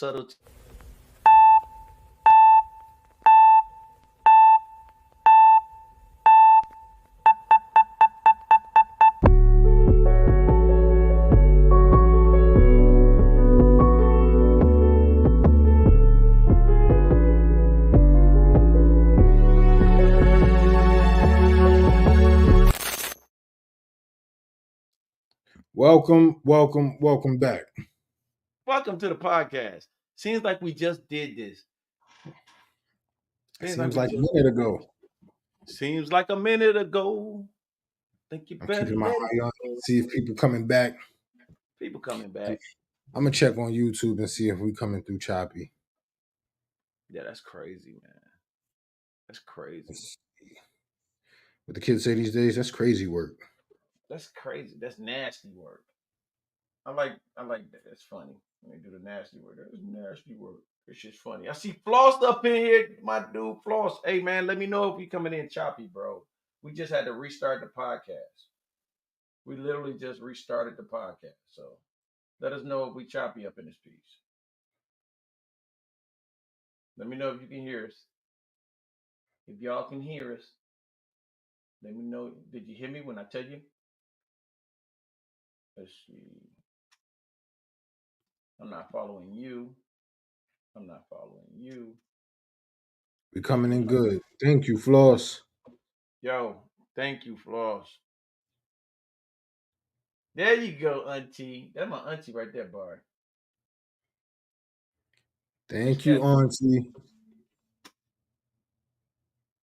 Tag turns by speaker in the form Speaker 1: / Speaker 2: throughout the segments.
Speaker 1: subtlety.
Speaker 2: Welcome back.
Speaker 1: Welcome to the podcast. Seems like we just did this.
Speaker 2: It
Speaker 1: Seems like
Speaker 2: seems
Speaker 1: we
Speaker 2: like a
Speaker 1: just.
Speaker 2: minute ago.
Speaker 1: Seems like a minute ago. Think you
Speaker 2: I'm
Speaker 1: better
Speaker 2: keeping my
Speaker 1: let it
Speaker 2: eye on
Speaker 1: go.
Speaker 2: see if people coming back.
Speaker 1: People coming
Speaker 2: I'm,
Speaker 1: back.
Speaker 2: I'm gonna check on YouTube and see if we coming through choppy.
Speaker 1: Yeah, that's crazy, man. That's crazy.
Speaker 2: What the kids say these days, that's crazy work.
Speaker 1: That's crazy. That's nasty work. I like that. That's funny. When they do the nasty work. That's nasty work. It's just funny. I see Floss up in here. My dude Floss. Hey man, let me know if you coming in choppy, bro. We just had to restart the podcast. We literally just restarted the podcast. So let us know if we choppy up in this piece. Let me know if you can hear us. If y'all can hear us, let me know. Did you hear me when I tell you? Let's see. I'm not following you. I'm not following you.
Speaker 2: We coming in good. Thank you, Floss.
Speaker 1: Yo, thank you, Floss. There you go, Auntie. That's my auntie right there, Bar. Miss
Speaker 2: Thank you,
Speaker 1: Cat.
Speaker 2: Auntie.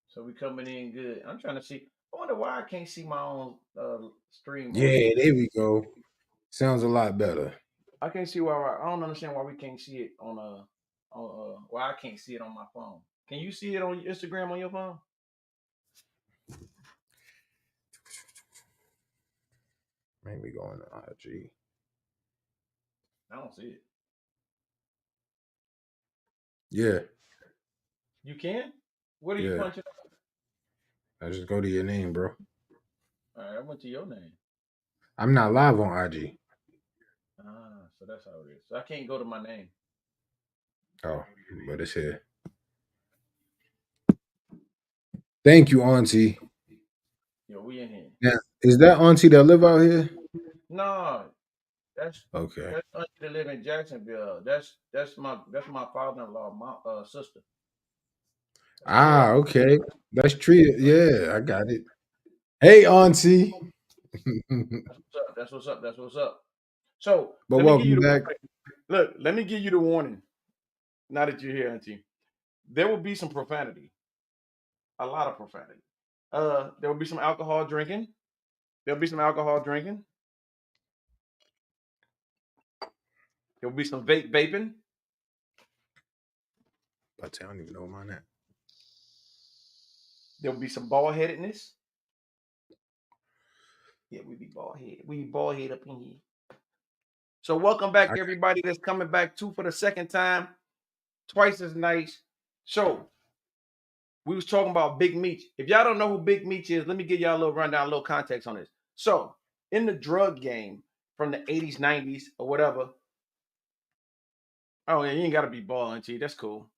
Speaker 1: So we coming in good. I'm trying to see. I wonder why I can't see my own stream on
Speaker 2: Yeah,
Speaker 1: YouTube.
Speaker 2: there we go. Sounds a lot better.
Speaker 1: I can't see why. I don't understand why we can't see it on why I can't see it on my phone. Can you see it on Instagram on your phone?
Speaker 2: Maybe going to IG.
Speaker 1: I don't see it.
Speaker 2: Yeah,
Speaker 1: You can? What are you
Speaker 2: yeah.
Speaker 1: punching?
Speaker 2: I just go to your name, bro.
Speaker 1: All right, I went to your name.
Speaker 2: I'm not live on IG.
Speaker 1: So that's how it is. So I can't go to my name.
Speaker 2: Oh, but it's here. Thank you, Auntie.
Speaker 1: Yo, we in here.
Speaker 2: Yeah, is that Auntie that live out here?
Speaker 1: No, that's
Speaker 2: Okay.
Speaker 1: that's auntie that live in Jacksonville. That's my father-in-law, my sister. That's three of
Speaker 2: Ah,
Speaker 1: them.
Speaker 2: okay. That's true. Yeah, I got it. Hey, Auntie.
Speaker 1: That's what's up. That's what's up. That's what's up. So
Speaker 2: But
Speaker 1: let me give you
Speaker 2: welcome
Speaker 1: the
Speaker 2: back.
Speaker 1: warning. Look, let me give you the warning. Now that you're here, Auntie, there will be some profanity, a lot of profanity. There will be some alcohol drinking. There'll be some alcohol drinking. There will be some vaping.
Speaker 2: But I don't even know mine at.
Speaker 1: There will be some bald headedness. Yeah, we be bald head. We bald head up in here. So welcome back,
Speaker 2: I,
Speaker 1: everybody that's coming back too for the second time, twice as nice. So we was talking about Big Meech. If y'all don't know who Big Meech is, let me give y'all a little rundown, a little context on this. So in the drug game from the 80s, 90s, or whatever. Oh yeah, you ain't gotta be bald, auntie. That's cool.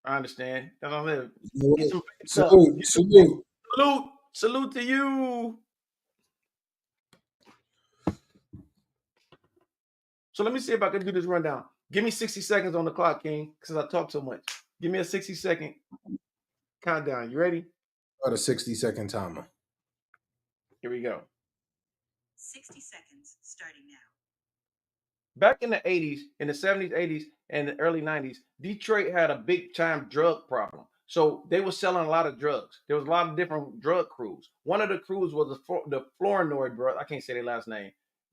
Speaker 1: I understand. That's what I live.
Speaker 2: you know
Speaker 1: Get
Speaker 2: what?
Speaker 1: some up.
Speaker 2: Salute, salute.
Speaker 1: Salute. Salute to you. So let me see if I can do this rundown. Give me 60 seconds on the clock, King, because I talk so much. Give me a 60-second countdown. You ready?
Speaker 2: About a 60-second timer.
Speaker 1: Here we go.
Speaker 3: 60 seconds starting now.
Speaker 1: Back in the 80s, in the 70s, 80s, and the early 90s, Detroit had a big time drug problem. So they were selling a lot of drugs. There was a lot of different drug crews. One of the crews was the Flournoy brother. I can't say their last name.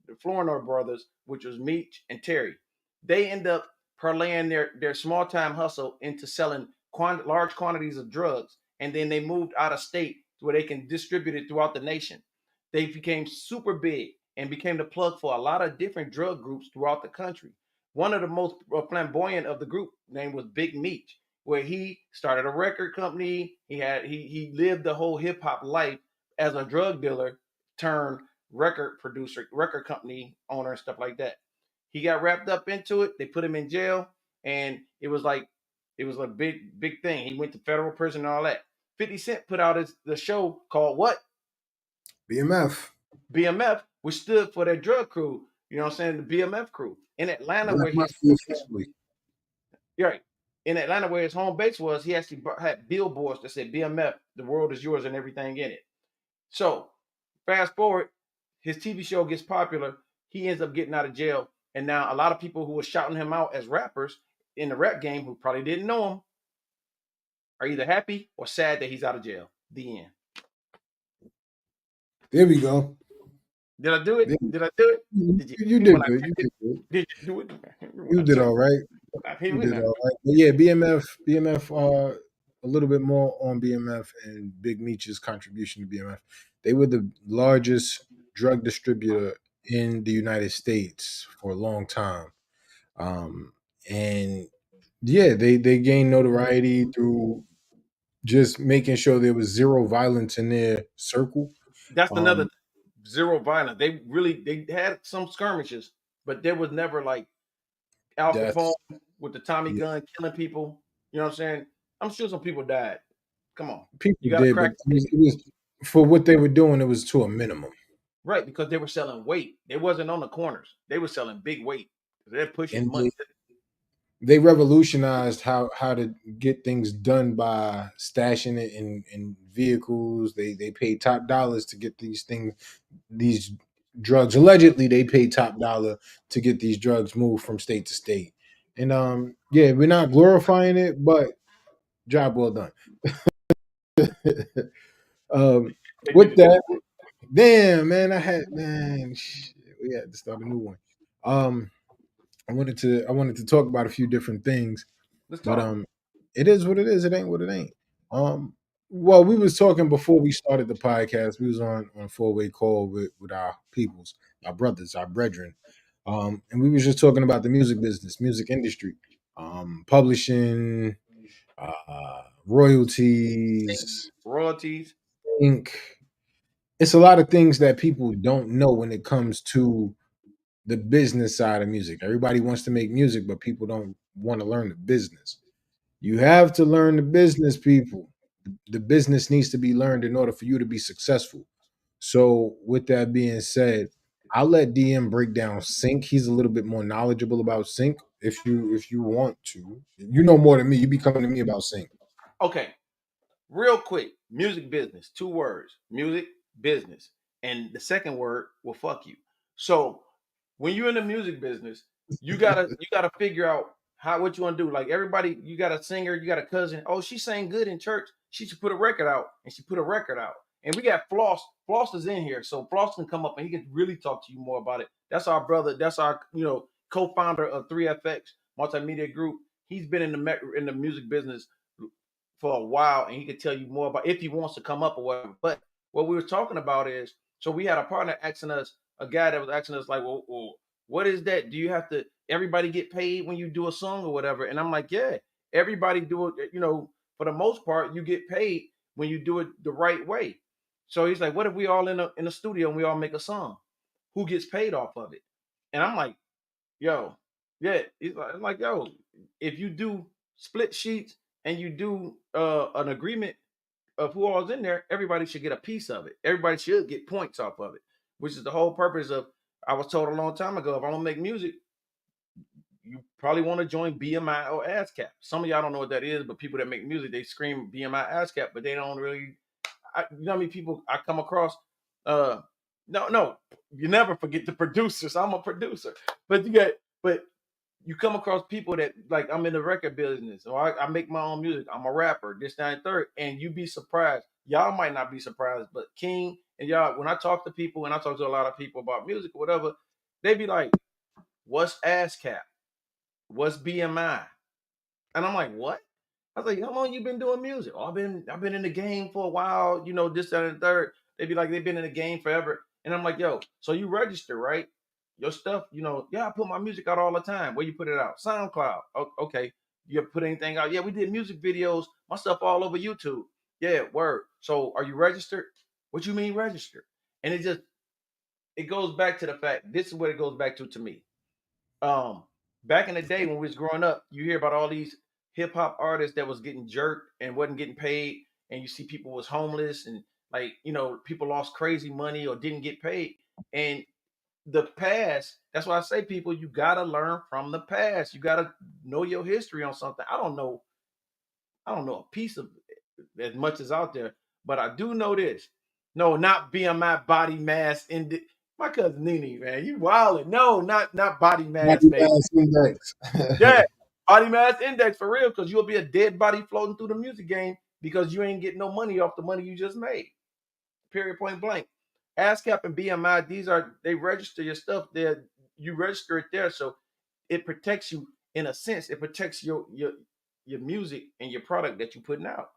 Speaker 1: The Flournoy brothers, which was Meech and Terry. They end up parlaying their small time hustle into selling large quantities of drugs. And then they moved out of state where they can distribute it throughout the nation. They became super big and became the plug for a lot of different drug groups throughout the country. One of the most flamboyant of the group name was Big Meech, where he started a record company. He lived the whole hip hop life as a drug dealer turned record producer, record company owner, and stuff like that. He got wrapped up into it. They put him in jail, and it was a big thing. He went to federal prison and all that. 50 Cent put out the show called what?
Speaker 2: BMF.
Speaker 1: BMF, which stood for that drug crew. You know what I'm saying? The BMF crew in Atlanta,
Speaker 2: Black
Speaker 1: where his
Speaker 2: Mafia family.
Speaker 1: right in Atlanta, where his home base was. He actually had billboards that said BMF, the world is yours, and everything in it. So fast forward, his TV show gets popular. He ends up getting out of jail, and now a lot of people who were shouting him out as rappers in the rap game, who probably didn't know him, are either happy or sad that he's out of jail. The end.
Speaker 2: There we go.
Speaker 1: Did I do it?
Speaker 2: There-
Speaker 1: Did I do it? Did
Speaker 2: you
Speaker 1: when
Speaker 2: did
Speaker 1: I
Speaker 2: good. You
Speaker 1: picked it?
Speaker 2: did good.
Speaker 1: Did you do it? When
Speaker 2: You
Speaker 1: I
Speaker 2: did
Speaker 1: took
Speaker 2: all right.
Speaker 1: here
Speaker 2: You
Speaker 1: we
Speaker 2: did
Speaker 1: now.
Speaker 2: all right. But yeah, BMF. A little bit more on BMF and Big Meech's contribution to BMF. They were the largest drug distributor in the United States for a long time. Um, and yeah, they gained notoriety through just making sure there was zero violence in their circle.
Speaker 1: That's another
Speaker 2: Um,
Speaker 1: zero violence. They had some skirmishes, but there was never like Al Capone
Speaker 2: that's
Speaker 1: with the Tommy
Speaker 2: yeah,
Speaker 1: gun killing people. You know what I'm saying? I'm sure some people died. Come on,
Speaker 2: people
Speaker 1: you got to
Speaker 2: did, but
Speaker 1: crack
Speaker 2: it was for what they were doing. It was to a minimum,
Speaker 1: right because they were selling weight. They wasn't on the corners. They were selling big weight. They're pushing
Speaker 2: and
Speaker 1: money.
Speaker 2: they revolutionized how to get things done by stashing it in vehicles. They paid top dollars to get these drugs. Allegedly, they paid top dollar to get these drugs moved from state to state. And yeah, we're not glorifying it, but job well done. um,
Speaker 1: They did
Speaker 2: with
Speaker 1: it.
Speaker 2: that, damn man, shit, we had to start a new one. Um, I wanted to talk about a few different things.
Speaker 1: Let's
Speaker 2: But
Speaker 1: talk.
Speaker 2: it is what it is. It ain't what it ain't. Well, we was talking before we started the podcast. We was on a 4-way call with our peoples, our brothers, our brethren, and we was just talking about the music business, music industry, publishing, royalties.
Speaker 1: Royalties.
Speaker 2: Ink. It's a lot of things that people don't know when it comes to the business side of music. Everybody wants to make music, but people don't want to learn the business. You have to learn the business, people. The business needs to be learned in order for you to be successful. So, with that being said, I'll let DM break down sync. He's a little bit more knowledgeable about sync. If you want to, you know more than me. You be coming to me about sync.
Speaker 1: Okay, real quick. Music business. 2 words. Music business. And the second word will fuck you. So when you're in the music business, you gotta figure out what you want to do. Like everybody, you got a singer, you got a cousin. Oh, she sang good in church. She should put a record out, and she put a record out. And we got Floss. Floss is in here, so Floss can come up and he can really talk to you more about it. That's our brother. That's our co-founder of 3FX Multimedia Group. He's been in the music business for a while, and he could tell you more about if he wants to come up or whatever. But what we were talking about is, so we had a partner asking us, a guy that was asking us like, well, what is that? Do you have to everybody get paid when you do a song or whatever? And I'm like, yeah, everybody do it. For the most part, you get paid when you do it the right way. So he's like, what if we all in a studio and we all make a song? Who gets paid off of it? And I'm like, yo, yeah. He's like, I'm like, yo, if you do split sheets and you do an agreement of who all's in there, everybody should get a piece of it. Everybody should get points off of it, which is the whole purpose of. I was told a long time ago, if I want to make music, you probably want to join BMI or ASCAP. Some of y'all don't know what that is, but people that make music, they scream BMI, ASCAP, but they don't really. You know how many people I come across? Uh, no, you never forget the producers. I'm a producer, but but you come across people that like I'm in the record business or I make my own music. I'm a rapper, this, that, and third, and you be surprised. Y'all might not be surprised, but King and y'all, when I talk to people and I talk to a lot of people about music or whatever, they be like, "What's ASCAP? What's BMI?" And I'm like, "What?" I was like, "How long you been doing music?" "Oh, I've been in the game for a while, this, that, and third." They be like, they've been in the game forever. And I'm like, yo, so you register, right? Your stuff, yeah, I put my music out all the time. Where you put it out? SoundCloud. Okay. You ever put anything out? Yeah, we did music videos, my stuff all over YouTube. Yeah, word. So are you registered? What you mean registered? And it goes back to the fact, this is what it goes back to me. Um, back in the day when we was growing up, you hear about all these hip hop artists that was getting jerked and wasn't getting paid, and you see people was homeless and like people lost crazy money or didn't get paid. And the past, that's why I say people, you gotta learn from the past. You gotta know your history on something. I don't know a piece of as much as out there, but I do know this. No, not BMI body mass index. My cousin Nene, man, you wildin'. No, not body mass,
Speaker 2: Body
Speaker 1: baby.
Speaker 2: mass index.
Speaker 1: Yeah, body mass index for real, because you'll be a dead body floating through the music game because you ain't getting no money off the money you just made. Period, point blank. ASCAP and BMI, they register your stuff there. You register it there, so it protects you in a sense. It protects your music and your product that you're putting out.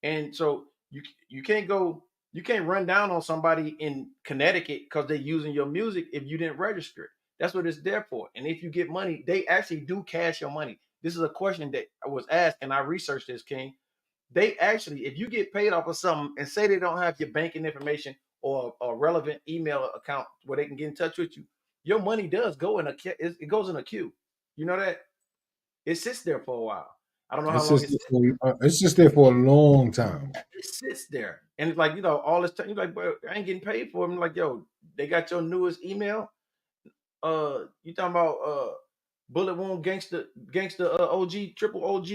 Speaker 1: And so you can't go, you can't run down on somebody in Connecticut because they're using your music if you didn't register it. That's what it's there for. And if you get money, they actually do cash your money. This is a question that I was asked, and I researched this, King. They actually, if you get paid off of something and say they don't have your banking information or a relevant email account where they can get in touch with you, your money does go in it goes in a queue. You know that it sits there for a while. I don't know how long
Speaker 2: It's just there for a long time.
Speaker 1: it sits there, and it's like all this time. You're like, bro, I ain't getting paid for it. I'm like, yo, they got your newest email. You talking about bullet wound gangster OG triple OG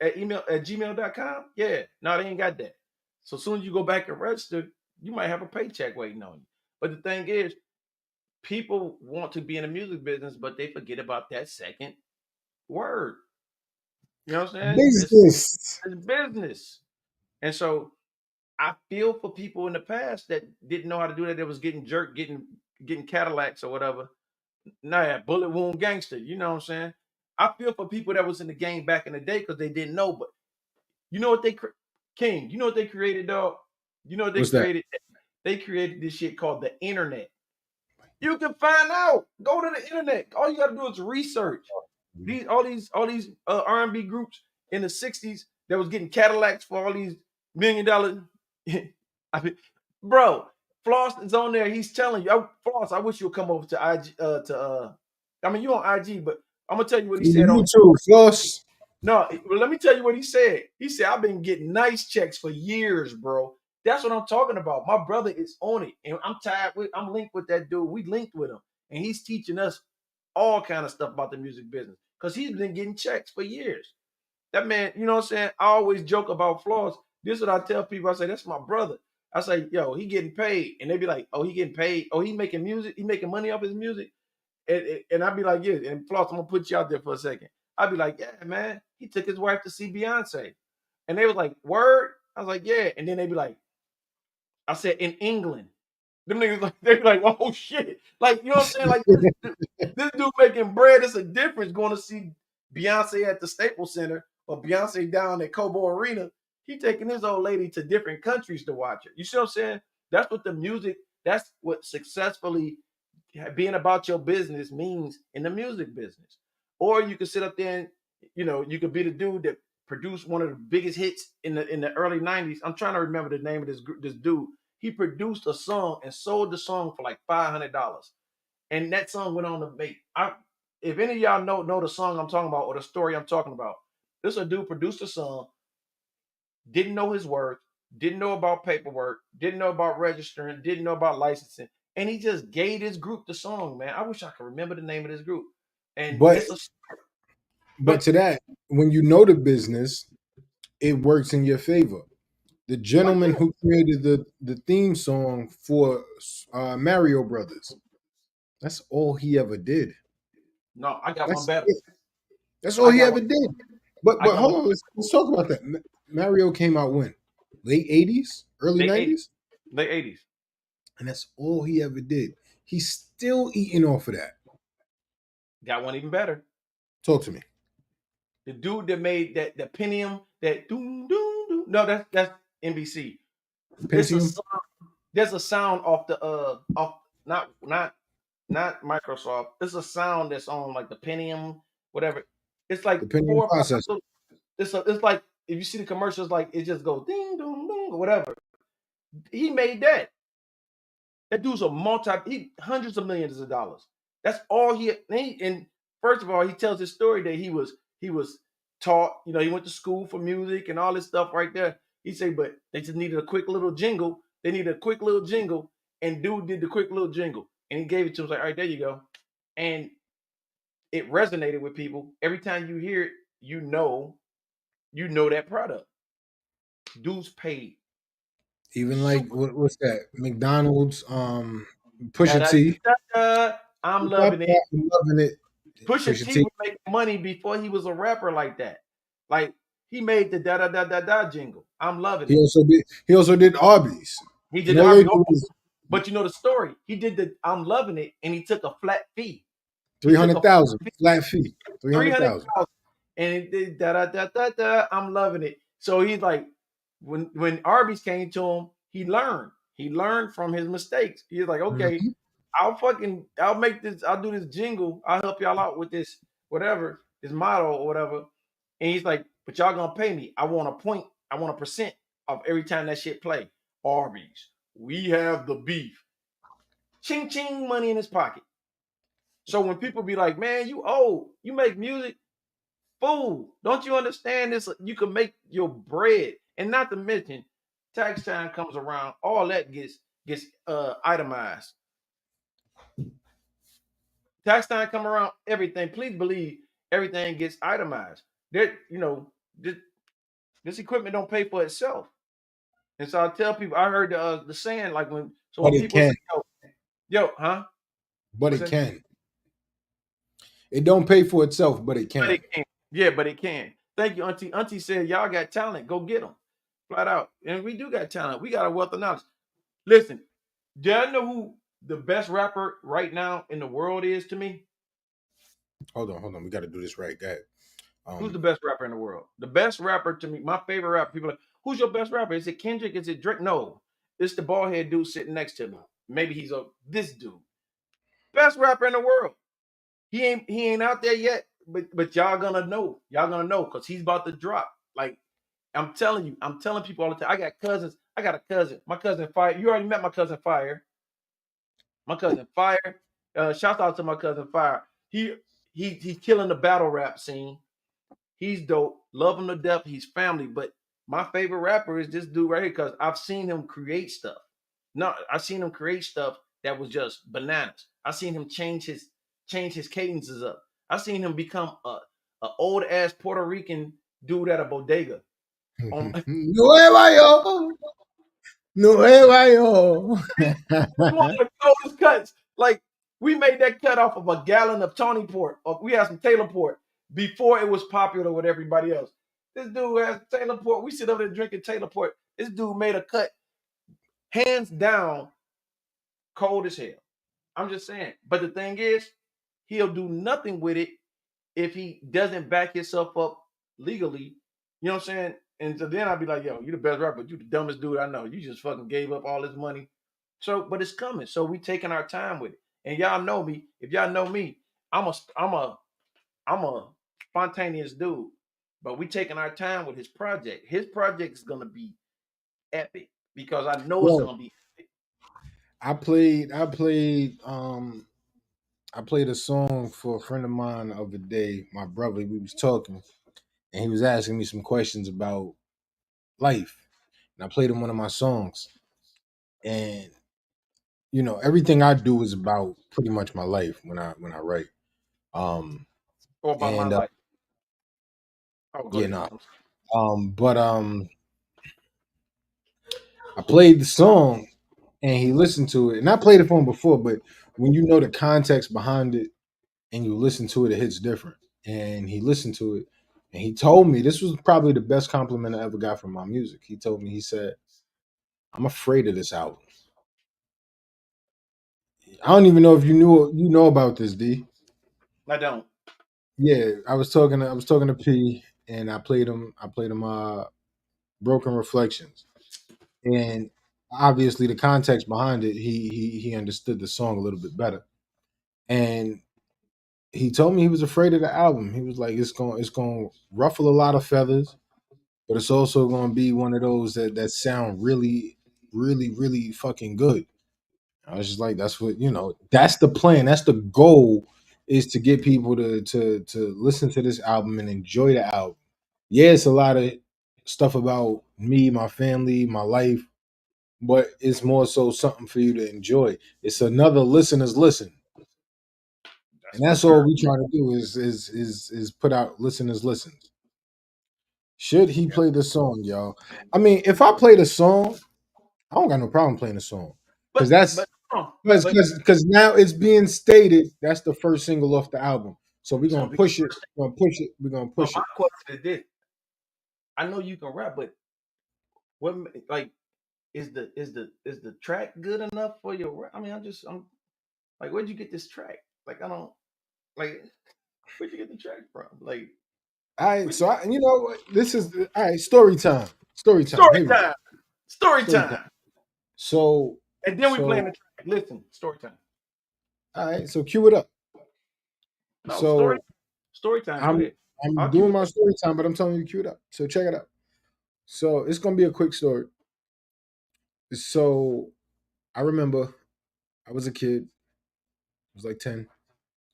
Speaker 1: at email at gmail.com? Yeah, no, they ain't got that. So soon as you go back and register, you might have a paycheck waiting on you. But the thing is, people want to be in the music business, but they forget about that second word. You know what I'm saying?
Speaker 2: Business.
Speaker 1: It's business. And so I feel for people in the past that didn't know how to do that. That was getting jerked, getting Cadillacs or whatever. Nah, bullet wound gangster. You know what I'm saying? I feel for people that was in the game back in the day because they didn't know. But you know what King? You know what they created, dog? You know what they
Speaker 2: What's that?
Speaker 1: created? They created this shit called the internet. You can find out. Go to the internet. All you got to do is research. All these R&B groups in the '60s that was getting Cadillacs for all these $1 million. I mean, bro, Floss is on there. He's telling you, Floss, I wish you'll come over to IG. I mean, you on IG, but I'm gonna tell you what he said on.
Speaker 2: YouTube, Floss.
Speaker 1: No, well, let me tell you what he said. He said, I've been getting nice checks for years, bro. That's what I'm talking about. My brother is on it, and I'm linked with that dude. We linked with him, and he's teaching us all kind of stuff about the music business because he's been getting checks for years. That man, you know what I'm saying? I always joke about Floss. This is what I tell people. I say, that's my brother. I say, yo, he getting paid. And they be like, oh, he getting paid. Oh, he making music. He making money off his music. And I'd be like, yeah. And Floss, I'm going to put you out there for a second. I'd be like, yeah, man. He took his wife to see Beyonce. And they was like, word? I was like, yeah. And then they'd be like, I said, in England. Them niggas like they be like, oh shit. Like, you know what I'm saying? Like this dude making bread. It's a difference going to see Beyonce at the Staples Center or Beyonce down at Cobo Arena. He taking his old lady to different countries to watch it. You see what I'm saying? That's what the music, that's what successfully being about your business means in the music business. Or you could sit up there and, you could be the dude that produced one of the biggest hits in the early 90s. I'm trying to remember the name of this dude. He produced a song and sold the song for like $500. And that song went on to make. If any of y'all know the song I'm talking about or the story I'm talking about, this a dude produced a song, didn't know his worth, didn't know about paperwork, didn't know about registering, didn't know about licensing, and he just gave this group the song. Man, I wish I could remember the name of this group. And
Speaker 2: But
Speaker 1: it's a
Speaker 2: but
Speaker 1: but
Speaker 2: to that, when you know the business, it works in your favor. The
Speaker 1: oh
Speaker 2: gentleman
Speaker 1: yeah,
Speaker 2: who created the theme song for Mario Brothers, that's all he ever did.
Speaker 1: no, I got one
Speaker 2: That's
Speaker 1: better.
Speaker 2: it. That's all
Speaker 1: I
Speaker 2: he
Speaker 1: got
Speaker 2: ever
Speaker 1: one.
Speaker 2: did. But
Speaker 1: I
Speaker 2: but
Speaker 1: got
Speaker 2: hold
Speaker 1: one.
Speaker 2: on, let's talk about that. Mario came out when? Late 80s, early
Speaker 1: Late 80s,
Speaker 2: 90s?
Speaker 1: late 80s.
Speaker 2: And that's all he ever did. He's still eating off of that.
Speaker 1: Got one even better.
Speaker 2: Talk to me.
Speaker 1: The dude that made that the Pentium that doom doom doom. No, that's NBC. It's a
Speaker 2: Pentium?
Speaker 1: there's a sound off the off not Microsoft. It's a sound that's on like the Pentium, whatever. It's like
Speaker 2: The Pentium
Speaker 1: 4 or 5
Speaker 2: processor.
Speaker 1: little, it's like if you see the commercials, like it just goes ding dong dong or whatever. He made that. That dude's a hundreds of millions of dollars. That's all and First of all, he tells his story that he was taught, he went to school for music and all this stuff right there. He said, but they just needed a quick little jingle. They needed a quick little jingle, and dude did the quick little jingle, and he gave it to him. Like, all right, there you go, and it resonated with people. Every time you hear it, you know that product. Dudes paid
Speaker 2: Even like
Speaker 1: super.
Speaker 2: what's that? McDonald's,
Speaker 1: Da,
Speaker 2: Pusha
Speaker 1: da,
Speaker 2: T.
Speaker 1: da, da. I'm loving it.
Speaker 2: I'm loving it.
Speaker 1: Pusha
Speaker 2: Pusha
Speaker 1: T
Speaker 2: T.
Speaker 1: was making money before he was a rapper like that. Like he made the da da da da da jingle. I'm loving
Speaker 2: He
Speaker 1: it.
Speaker 2: also did. He also did Arby's,
Speaker 1: He
Speaker 2: and
Speaker 1: did the
Speaker 2: all they
Speaker 1: Arby,
Speaker 2: do is
Speaker 1: but you know the story. He did the I'm loving it, and he took a flat fee. He
Speaker 2: three
Speaker 1: took
Speaker 2: hundred
Speaker 1: a
Speaker 2: thousand flat fee. Three
Speaker 1: three
Speaker 2: hundred
Speaker 1: hundred
Speaker 2: thousand.
Speaker 1: thousand, and it did da da da da da. I'm loving it. So he's like, when Arby's came to him, he learned. He learned from his mistakes. He's like, okay,
Speaker 2: Mm-hmm.
Speaker 1: I'll make this, I'll do this jingle, I'll help y'all out with this, whatever, this model or whatever. And he's like, but y'all gonna pay me. I want a point, I want a percent of every time that shit play. Arby's, we have the beef. Ching ching, money in his pocket. So when people be like, man, you old, you make music, fool, don't you understand this? You can make your bread. And not to mention, tax time comes around, all that gets itemized. Tax time come around, everything. Please believe everything gets itemized. That this, this equipment don't pay for itself. And so I tell people, I heard the saying like when
Speaker 2: But it
Speaker 1: people say,
Speaker 2: can.
Speaker 1: huh?
Speaker 2: But
Speaker 1: What's
Speaker 2: it
Speaker 1: that?
Speaker 2: can. It don't pay for itself, but it
Speaker 1: But it
Speaker 2: can.
Speaker 1: can. Yeah, but it can. Thank you, Auntie. Auntie said, y'all got talent. Go get them. Flat out. And we do got talent. We got a wealth of knowledge. Listen, do y'all know who the best rapper right now in the world is to me?
Speaker 2: Hold on. We got to do this right. Go ahead.
Speaker 1: Who's the
Speaker 2: Um,
Speaker 1: best rapper in the world? The best rapper to me, my favorite rapper. People are like, who's your best rapper? Is it Kendrick? Is it Drake? No, it's the bald head dude sitting next to me. Maybe he's this dude. Best rapper in the world. He ain't out there yet, but y'all gonna know. Y'all gonna know because he's about to drop. Like I'm telling you, I'm telling people all the time. I got cousins. I got a cousin. My cousin Fire. You already met my cousin Fire. My cousin Fire. Shout out to my cousin Fire. He he's killing the battle rap scene. He's dope. Love him to death. He's family. But my favorite rapper is this dude right here because I've seen him create stuff. No, I've seen him create stuff that was just bananas. I've seen him change his cadences up. I've seen him become a old ass Puerto Rican dude at a bodega. On
Speaker 2: Nueva York. Nueva York.
Speaker 1: one of the coldest cuts. Like we made that cut off of a gallon of Tony Port. Or we had some Taylor Port before it was popular with everybody else. This dude has Taylor Port. We sit up there drinking Taylor Port. This dude made a cut, hands down, cold as hell. I'm just saying. But the thing is, he'll do nothing with it if he doesn't back himself up legally. You know what I'm saying? And so then I'll be like, yo, you the best rapper, but you the dumbest dude I know. You just fucking gave up all this money. So, but it's coming. So we taking our time with it. And y'all know me. If y'all know me, I'm a spontaneous dude. But we taking our time with his project. His project is gonna be epic because I know it's
Speaker 2: Yo,
Speaker 1: gonna be epic.
Speaker 2: I played a song for a friend of mine the other day. My brother, we was talking, and he was asking me some questions about life, and I played him one of my songs. And everything I do is about pretty much my life when I write. Um,
Speaker 1: Or about my
Speaker 2: and
Speaker 1: life. Oh, go
Speaker 2: yeah,
Speaker 1: ahead.
Speaker 2: no, but I played the song, and he listened to it, and I played it for him before, but when you know the context behind it and you listen to it, it hits different. And he listened to it, and he told me this was probably the best compliment I ever got from my music. He told me, he said, "I'm afraid of this album." I don't even know if you know about this, D.
Speaker 1: I don't.
Speaker 2: Yeah, I was talking to P, and I played him Broken Reflections, and obviously the context behind it, he understood the song a little bit better, and he told me he was afraid of the album. He was like, it's going to ruffle a lot of feathers, but it's also going to be one of those that sound really, really, really fucking good. I was just like, that's the plan, that's the goal, is to get people to listen to this album and enjoy the album. Yeah, it's a lot of stuff about me, my family, my life, but it's more so something for you to enjoy. It's another listener's listen.
Speaker 1: That's
Speaker 2: And
Speaker 1: for
Speaker 2: that's all
Speaker 1: sure.
Speaker 2: we trying to do is put out listeners listens. Should he
Speaker 1: Yeah.
Speaker 2: play the song, y'all? I mean, if I play the song, I don't got no problem playing the song. Because that's
Speaker 1: But but
Speaker 2: because now it's being stated that's the first single off the album. So we're
Speaker 1: so
Speaker 2: gonna
Speaker 1: be
Speaker 2: push it, we're gonna push it, we're gonna
Speaker 1: so
Speaker 2: push
Speaker 1: my
Speaker 2: it.
Speaker 1: question is this. I know you can rap, but like is the track good enough for your rap? I mean, I'm like, where'd you get this track? Like, I don't like, where'd you get the track from? Like,
Speaker 2: All right,
Speaker 1: where'd
Speaker 2: so
Speaker 1: you
Speaker 2: I, you know what? This is all right. Story time. Story time.
Speaker 1: story
Speaker 2: Here we go.
Speaker 1: time, story
Speaker 2: Story time.
Speaker 1: time,
Speaker 2: So,
Speaker 1: and then we playing
Speaker 2: so
Speaker 1: the track. Listen, story time.
Speaker 2: all right. So cue it up.
Speaker 1: No,
Speaker 2: So
Speaker 1: story time. Go
Speaker 2: I'm
Speaker 1: ahead.
Speaker 2: I'm
Speaker 1: I'll cue
Speaker 2: doing
Speaker 1: it
Speaker 2: my
Speaker 1: up.
Speaker 2: story time, but I'm telling you to cue it up. So check it out. So it's gonna be a quick story. So I remember I was a kid. I was like 10.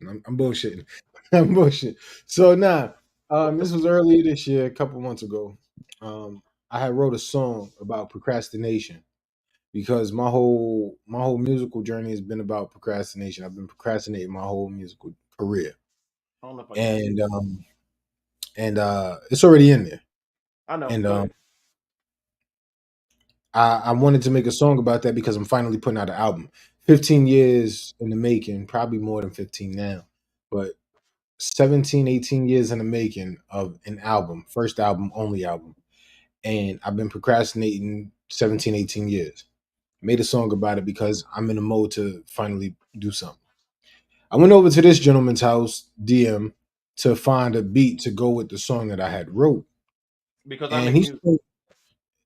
Speaker 2: And I'm bullshitting. I'm bullshit. So now,
Speaker 1: What the
Speaker 2: this was earlier this year, a couple months ago. I had wrote a song about procrastination because my whole musical journey has been about procrastination. I've been procrastinating my whole musical career,
Speaker 1: I don't know if I got it.
Speaker 2: and it's already in there.
Speaker 1: I know.
Speaker 2: And
Speaker 1: Go ahead.
Speaker 2: I wanted to make a song about that because I'm finally putting out an album. 15 years in the making, probably more than 15 now, but 17, 18 years in the making of an album, first album, only album. And I've been procrastinating 17, 18 years. Made a song about it because I'm in a mode to finally do something. I went over to this gentleman's house, DM, to find a beat to go with the song that I had wrote.
Speaker 1: Because I
Speaker 2: And
Speaker 1: make music.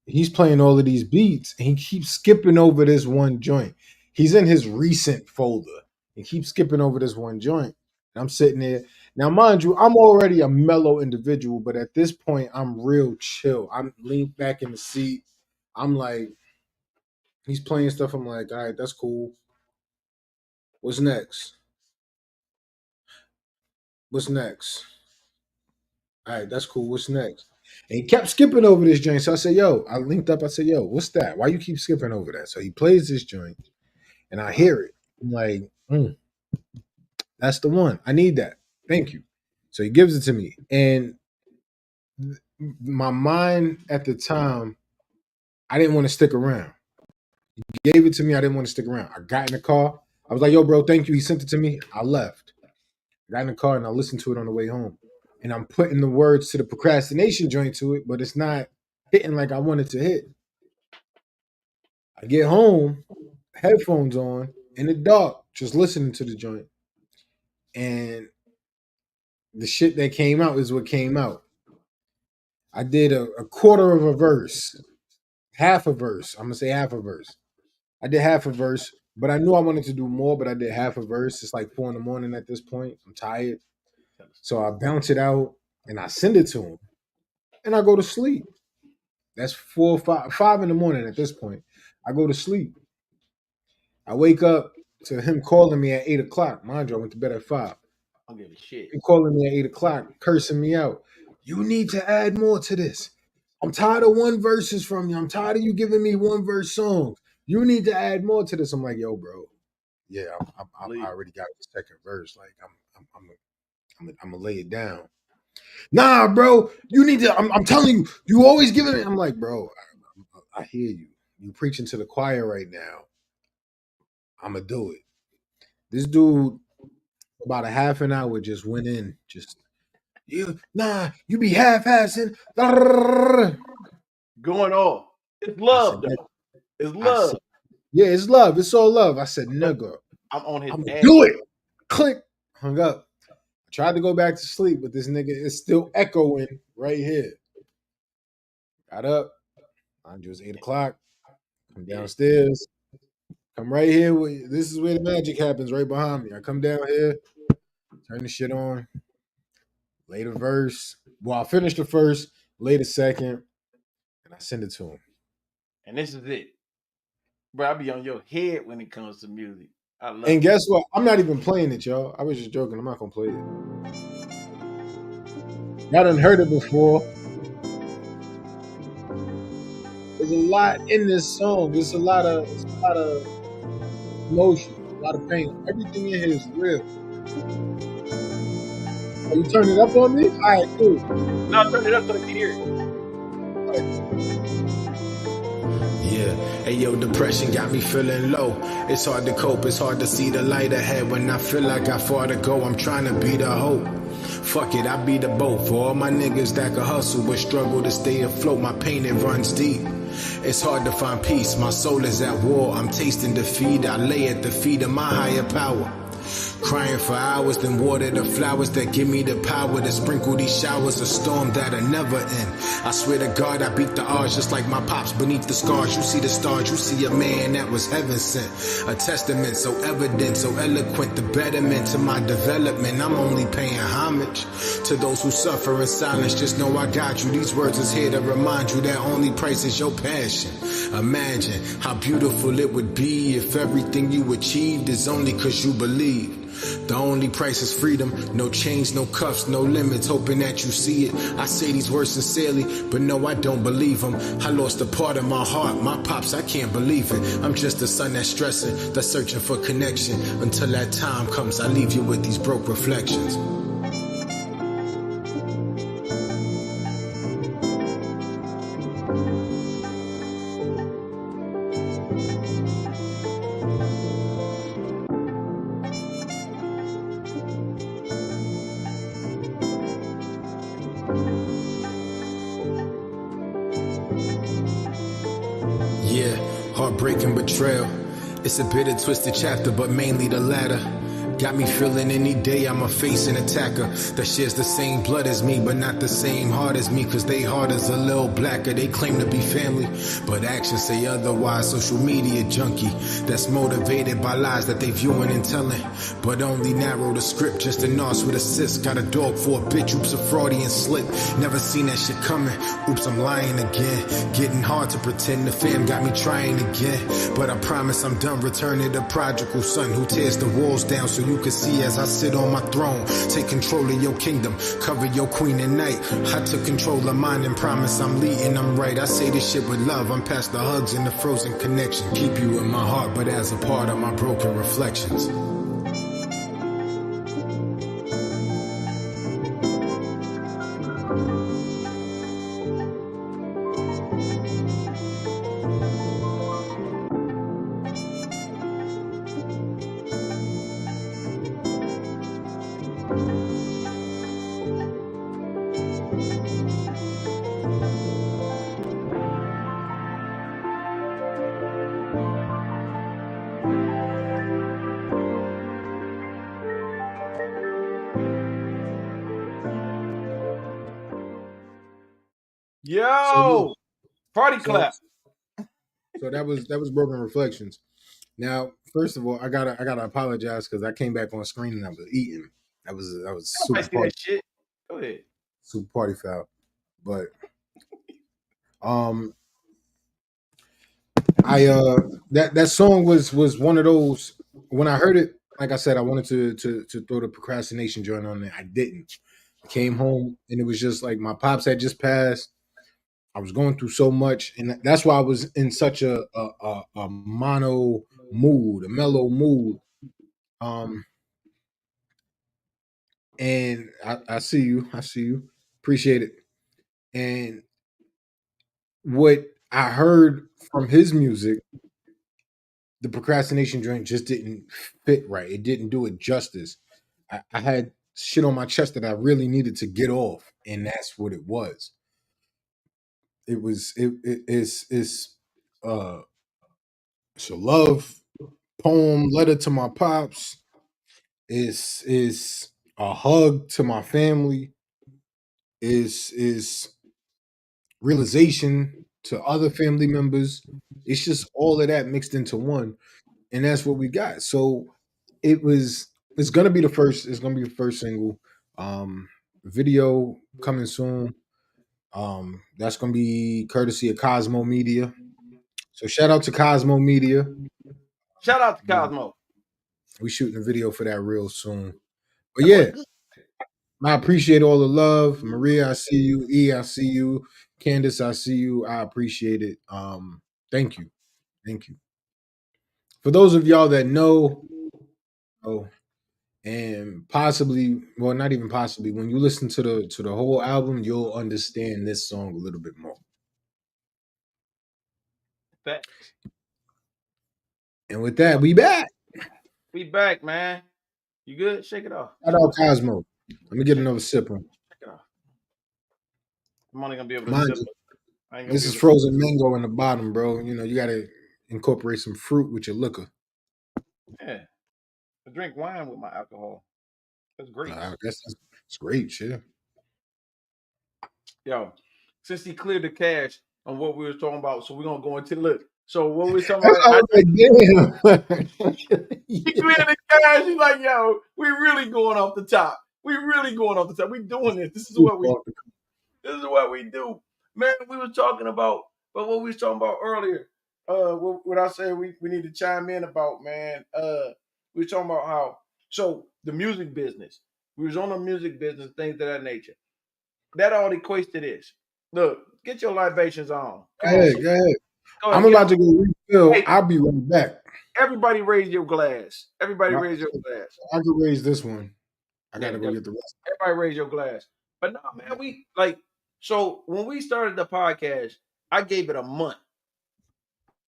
Speaker 2: he's playing all of these beats and he keeps skipping over this one joint. He's in his recent folder and keeps skipping over this one joint. And I'm sitting there. Now, mind you, I'm already a mellow individual, but at this point, I'm real chill. I'm leaned back in the seat. I'm like, he's playing stuff. I'm like, all right, that's cool. What's next? What's next? All right, that's cool. What's next? And he kept skipping over this joint. So I said, yo, I linked up. I said, yo, what's that? Why you keep skipping over that? So he plays this joint and I hear it. I'm like, that's the one. I need that. Thank you. So he gives it to me. And my mind at the time, I didn't want to stick around. He gave it to me. I didn't want to stick around. I got in the car. I was like, yo, bro, thank you. He sent it to me. I left. I got in the car and I listened to it on the way home. And I'm putting the words to the procrastination joint to it, but it's not hitting like I wanted to hit. I get home, headphones on, in the dark, just listening to the joint. And the shit that came out is what came out. I did a quarter of a verse, half a verse. I'm gonna say half a verse. I did half a verse, but I knew I wanted to do more, but I did half a verse. It's like 4 in the morning at this point. I'm tired.
Speaker 1: Tell the
Speaker 2: So
Speaker 1: story.
Speaker 2: I bounce it out and I send it to him and I go to sleep. That's 5 in the morning at this point. I go to sleep. I wake up to him calling me at 8 o'clock. Mind you, I went to bed at 5.
Speaker 1: I don't give a shit.
Speaker 2: Him calling me at 8 o'clock, cursing me out. You need to add more to this. I'm tired of one verses from you. I'm tired of you giving me one verse songs. You need to add more to this. I'm like, yo, bro. Yeah, I
Speaker 1: Leave.
Speaker 2: already got the second verse. Like, I'm gonna lay it down. Nah, bro. You need to. I'm telling you. You always giving it. I'm like, bro. I hear you. You preaching to the choir right now. I'm gonna do it. This dude, about a half an hour, just went in. Just you be half-assing.
Speaker 1: Going off. It's
Speaker 2: I said,
Speaker 1: love,
Speaker 2: "Nigga,"
Speaker 1: though. It's
Speaker 2: I
Speaker 1: love.
Speaker 2: said, yeah, it's love. It's all love. I said,
Speaker 1: But
Speaker 2: nigga,
Speaker 1: I'm on his
Speaker 2: I'm gonna
Speaker 1: ass.
Speaker 2: do it. Click. Hung up. I tried to go back to sleep, but this nigga is still echoing right here. Got up. Mind you, it was 8 o'clock. Come
Speaker 1: Yeah.
Speaker 2: downstairs. Come right here. This is where the magic happens, right behind me. I come down here, turn the shit on, lay the verse. Well, I finished the first, lay the second, and I send it to him.
Speaker 1: And this is it. Bro, I be on your head when it comes to music. I love
Speaker 2: And
Speaker 1: it.
Speaker 2: guess what? I'm not even playing it, y'all. I was just joking. I'm not gonna play it. Y'all done heard it before. There's a lot in this song. It's a lot of emotion, a lot of pain. Everything in here is real. Are you turning it up on me? All right, cool.
Speaker 1: No, turn it up so they can hear it.
Speaker 4: Yeah, hey yo, depression got me feeling low. It's hard to cope, it's hard to see the light ahead. When I feel like I far to go, I'm trying to be the hope. Fuck it, I be the boat for all my niggas that can hustle but struggle to stay afloat. My pain, it runs deep. It's hard to find peace, my soul is at war. I'm tasting defeat, I lay at the feet of my higher power. Crying for hours, then water the flowers that give me the power to sprinkle these showers, a storm that'll never end. I swear to God, I beat the odds just like my pops beneath the scars. You see the stars, you see a man that was heaven sent. A testament so evident, so eloquent, the betterment to my development. I'm only paying homage to those who suffer in silence. Just know I got you. These words is here to remind you that only price is your passion. Imagine how beautiful it would be if everything you achieved is only cause you believe. The only price is freedom, no chains, no cuffs, no limits, hoping that you see it. I say these words sincerely, but no, I don't believe them. I lost a part of my heart, my pops, I can't believe it. I'm just a son that's stressing, that's searching for connection. Until that time comes, I leave you with these broke reflections. Yeah, heartbreaking betrayal. It's a bitter, twisted chapter, but mainly the latter. Got me feeling any day I'ma face an attacker that shares the same blood as me, but not the same heart as me, cause they heart is a little blacker. They claim to be family, but actions say otherwise. Social media junkie that's motivated by lies that they viewing and telling, but only narrow the script just to nos with assist. Got a dog for a bitch, oops, a Freudian slip. Never seen that shit coming, oops, I'm lying again. Getting hard to pretend the fam got me trying again, but I promise I'm done returning the prodigal son who tears the walls down so you can see as I sit on my throne. Take control of your kingdom, cover your queen at night. I took control of mine and promise I'm leading, I'm right. I say this shit with love, I'm past the hugs and the frozen connection. Keep you in my heart, but as a part of my broken reflections.
Speaker 2: So yeah,
Speaker 1: Yo, party
Speaker 2: so
Speaker 1: clap.
Speaker 2: so that was broken reflections. Now, first of all, I gotta apologize because I came back on screen and I was eating. That was
Speaker 1: Nobody
Speaker 2: super
Speaker 1: see that
Speaker 2: party
Speaker 1: shit. Go ahead.
Speaker 2: super party foul. But um I that song was one of those. When I heard it, like I said, I wanted to throw the procrastination joint on there. I didn't. I came home and it was just like my pops had just passed. I was going through so much, and that's why I was in such a mono mood, a mellow mood. Um, and I see you, I see you, appreciate it. And what I heard from his music, the procrastination joint just didn't fit right. It didn't do it justice. I had shit on my chest that I really needed to get off, and that's what it was. Uh it's a love poem, letter to my pops. Is a hug to my family. Is realization to other family members. It's just all of that mixed into one, and that's what we got. So it was. It's gonna be the first. It's gonna be the first single. Video coming soon. That's gonna be courtesy of Cosmo Media. So shout out to Cosmo Media.
Speaker 1: Shout out to Cosmo.
Speaker 2: We shooting a video for that real soon. But
Speaker 1: That boy
Speaker 2: yeah,
Speaker 1: good.
Speaker 2: I appreciate all the love. Maria, I see you. E, I see you. Candace, I see you. I appreciate it. Thank you. Thank you. For those of y'all that know, oh, and possibly, well, not even possibly, when you listen to the whole album, you'll understand this song a little bit more.
Speaker 1: Facts.
Speaker 2: And with that, we back.
Speaker 1: We back, man. You good? Shake it off.
Speaker 2: Shout out Cosmo. Let me get
Speaker 1: Shake,
Speaker 2: another sip on.
Speaker 1: shake it off. I'm only gonna be able to
Speaker 2: Mind
Speaker 1: sip
Speaker 2: you,
Speaker 1: it. I ain't gonna
Speaker 2: this
Speaker 1: be
Speaker 2: is
Speaker 1: able to.
Speaker 2: frozen mango in the bottom, bro. You know, you gotta incorporate some fruit with your liquor.
Speaker 1: Yeah, I drink wine with my alcohol. That's
Speaker 2: I
Speaker 1: grapes.
Speaker 2: guess that's great, shit.
Speaker 1: Yo, since he cleared the cache on what we were talking about, so we're gonna go into look. So what we was talking about,
Speaker 2: I was like, damn.
Speaker 1: he
Speaker 2: Yeah.
Speaker 1: cleared the cache. He's like, yo, we really going off the top. We really going off the top. We doing this. This is what we do. Man, we was talking about, but what we was talking about earlier, what I said we need to chime in about, man. We was talking about how, so the music business. We was on the music business, things of that nature. That all equates to this. Look, get your libations on. Come
Speaker 2: Go
Speaker 1: on,
Speaker 2: ahead,
Speaker 1: so
Speaker 2: go ahead.
Speaker 1: go
Speaker 2: I'm
Speaker 1: ahead, get
Speaker 2: about
Speaker 1: them.
Speaker 2: to go refill.
Speaker 1: Hey,
Speaker 2: I'll be right back.
Speaker 1: everybody raise your glass. Everybody
Speaker 2: I,
Speaker 1: raise your glass.
Speaker 2: I can raise this one. I
Speaker 1: Yeah,
Speaker 2: gotta go get the rest.
Speaker 1: everybody raise your glass. But no, man, we like, so when we started the podcast, I gave it a month.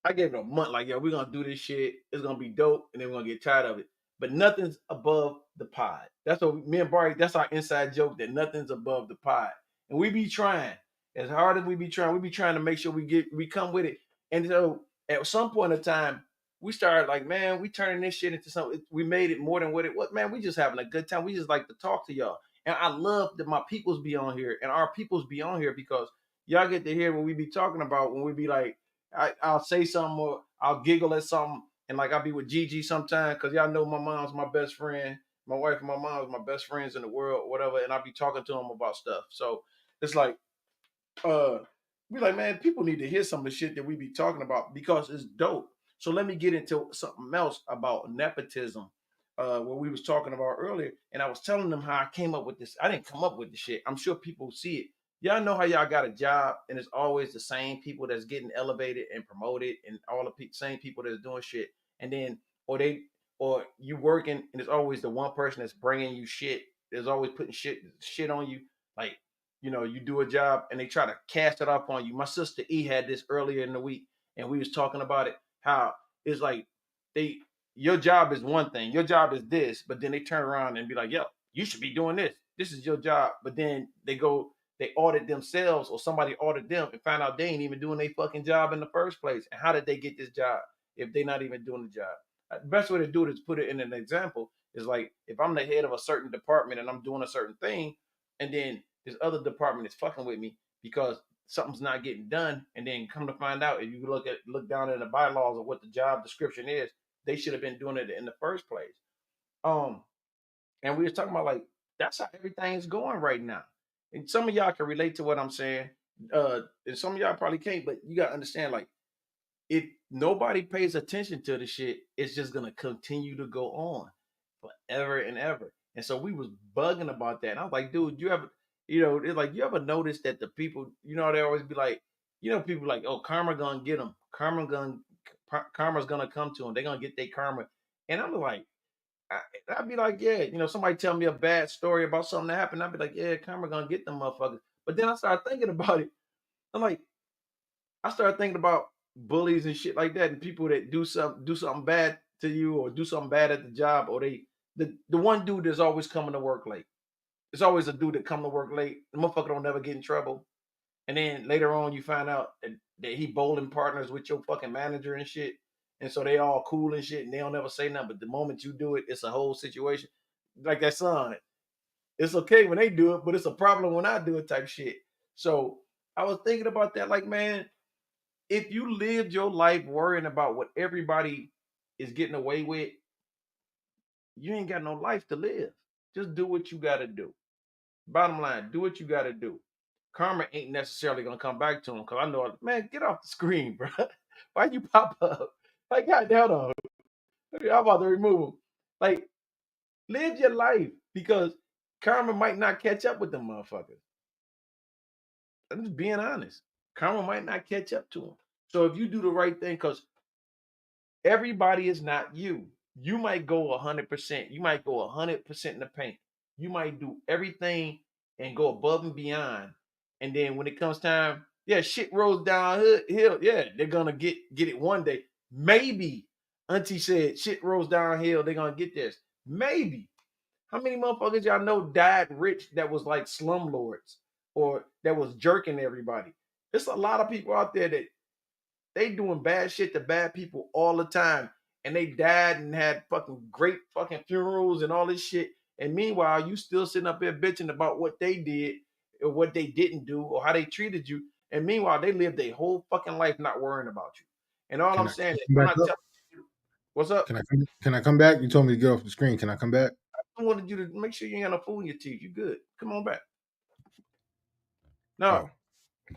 Speaker 1: I gave it a month, like, yo, we're gonna do this shit. It's gonna be dope, and then we're gonna get tired of it. But nothing's above the pod. That's what me and Barry, that's our inside joke, that nothing's above the pod. And we be trying. As hard as we be trying to make sure we come with it. And so at some point in time, we started like, man, we turning this shit into something. We made it more than what it was. Man, we just having a good time. We just like to talk to y'all. And I love that my peoples be on here and our peoples be on here because y'all get to hear what we be talking about when we be like, I'll say something or I'll giggle at something, and like I'll be with Gigi sometimes because y'all know my mom's my best friend. My wife and my mom is my best friends in the world, whatever, and I'll be talking to them about stuff. So it's like, uh, we like, man, people need to hear some of the shit that we be talking about because it's dope. So let me get into something else about nepotism, what we was talking about earlier, and I was telling them how I came up with this. I didn't come up with the shit. I'm sure people see it. Y'all know how y'all got a job and it's always the same people that's getting elevated and promoted and all the same people that's doing shit. And then, or you working and it's always the one person that's bringing you shit. There's always putting shit on you. Like, you do a job and they try to cast it off on you. My sister E had this earlier in the week, and we was talking about it. How it's like they your job is one thing, your job is this, but then they turn around and be like, "Yo, you should be doing this. This is your job." But then they audit themselves, or somebody audit them and find out they ain't even doing their fucking job in the first place. And how did they get this job if they're not even doing the job? The best way to do it is put it in an example. Is like if I'm the head of a certain department and I'm doing a certain thing, and then this other department is fucking with me because something's not getting done. And then come to find out, if you look down in the bylaws of what the job description is, they should have been doing it in the first place. Um, and we were talking about like that's how everything's going right now. And some of y'all can relate to what I'm saying. And some of y'all probably can't, but you gotta understand, like, if nobody pays attention to the shit, it's just gonna continue to go on forever and ever. And so we was bugging about that. And I was like, dude, it's like you ever notice that the people, they always be like, people like, oh, karma gonna get them. Karma's gonna come to them. They're gonna get their karma. And I'm like, I'd be like, yeah, somebody tell me a bad story about something that happened. I'd be like, yeah, karma gonna get them motherfuckers. But then I started thinking about it. I'm like, I started thinking about bullies and shit like that, and people that do something bad to you or do something bad at the job, or the one dude that's always coming to work late. There's always a dude that come to work late. The motherfucker don't never get in trouble, and then later on you find out that he bowling partners with your fucking manager and shit, and so they all cool and shit, and they don't never say nothing. But the moment you do it, it's a whole situation. Like that song, it's okay when they do it, but it's a problem when I do it type shit. So I was thinking about that, like, man, if you lived your life worrying about what everybody is getting away with, you ain't got no life to live. Just do what you got to do. Bottom line, do what you got to do. Karma ain't necessarily gonna come back to him because I know, man, get off the screen, bro. Why you pop up? Like, God, hold on. I'm about to remove him. Like, live your life because karma might not catch up with them motherfuckers. I'm just being honest. Karma might not catch up to them. So if you do the right thing, because everybody is not you. You might go 100%. You might go 100% in the paint. You might do everything and go above and beyond. And then when it comes time, yeah, shit rolls downhill. Yeah, they're gonna get it one day. Maybe Auntie said shit rolls downhill. They're gonna get this. Maybe. How many motherfuckers y'all know died rich that was like slumlords or that was jerking everybody? There's a lot of people out there that they doing bad shit to bad people all the time. And they died and had fucking great fucking funerals and all this shit. And meanwhile, you still sitting up there bitching about what they did or what they didn't do or how they treated you. And meanwhile, they lived their whole fucking life not worrying about you. And all
Speaker 2: Can
Speaker 1: I'm
Speaker 2: I
Speaker 1: saying is,
Speaker 2: come
Speaker 1: I'm
Speaker 2: back
Speaker 1: not
Speaker 2: up?
Speaker 1: telling you what's up.
Speaker 2: Can I come back? You told me to get off the screen. Can I come back?
Speaker 1: I wanted you to make sure you ain't got no food in your teeth. You good. Come on back. No,
Speaker 2: Oh,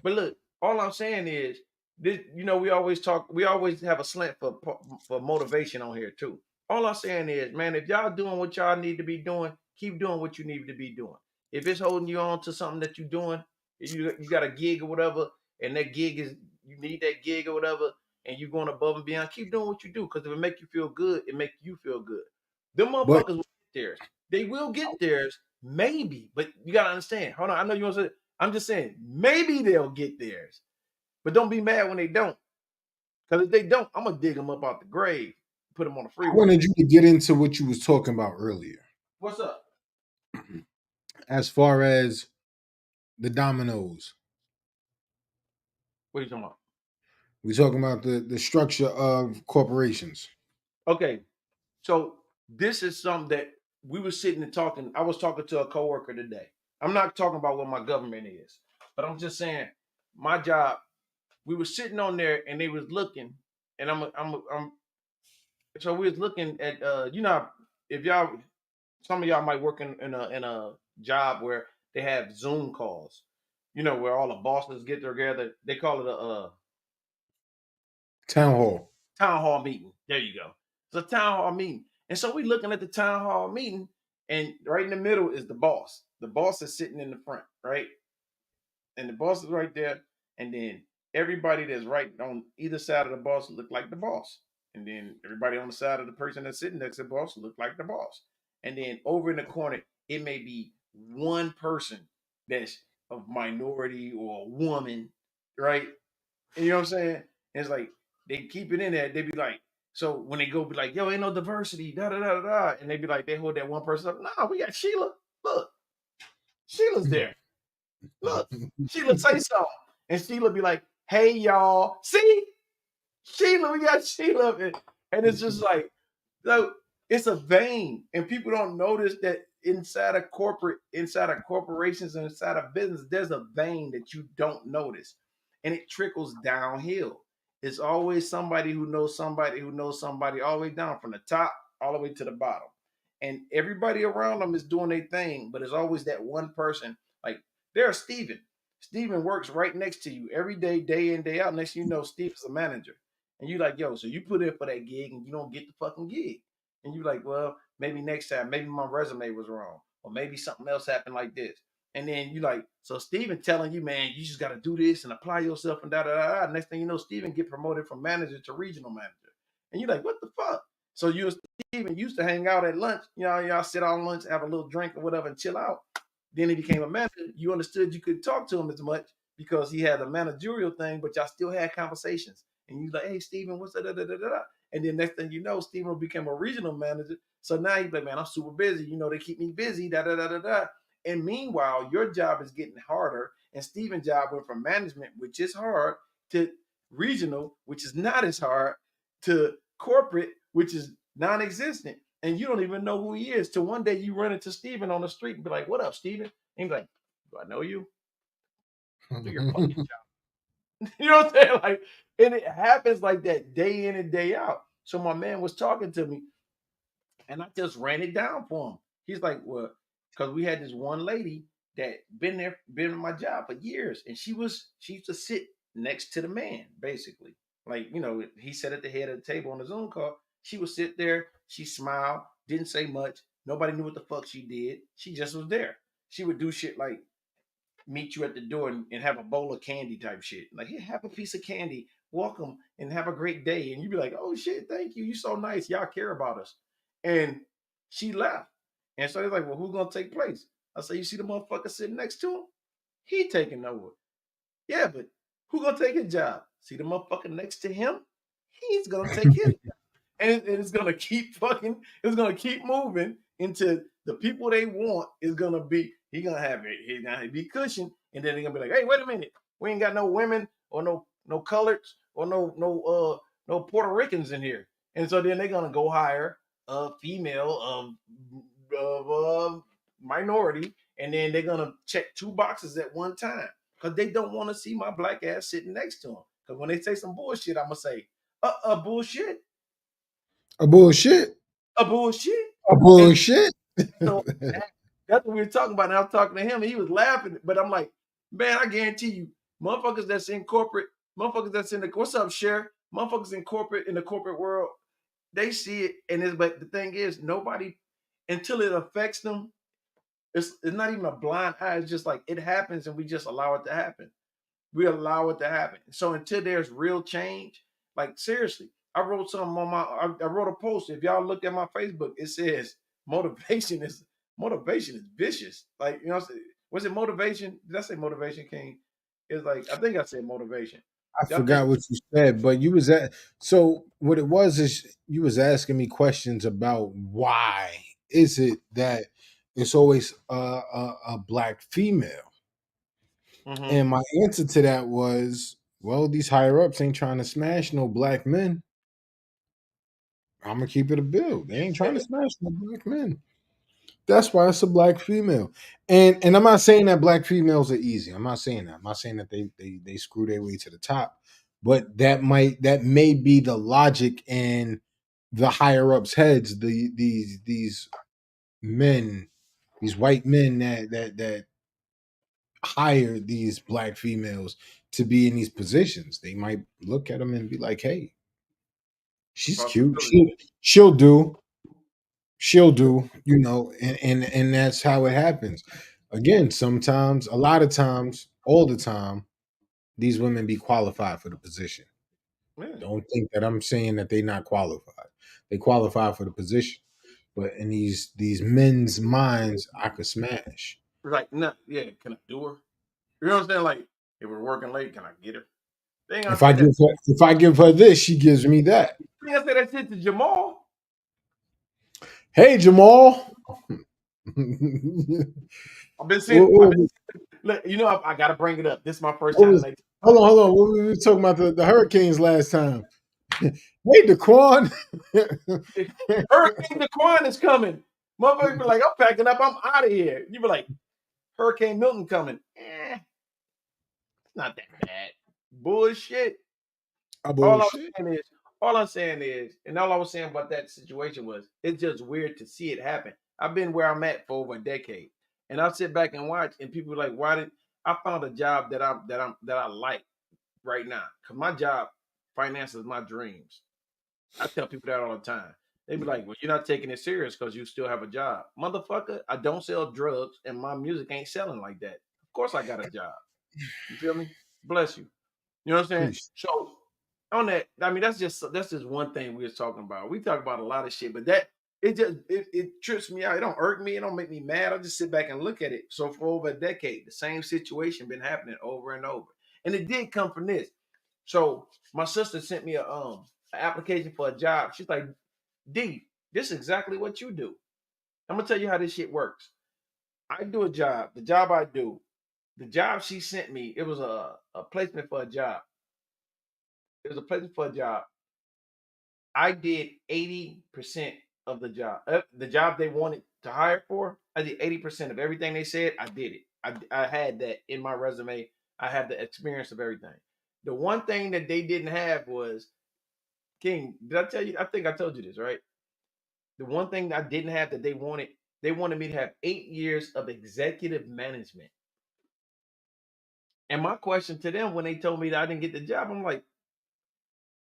Speaker 1: but look, all I'm saying is this. We always talk. We always have a slant for motivation on here too. All I'm saying is, man, if y'all doing what y'all need to be doing, keep doing what you need to be doing. If it's holding you on to something that you're doing, you got a gig or whatever, and that gig is you need that gig or whatever, and you're going above and beyond. Keep doing what you do because if it make you feel good, it make you feel good. Them
Speaker 2: but
Speaker 1: motherfuckers will get theirs. They will get theirs, maybe, but you gotta understand. Hold on, I know you want to say. I'm just saying, maybe they'll get theirs, but don't be mad when they don't. Because if they don't, I'm gonna dig them up out the grave, put them on the
Speaker 2: I
Speaker 1: freeway.
Speaker 2: wanted you to get into what you was talking about earlier,
Speaker 1: What's up?
Speaker 2: as far as the dominoes.
Speaker 1: What are you talking about?
Speaker 2: We talking about the structure of corporations.
Speaker 1: Okay, so this is something that we were sitting and talking. I was talking to a coworker today. I'm not talking about what my government is, but I'm just saying my job. We were sitting on there and they was looking, and I'm so we was looking at if y'all some of y'all might work in a job where they have Zoom calls, where all the bosses get together. They call it a
Speaker 2: Town hall.
Speaker 1: town hall meeting. There you go. It's a town hall meeting. And so we looking at the town hall meeting, and right in the middle is the boss. The boss is sitting in the front, right? And the boss is right there, and then everybody that's right on either side of the boss look like the boss, and then everybody on the side of the person that's sitting next to the boss look like the boss, and then over in the corner it may be one person that's a minority or a woman, right? And you know what I'm saying? And it's like they keep it in there. They be like, so when they go be like, yo, ain't no diversity, da da da da da, and they be like, they hold that one person up. Nah, we got Sheila. Look, Sheila's there. Look, Sheila say something. And Sheila be like, hey, y'all. See? Sheila, we got Sheila. And it's just like, so it's a vein. And people don't notice that inside of corporations and inside of business, there's a vein that you don't notice. And it trickles downhill. It's always somebody who knows somebody who knows somebody, all the way down from the top all the way to the bottom. And everybody around them is doing their thing, but it's always that one person. Like there's Steven. Steven works right next to you every day in, day out. Next thing you know, Steven's a manager. And you like, yo, so you put in for that gig and you don't get the fucking gig. And you like, well, maybe next time, maybe my resume was wrong, or maybe something else happened like this. And then you like, so Steven telling you, man, you just got to do this and apply yourself and da da da da. Next thing you know, Steven get promoted from manager to regional manager. And you're like, what the fuck? So you and Steven used to hang out at lunch. Y'all sit on lunch, have a little drink or whatever, and chill out. Then he became a manager. You understood you couldn't talk to him as much because he had a managerial thing, but y'all still had conversations. And you like, hey, Steven, what's that? Da, da, da, da. And then next thing you know, Steven became a regional manager. So now he's like, man, I'm super busy. They keep me busy, da da da da da. And meanwhile, your job is getting harder. And Steven's job went from management, which is hard, to regional, which is not as hard, to corporate, which is non-existent. And you don't even know who he is. Till one day you run into Steven on the street and be like, what up, Steven? And he's like, do I know you? Do your fucking job. You know what I'm saying? Like, and it happens like that day in and day out. So my man was talking to me and I just ran it down for him. He's like, well, because we had this one lady that been in my job for years, and she used to sit next to the man, basically. Like, he sat at the head of the table on the Zoom call. She would sit there, she smiled, didn't say much. Nobody knew what the fuck she did. She just was there. She would do shit like meet you at the door and have a bowl of candy type shit. Like, here, have a piece of candy. Welcome and have a great day. And you'd be like, oh shit, thank you. You're so nice. Y'all care about us. And she left. And so he's like, well, who's gonna take place? I say, you see the motherfucker sitting next to him? He taking over. Yeah, but who gonna take his job? See the motherfucker next to him? He's gonna take his job. And it's gonna keep fucking, it's gonna keep moving into the people they want is gonna be, he's gonna have it, he's gonna be cushioned, and then they're gonna be like, hey, wait a minute, we ain't got no women or no coloreds or no Puerto Ricans in here. And so then they're gonna go hire a female of minority, and then they're gonna check two boxes at one time because they don't want to see my black ass sitting next to them. Because when they say some bullshit, I'm gonna say, bullshit,
Speaker 2: A bullshit.
Speaker 1: a bullshit.
Speaker 2: A
Speaker 1: And
Speaker 2: bullshit.
Speaker 1: so that's what we were talking about. And I was talking to him, and he was laughing. But I'm like, man, I guarantee you, motherfuckers that's in corporate, motherfuckers that's in the what's up, Cher? Motherfuckers in the corporate world, they see it, and it's but the thing is, nobody until it affects them. It's not even a blind eye. It's just like it happens, and we just allow it to happen. We allow it to happen. So until there's real change, like seriously, I wrote something on I wrote a post. If y'all look at my Facebook, it says motivation is vicious. Like, you know, was it motivation? Did I say motivation, King? It's like I think I said motivation.
Speaker 2: I
Speaker 1: Y'all think
Speaker 2: forgot what you said, but you was at so what it was is you was asking me questions about why is it that it's always a black female,
Speaker 1: mm-hmm.
Speaker 2: and my answer to that was, well, these higher ups ain't trying to smash no black men. I'm gonna keep it a bill. They ain't trying to smash no black men. That's why it's a black female. And I'm not saying that black females are easy. I'm not saying that. I'm not saying that they screw their way to the top. But that may be the logic in the higher ups heads, these men, these white men that hire these black females to be in these positions. They might look at them and be like, hey, she's cute.
Speaker 1: Possibility.
Speaker 2: She'll do. She'll do, and that's how it happens. Again, sometimes, a lot of times, all the time, these women be qualified for the position.
Speaker 1: Yeah.
Speaker 2: Don't think that I'm saying that they not qualified. They qualify for the position. But in these men's minds, I could smash.
Speaker 1: Like, no, yeah, can I do her? You know what I'm saying? Like, if we're working late, can I get her? They ain't gonna say that.
Speaker 2: If I give her this, she gives me that.
Speaker 1: They ain't gonna say that shit to Jamal.
Speaker 2: Hey, Jamal.
Speaker 1: I've been seeing.
Speaker 2: What
Speaker 1: Look, you know, I gotta bring it up. This is my first
Speaker 2: what
Speaker 1: time.
Speaker 2: was, hold on. What we were talking about the Hurricanes last time. Hey, Daquan.
Speaker 1: Hurricane Daquan is coming. Motherfucker be like, I'm packing up. I'm out of here. You be like, Hurricane Milton coming. It's not that bad. Bullshit. All I was
Speaker 2: Bullshit.
Speaker 1: saying is, all I'm saying is, and all I was saying about that situation was, it's just weird to see it happen. I've been where I'm at for over a decade, and I sit back and watch, and people are like, why did I found a job that I like right now? Cause my job finances my dreams. I tell people that all the time. They be like, well, you're not taking it serious because you still have a job. Motherfucker, I don't sell drugs and my music ain't selling like that. Of course I got a job. You feel me? Bless you. You know what I'm saying?
Speaker 2: Peace.
Speaker 1: So on that, I mean, that's just one thing we was talking about. We talk about a lot of shit, but that it trips me out. It don't irk me. It don't make me mad. I just sit back and look at it. So for over a decade, the same situation been happening over and over. And it did come from this. So my sister sent me an application for a job. She's like, D, this is exactly what you do. I'm gonna tell you how this shit works. I do a job. The job I do, the job she sent me, it was a placement for a job. It was a placement for a job. I did 80% of the job. The job they wanted to hire for, I did 80% of everything they said. I did it. I had that in my resume. I have the experience of everything. The one thing that they didn't have was, King, did I tell you? I think I told you this, right? The one thing I didn't have that they wanted me to have 8 years of executive management. And my question to them when they told me that I didn't get the job, I'm like,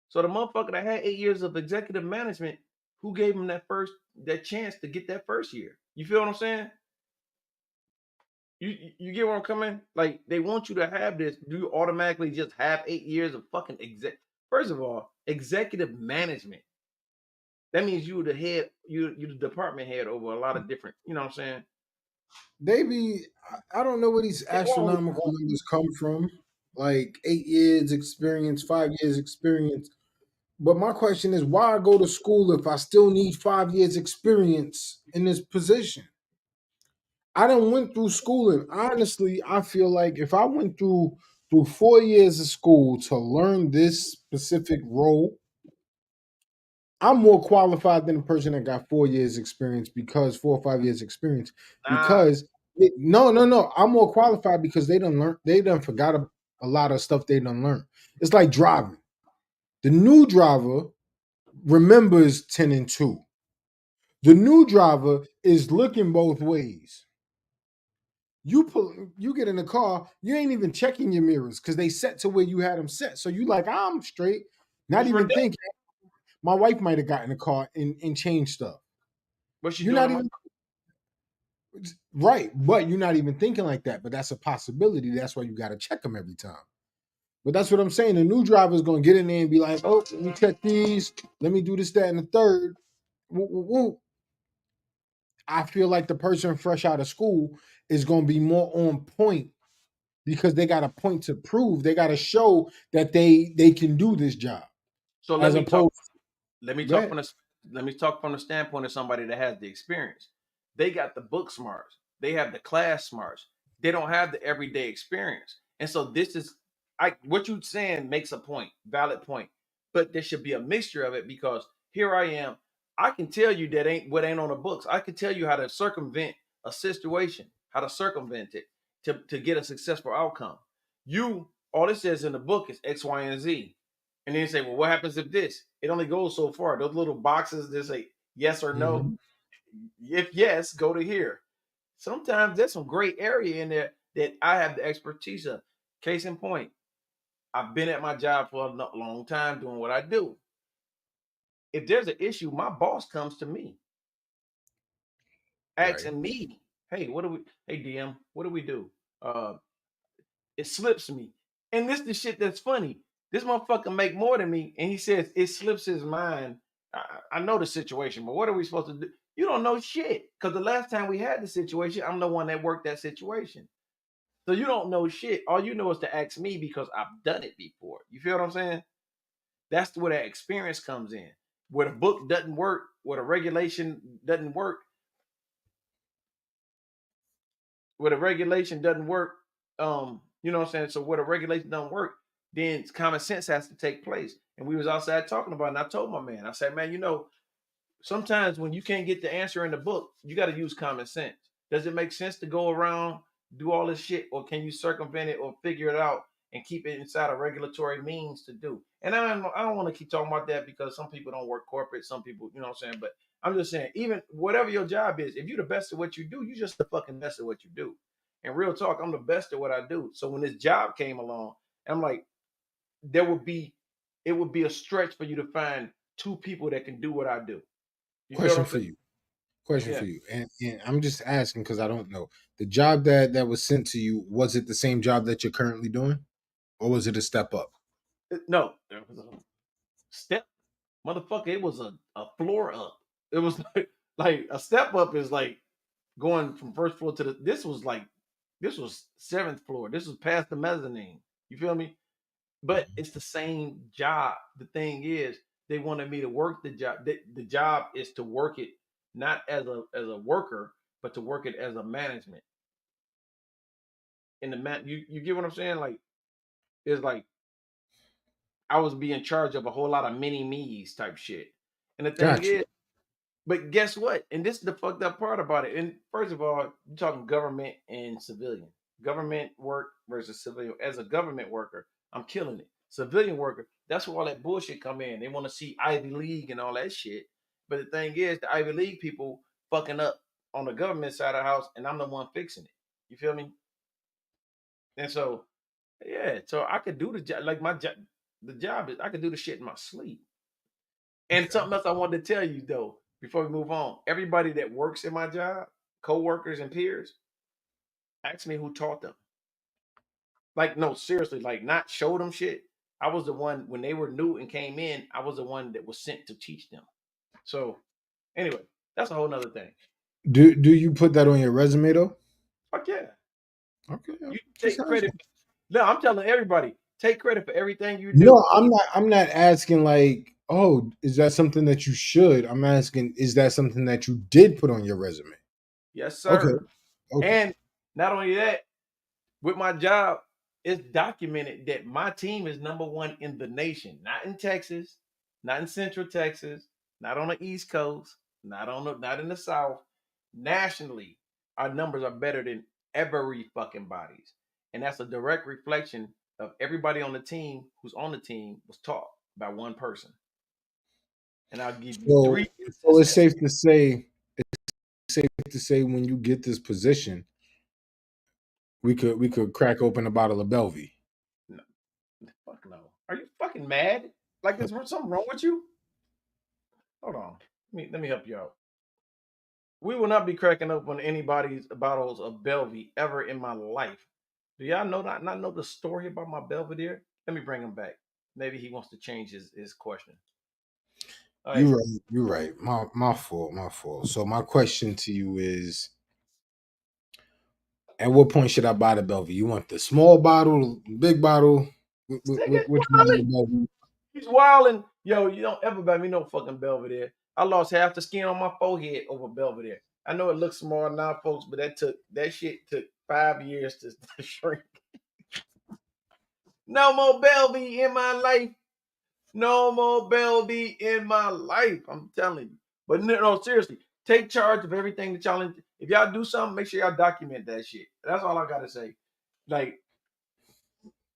Speaker 1: so the motherfucker that had 8 years of executive management, who gave them that chance to get that first year? You feel what I'm saying? You get where I'm coming? Like they want you to have this. Do you automatically just have 8 years of fucking First of all, executive management. That means you the head, you the department head over a lot of different. You know what I'm saying?
Speaker 2: They be, I don't know where these
Speaker 1: They want
Speaker 2: astronomical numbers come from. Like 8 years experience, 5 years experience. But my question is, why go to school if I still need 5 years experience in this position? I done went through schooling. Honestly, I feel like if I went through 4 years of school to learn this specific role, I'm more qualified than the person that got 4 years experience because 4 or 5 years experience.
Speaker 1: nah.
Speaker 2: Because no. I'm more qualified because they done forgot a lot of stuff they done learned. It's like driving. The new driver remembers 10 and 2. The new driver is looking both ways. You get in the car, you ain't even checking your mirrors because they set to where you had them set. So you like, I'm straight, not
Speaker 1: It's
Speaker 2: even
Speaker 1: redundant.
Speaker 2: thinking. My wife might have got in the car and changed stuff.
Speaker 1: What she
Speaker 2: You're
Speaker 1: doing?
Speaker 2: not even right, but you're not even thinking like that. But that's a possibility. That's why you got to check them every time. But that's what I'm saying. The new driver is going to get in there and be like, oh, let me check these. Let me do this, that, and the third. Woo, woo, woo. I feel like the person fresh out of school is going to be more on point because they got a point to prove. They got to show that they can do this job
Speaker 1: So
Speaker 2: as opposed.
Speaker 1: let me
Speaker 2: Go
Speaker 1: talk
Speaker 2: ahead.
Speaker 1: from the let me talk from the standpoint of somebody that has the experience. They got the book smarts. They have the class smarts. They don't have the everyday experience. And so this is I what you saying makes a point, valid point. But there should be a mixture of it because here I am. I can tell you that ain't what ain't on the books. I can tell you how to circumvent a situation, how to circumvent it to get a successful outcome. You all it says in the book is X, Y, and Z. And then you say, well, what happens if this? It only goes so far. Those little boxes that say yes or no.
Speaker 2: Mhm.
Speaker 1: If yes, go to here. Sometimes there's some great area in there that I have the expertise of. Case in point, I've been at my job for a long time doing what I do. If there's an issue, my boss comes to me,
Speaker 2: Right.
Speaker 1: asking me, hey, hey, DM, what do we do? Uh, it slips me. And this the shit that's funny. This motherfucker make more than me, and he says it slips his mind. I know the situation, but what are we supposed to do? You don't know shit. Because the last time we had the situation, I'm the one that worked that situation. So you don't know shit. All you know is to ask me because I've done it before. You feel what I'm saying? That's where that experience comes in. Where the book doesn't work, where the regulation doesn't work, where the regulation doesn't work, you know what I'm saying? So where the regulation doesn't work, then common sense has to take place. And we was outside talking about it, and I told my man, I said, man, sometimes when you can't get the answer in the book, you got to use common sense. Does it make sense to go around, do all this shit, or can you circumvent it or figure it out and keep it inside a regulatory means to do? And I don't want to keep talking about that because some people don't work corporate, some people, you know what I'm saying? But I'm just saying, even whatever your job is, if you're the best at what you do, you're just the fucking best at what you do. And real talk, I'm the best at what I do. So when this job came along, I'm like, there would be, it would be a stretch for you to find two people that can do what I do. You feel what
Speaker 2: Question
Speaker 1: I'm
Speaker 2: for
Speaker 1: saying?
Speaker 2: you. Question
Speaker 1: Yeah.
Speaker 2: for you. And I'm just asking because I don't know. The job that was sent to you, was it the same job that you're currently doing? Or was it a step up?
Speaker 1: No, there was a step, motherfucker. It was a floor up. It was like a step up is like going from first floor to the. This was seventh floor. This was past the mezzanine. You feel me? But
Speaker 2: Mhm.
Speaker 1: it's the same job. The thing is, they wanted me to work the job. The job is to work it not as a worker, but to work it as a management. In the you get what I'm saying? Like it's like I was be in charge of a whole lot of mini me's type shit. And the thing
Speaker 2: Got you.
Speaker 1: is, but guess what? And this is the fucked up part about it. And first of all, you're talking government and civilian. Government work versus civilian. As a government worker, I'm killing it. Civilian worker, that's where all that bullshit come in. They want to see Ivy League and all that shit. But the thing is, the Ivy League people fucking up on the government side of the house, and I'm the one fixing it. You feel me? And so, yeah, so I could do the job. Like my job, the job is I could do the shit in my sleep. And something else I wanted to tell you though, before we move on. Everybody that works in my job, co-workers and peers, ask me who taught them. Like, no, seriously, like not show them shit. I was the one when they were new and came in, I was the one that was sent to teach them. So anyway, that's a whole nother thing.
Speaker 2: Do you put that on your resume though?
Speaker 1: Fuck yeah.
Speaker 2: Okay,
Speaker 1: You
Speaker 2: just
Speaker 1: take credit.
Speaker 2: asking.
Speaker 1: No, I'm telling everybody, take credit for everything you
Speaker 2: No,
Speaker 1: do.
Speaker 2: I'm not. I'm not asking like, oh, is that something that you should? I'm asking, is that something that you did put on your resume?
Speaker 1: Yes,
Speaker 2: Okay,
Speaker 1: sir.
Speaker 2: okay.
Speaker 1: And not only that, with my job, it's documented that my team is number one in the nation, not in Texas, not in Central Texas, not on the East Coast, not in the South. Nationally, our numbers are better than every fucking bodies, and that's a direct reflection of everybody on the team who's on the team was taught by one person. And I'll give you
Speaker 2: So,
Speaker 1: three
Speaker 2: so
Speaker 1: instances.
Speaker 2: it's safe to say when you get this position, we could crack open a bottle of Belvy.
Speaker 1: No, fuck no. Are you fucking mad? Like, is there something wrong with you? Hold on. Let me help you out. We will not be cracking open anybody's bottles of Belvy ever in my life. Do y'all not know the story about my Belvedere? Let me bring him back. Maybe he wants to change his question. All right.
Speaker 2: You're right. You're right. My fault. My fault. So my question to you is: at what point should I buy the Belvy? You want the small bottle, big bottle?
Speaker 1: This nigga
Speaker 2: Which one of the
Speaker 1: wildin'.
Speaker 2: Belvy?
Speaker 1: He's wildin'. Yo, you don't ever buy me no fucking Belvedere. I lost half the skin on my forehead over Belvedere. I know it looks small now, folks, but that shit took 5 years to shrink. No more Belvy in my life. No more Belby in my life. I'm telling you. But no, seriously, take charge of everything that y'all. If y'all do something, make sure y'all document that shit. That's all I gotta say. Like,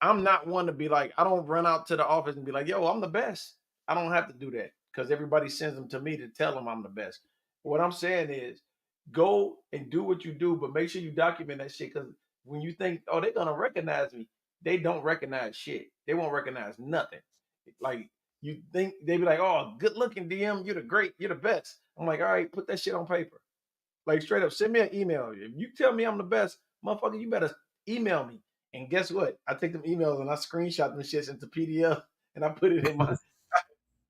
Speaker 1: I'm not one to be like, I don't run out to the office and be like, yo, I'm the best. I don't have to do that because everybody sends them to me to tell them I'm the best. What I'm saying is go and do what you do, but make sure you document that shit because when you think, oh, they're gonna recognize me, they don't recognize shit. They won't recognize nothing. Like you think they be like, oh, good looking DM, you're the great, you're the best. I'm like, all right, put that shit on paper. Like straight up, send me an email. If you tell me I'm the best, motherfucker, you better email me. And guess what? I take them emails and I screenshot them shits into PDF and I put it in my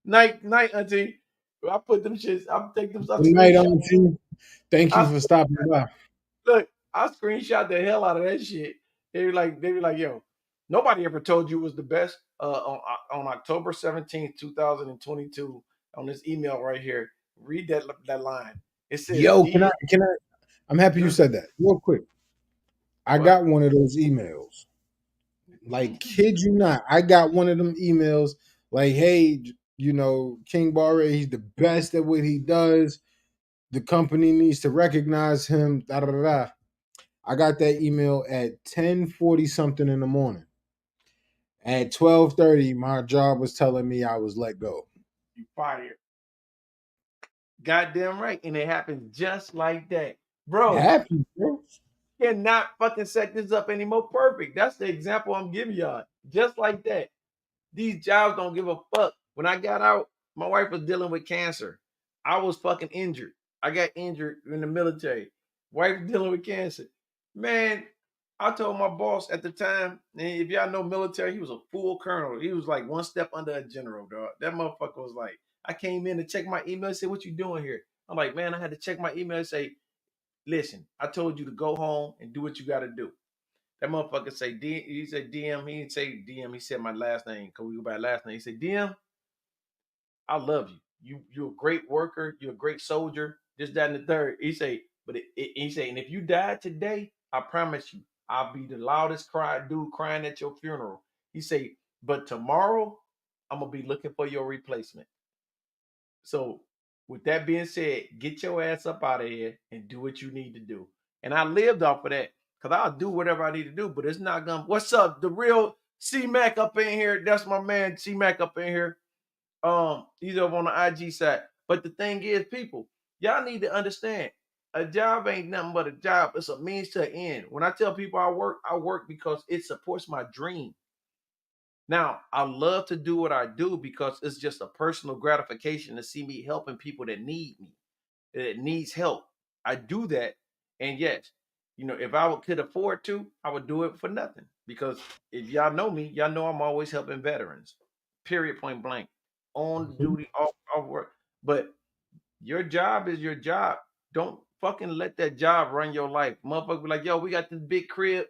Speaker 1: night, auntie. I put them shits, I take them, I
Speaker 2: Good night,
Speaker 1: screenshot.
Speaker 2: Auntie. Thank you
Speaker 1: I
Speaker 2: for stopping by.
Speaker 1: look, I screenshot the hell out of that shit. They were like, yo, nobody ever told you it was the best. On October 17th, 2022, on this email right here, read that line. It says
Speaker 2: Yo, can I?
Speaker 1: D.
Speaker 2: Can I? I'm happy you said that. Real quick, I
Speaker 1: What?
Speaker 2: got one of those emails. Like, kid you not, I got one of them emails. Like, hey, King Barre, he's the best at what he does. The company needs to recognize him. Da da da da. I got that email at 10:40 something in the morning. At 12:30, my job was telling me I was let go.
Speaker 1: You fired. Goddamn right. And it happens just like that. Bro,
Speaker 2: Happy, bro.
Speaker 1: cannot fucking set this up any more perfect. That's the example I'm giving y'all. Just like that. These jobs don't give a fuck. When I got out, my wife was dealing with cancer. I was fucking injured. I got injured in the military. Wife dealing with cancer. Man, I told my boss at the time, and if y'all know military, he was a full colonel. He was like one step under a general, dog. That motherfucker was like, I came in to check my email and said, what you doing here? I'm like, man, I had to check my email and say, listen, I told you to go home and do what you got to do. That motherfucker say he said DM. He didn't say DM. He said my last name. Cause we go by last name. He said DM. I love you. You're a great worker. You're a great soldier. This, that, and the third. He say, but he say, and if you die today, I promise you, I'll be the loudest dude crying at your funeral. He say, but tomorrow, I'm gonna be looking for your replacement. So, with that being said, get your ass up out of here and do what you need to do. And I lived off of that because I'll do whatever I need to do, but it's not gonna. What's up? The real C Mac up in here. That's my man C Mac up in here. He's over on the IG side. But the thing is, people, y'all need to understand a job ain't nothing but a job. It's a means to an end. When I tell people I work because it supports my dream. Now, I love to do what I do because it's just a personal gratification to see me helping people that need me, that needs help. I do that, and yes, if I could afford to, I would do it for nothing. Because if y'all know me, y'all know I'm always helping veterans. Period. Point blank. On
Speaker 2: Mhm.
Speaker 1: duty, off work. But your job is your job. Don't fucking let that job run your life. Motherfucker be like, yo, we got this big crib.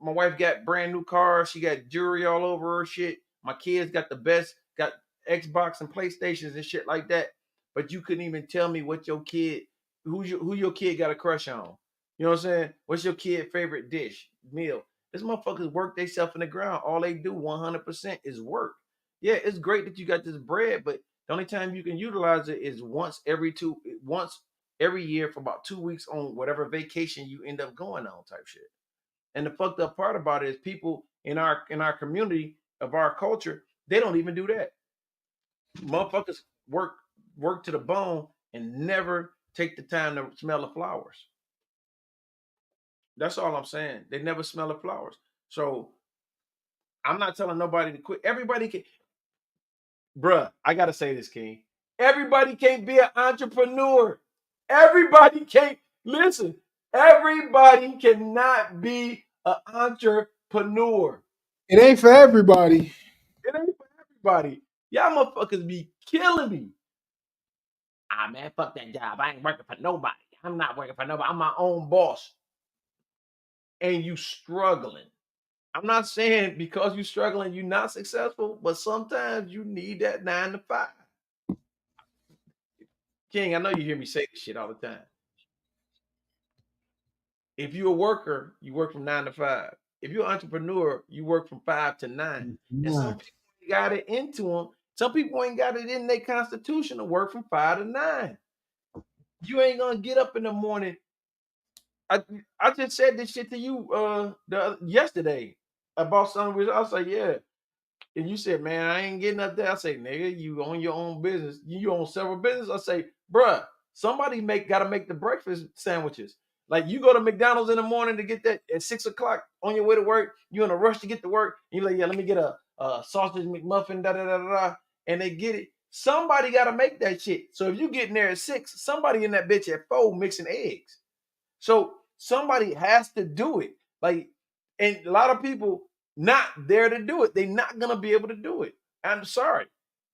Speaker 1: My wife got brand new cars. She got jewelry all over her shit. My kids got the best, got Xbox and PlayStations and shit like that. But you couldn't even tell me what your kid, who your kid got a crush on. You know what I'm saying? What's your kid favorite dish, meal? This motherfuckers work themselves in the ground. All they do 100% is work. Yeah, it's great that you got this bread, but the only time you can utilize it is once every year for about 2 weeks on whatever vacation you end up going on type shit. And the fucked up part about it is people in our community of our culture, they don't even do that. Motherfuckers work to the bone and never take the time to smell the flowers. That's all I'm saying. They never smell the flowers. So I'm not telling nobody to quit. Everybody can, bruh. I gotta say this, King. Everybody can't be an entrepreneur. Everybody can't listen. Everybody cannot be an entrepreneur.
Speaker 2: It ain't for everybody.
Speaker 1: It ain't for everybody. Y'all motherfuckers be killing me. Ah man, fuck that job. I ain't working for nobody. I'm not working for nobody. I'm my own boss. And you struggling. I'm not saying because you struggling, you're not successful, but sometimes you need that 9 to 5. King, I know you hear me say this shit all the time. If you're a worker, you work from 9 to 5. If you're an entrepreneur, you work from 5 to 9. And some
Speaker 2: Nah.
Speaker 1: people ain't got it into them. Some people ain't got it in their constitution to work from 5 to 9. You ain't gonna get up in the morning. I I just said this shit to you yesterday about something. I was like, yeah. And you said, man, I ain't getting up there. I say, nigga, you own your own business. You own several businesses. I say, bruh, somebody gotta make the breakfast sandwiches. Like you go to McDonald's in the morning to get that at 6 o'clock on your way to work. You in a rush to get to work. And you're like, yeah, let me get a sausage McMuffin, da da da da da. And they get it. Somebody gotta make that shit. So if you getting there at 6, somebody in that bitch at 4 mixing eggs. So somebody has to do it. Like, and a lot of people not there to do it. They're not gonna be able to do it. I'm sorry.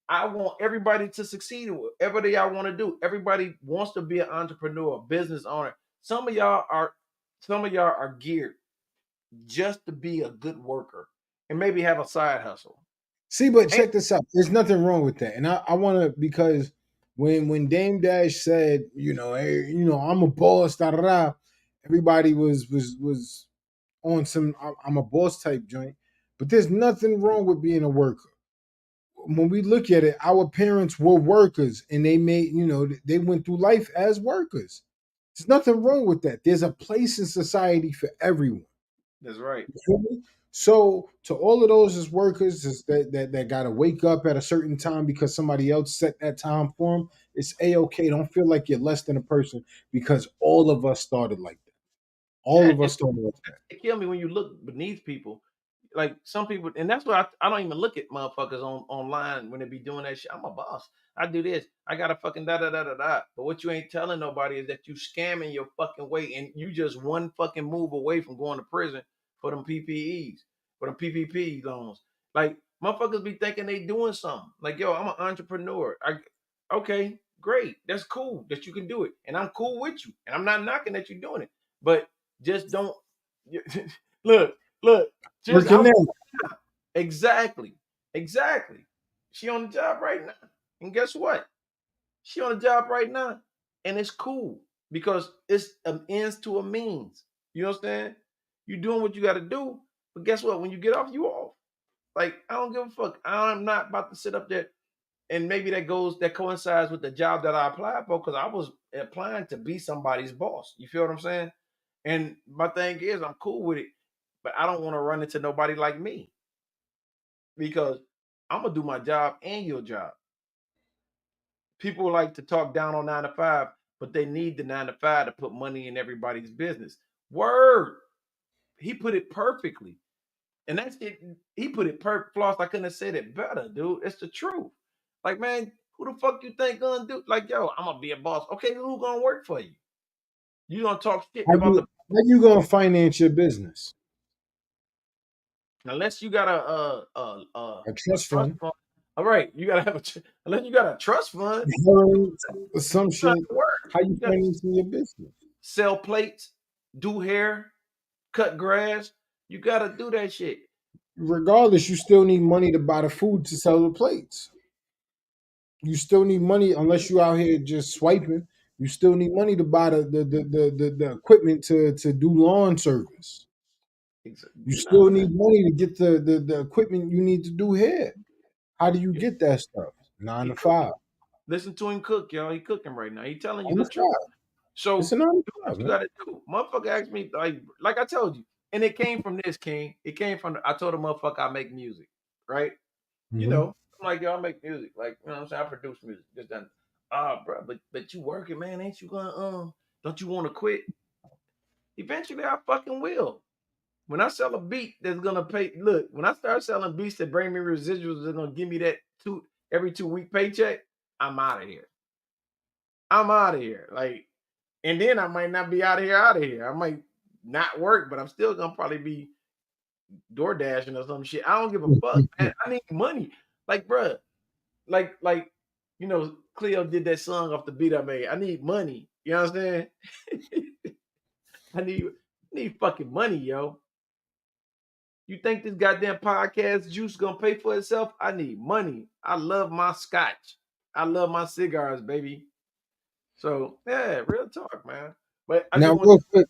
Speaker 1: I want everybody to succeed in whatever they all want to do. Everybody wants to be an entrepreneur, a business owner. Some of y'all are geared just to be a good worker and maybe have a side hustle.
Speaker 2: See, but
Speaker 1: Ain't
Speaker 2: check this out. There's nothing wrong with that. And I want to, because when Dame Dash said, hey, I'm a boss, da da da, everybody was on some I'm a boss type joint. But there's nothing wrong with being a worker. When we look at it, our parents were workers and they made, they went through life as workers. There's nothing wrong with that. There's a place in society for everyone.
Speaker 1: that's right.
Speaker 2: You feel me? So to all of those as workers that got to wake up at a certain time because somebody else set that time for them, it's a-okay. Don't feel like you're less than a person, because all of us started like that. All
Speaker 1: Yeah,
Speaker 2: of
Speaker 1: and
Speaker 2: us started like that.
Speaker 1: it kill me when you look beneath people. Like some people, and that's why I don't even look at motherfuckers online when they be doing that shit. I'm a boss. I do this. I got a fucking da da da da da. But what you ain't telling nobody is that you scamming your fucking way, and you just one fucking move away from going to prison for them PPEs, for them PPP loans. Like motherfuckers be thinking they doing something. Like yo, I'm an entrepreneur. Okay, great. That's cool that you can do it, and I'm cool with you, and I'm not knocking that you're doing it. But just don't look, look. Just
Speaker 2: Working
Speaker 1: I'm
Speaker 2: out.
Speaker 1: exactly, exactly. She on the job right now, and guess what? She on the job right now, and it's cool because it's an ends to a means. You understand? You doing what you got to do, but guess what? When you get off, you off. Like I don't give a fuck. I'm not about to sit up there, and maybe that coincides with the job that I applied for because I was applying to be somebody's boss. You feel what I'm saying? And my thing is, I'm cool with it, but I don't want to run into nobody like me because I'm gonna do my job and your job. People like to talk down on 9 to 5, but they need the 9 to 5 to put money in everybody's business. Word, he put it perfectly. And that shit, he put it perfect, floss. I couldn't have said it better, dude. It's the truth. Like, man, who the fuck you think gonna do? Like, yo, I'm gonna be a boss. Okay, who gonna work for you? You gonna talk shit about the
Speaker 2: How you gonna finance your business?
Speaker 1: unless you got
Speaker 2: A
Speaker 1: a
Speaker 2: trust
Speaker 1: trust
Speaker 2: fund,
Speaker 1: fund. All right, you gotta have unless you got a trust fund,
Speaker 2: some
Speaker 1: you gotta
Speaker 2: shit.
Speaker 1: work.
Speaker 2: How you
Speaker 1: You gotta
Speaker 2: financing your business?
Speaker 1: sell plates, do hair, cut grass. You gotta do that shit.
Speaker 2: Regardless, you still need money to buy the food to sell the plates. You still need money unless you out here just swiping. You still need money to buy the equipment to do lawn service. You
Speaker 1: You know what
Speaker 2: still
Speaker 1: I'm saying?
Speaker 2: need money to get the equipment you need to do hair. How do you
Speaker 1: Yeah,
Speaker 2: get that stuff? Nine
Speaker 1: he
Speaker 2: to
Speaker 1: cooking.
Speaker 2: five.
Speaker 1: Listen to him cook, y'all. He cooking right now. He telling you
Speaker 2: On the
Speaker 1: the truth.
Speaker 2: five. It's
Speaker 1: So
Speaker 2: a 9 to
Speaker 1: do
Speaker 2: 5,
Speaker 1: what you
Speaker 2: man.
Speaker 1: gotta do. Motherfucker asked me, like I told you, and it came from this, King. It came from I told the motherfucker I make music, right? You
Speaker 2: Hmm.
Speaker 1: know, I'm like, yo, I make music. Like, you know what I'm saying? I produce music. Just done. Ah, bro, but you working, man. Ain't you gonna don't you wanna quit? Eventually I fucking will. When I sell a beat that's gonna pay, look, when I start selling beats that bring me residuals that's gonna give me that every 2 week paycheck, I'm out of here. I'm out of here. Like, and then I might not be out of here, out of here. I might not work, but I'm still gonna probably be door dashing or some shit. I don't give a fuck, man. I need money. Like, bruh, like, Cleo did that song off the beat I made. I need money. You know what I'm saying? I need fucking money, yo. You think this goddamn podcast juice gonna pay for itself? I need money. I love my scotch. I love my cigars, baby. So yeah, real talk, man. But I just
Speaker 2: Now,
Speaker 1: want
Speaker 2: real quick,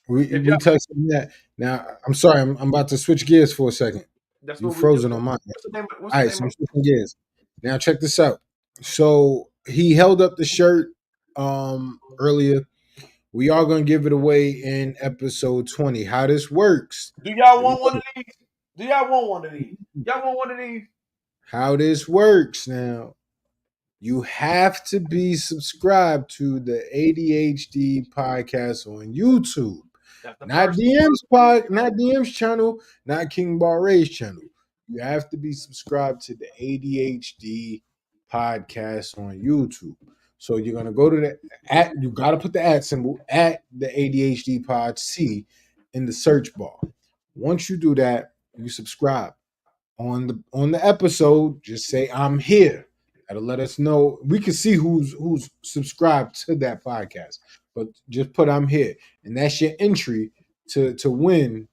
Speaker 2: we
Speaker 1: if y'all
Speaker 2: we touched on that. Now, I'm sorry, I'm about to switch gears for a second.
Speaker 1: that's
Speaker 2: You
Speaker 1: what we do.
Speaker 2: frozen on mine.
Speaker 1: What's
Speaker 2: All
Speaker 1: the
Speaker 2: right,
Speaker 1: name
Speaker 2: so I'm
Speaker 1: of
Speaker 2: switching gears. Now, check this out. So he held up the shirt earlier. We are gonna give it away in episode 20. How this works.
Speaker 1: do y'all want one of these? Do y'all want one of these? Y'all want one of these?
Speaker 2: How this works now. You have to be subscribed to the ADHD podcast on YouTube.
Speaker 1: That's the
Speaker 2: Not
Speaker 1: first
Speaker 2: Not DM's channel, not King Bar Ray's channel. You have to be subscribed to the ADHD podcast on YouTube. So you're gonna go to the you gotta put the @ symbol at the ADHD pod C in the search bar. Once you do that, you subscribe. On the episode, just say I'm here. That'll let us know. We can see who's subscribed to that podcast. But just put I'm here. And that's your entry to win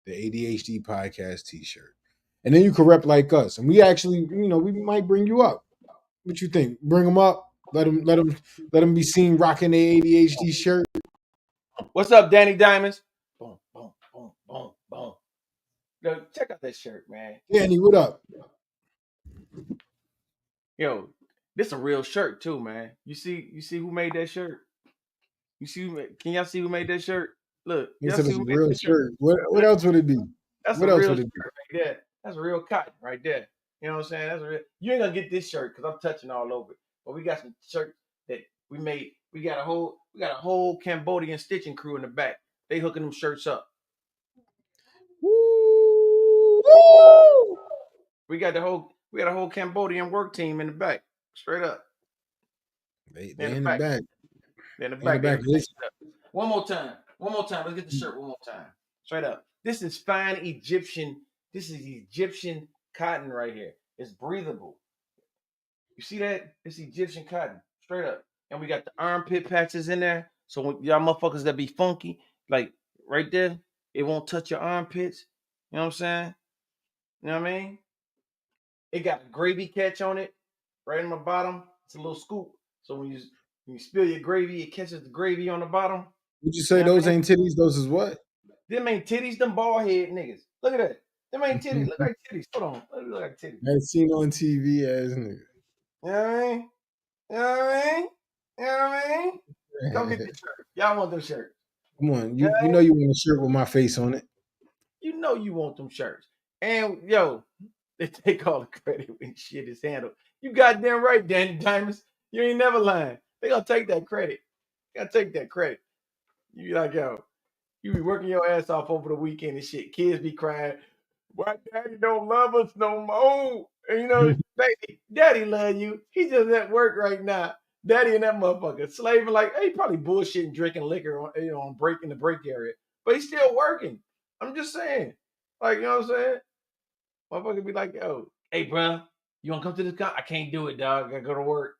Speaker 2: the ADHD podcast t-shirt. And then you can rep like us. And we actually, we might bring you up. What you think? Bring them up. Let them be seen rocking the ADHD shirt.
Speaker 1: What's up, Danny Diamonds? Boom, boom, boom, boom, boom. Yo, check out that shirt, man.
Speaker 2: Danny, what up?
Speaker 1: Yo, this a real shirt too, man. You see who made that shirt? Can y'all see who made that shirt? Look,
Speaker 2: He
Speaker 1: y'all
Speaker 2: said
Speaker 1: see
Speaker 2: it's
Speaker 1: who
Speaker 2: a
Speaker 1: made
Speaker 2: real
Speaker 1: that shirt?
Speaker 2: shirt. What
Speaker 1: Look,
Speaker 2: else would it be?
Speaker 1: that's a
Speaker 2: What else
Speaker 1: real
Speaker 2: would
Speaker 1: shirt
Speaker 2: it be?
Speaker 1: right there. That's a real cotton right there. You know what I'm saying? That's a real. You ain't gonna get this shirt because I'm touching all over it. But we got some shirts that we made. We got a whole Cambodian stitching crew in the back. They hooking them shirts up.
Speaker 2: Woo!
Speaker 1: We got a whole Cambodian work team in the back. Straight up. They're in
Speaker 2: They
Speaker 1: the
Speaker 2: in the
Speaker 1: back.
Speaker 2: back.
Speaker 1: They're in the
Speaker 2: They in the
Speaker 1: back. They
Speaker 2: back.
Speaker 1: hooking that shit up. One more time. One more time. Let's get the shirt one more time. Straight up. This is fine Egyptian. This is Egyptian cotton right here. It's breathable. You see that? It's Egyptian cotton. Straight up. And we got the armpit patches in there. So when y'all motherfuckers that be funky, like right there, it won't touch your armpits. You know what I'm saying? You know what I mean? It got a gravy catch on it, right on the bottom. It's a little scoop. So when you spill your gravy, it catches the gravy on the bottom.
Speaker 2: Would you
Speaker 1: You
Speaker 2: say
Speaker 1: know what
Speaker 2: those
Speaker 1: I mean?
Speaker 2: ain't titties? Those is what?
Speaker 1: Them ain't titties, them bald head niggas. Look at that. Them ain't titties. Look
Speaker 2: I
Speaker 1: like titties. Hold on. Look like titties.
Speaker 2: seen on TV as nigga.
Speaker 1: You know what I mean? You know what I mean? You know what I mean? Go get the shirt. Y'all want them shirts.
Speaker 2: Come on,
Speaker 1: Yeah,
Speaker 2: you know you want a shirt with my face on it.
Speaker 1: you know you want them shirts. And yo, they take all the credit when shit is handled. You goddamn right, Danny Diamonds. You ain't never lying. They gonna take that credit. They gonna take that credit. You be like, yo, You be working your ass off over the weekend and shit. Kids be crying, why daddy don't love us no more? And you know, baby, daddy love you. He just at work right now. Daddy and that motherfucker slaving like he probably bullshitting, drinking liquor on on break in the break area, but he's still working. I'm just saying, like you know what I'm saying. Motherfucker be like, yo, hey, bro, you want to come to this con? I can't do it, dog. I gotta go to work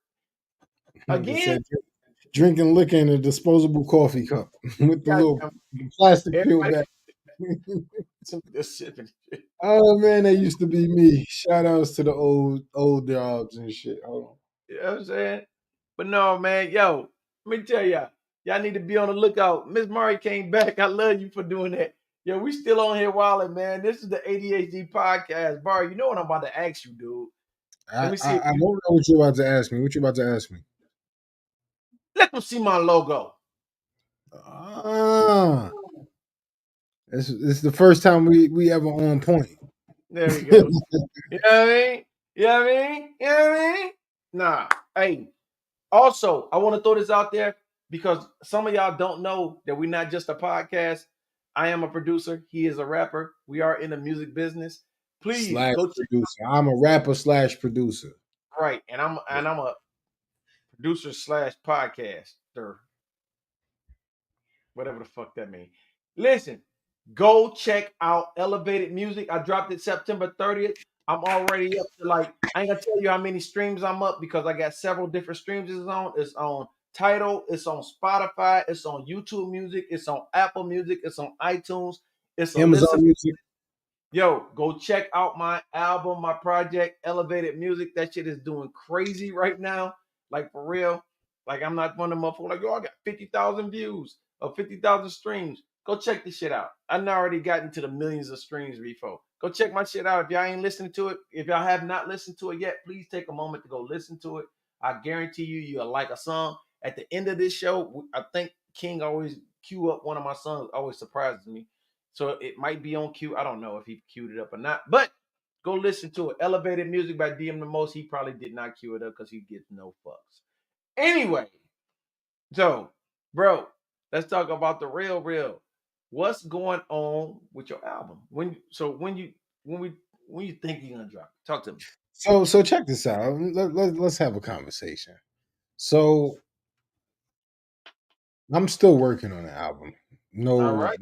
Speaker 2: They
Speaker 1: again.
Speaker 2: said drinking liquor in a disposable coffee cup with the little
Speaker 1: Goddamn,
Speaker 2: plastic peel
Speaker 1: everybody
Speaker 2: back.
Speaker 1: some this shit. You
Speaker 2: Oh man, that used to be me. Shout outs to the old jobs and shit. Hold on.
Speaker 1: know what I'm saying? But no, man, yo, let me tell y'all need to be on the lookout. Miss Murray came back. I love you for doing that. Yo, we still on here wilding, man. This is the ADHD podcast. Bar, you know what I'm about to ask you, dude. Let
Speaker 2: I,
Speaker 1: me see
Speaker 2: I
Speaker 1: if
Speaker 2: I
Speaker 1: you
Speaker 2: don't know what you're about to ask me. What you about to ask me?
Speaker 1: let them see my logo.
Speaker 2: Ah, it's the first time we ever on point.
Speaker 1: There we go. You know what I mean? You know what I mean? You know what I mean? Nah. Hey, also, I want to throw this out there because some of y'all don't know that we're not just a podcast. I am a producer. He is a rapper. We are in the music business. Please
Speaker 2: Slash
Speaker 1: go check
Speaker 2: producer. I'm a rapper slash producer.
Speaker 1: right. And I'm a producer slash podcaster, whatever the fuck that means. Listen, go check out Elevated Music. I dropped it September 30th. I'm already up to like I ain't gonna tell you how many streams I'm up because I got several different streams it's on. It's on Tidal, it's on Spotify, it's on YouTube Music, it's on Apple Music, it's on iTunes, it's a
Speaker 2: Amazon
Speaker 1: listen.
Speaker 2: Music.
Speaker 1: Yo, go check out my album, my project, Elevated Music. That shit is doing crazy right now. Like for real. Like I'm not one of them motherfuckers like, yo, I got 50,000 views or 50,000 streams. Go check this shit out. I done already got into the millions of streams before. Go check my shit out. If y'all ain't listening to it, if y'all have not listened to it yet, please take a moment to go listen to it. I guarantee you'll like a song. At the end of this show, I think King always cue up one of my songs, always surprises me. So it might be on cue. I don't know if he queued it up or not, but go listen to it. Elevated Music by DM the Most. He probably did not cue it up because he gets no fucks. Anyway, so bro, let's talk about the real. What's going on with your album? When you think you're gonna drop it? Talk to me.
Speaker 2: So check this out. Let's have a conversation. So I'm still working on the album.
Speaker 1: All
Speaker 2: No,
Speaker 1: right.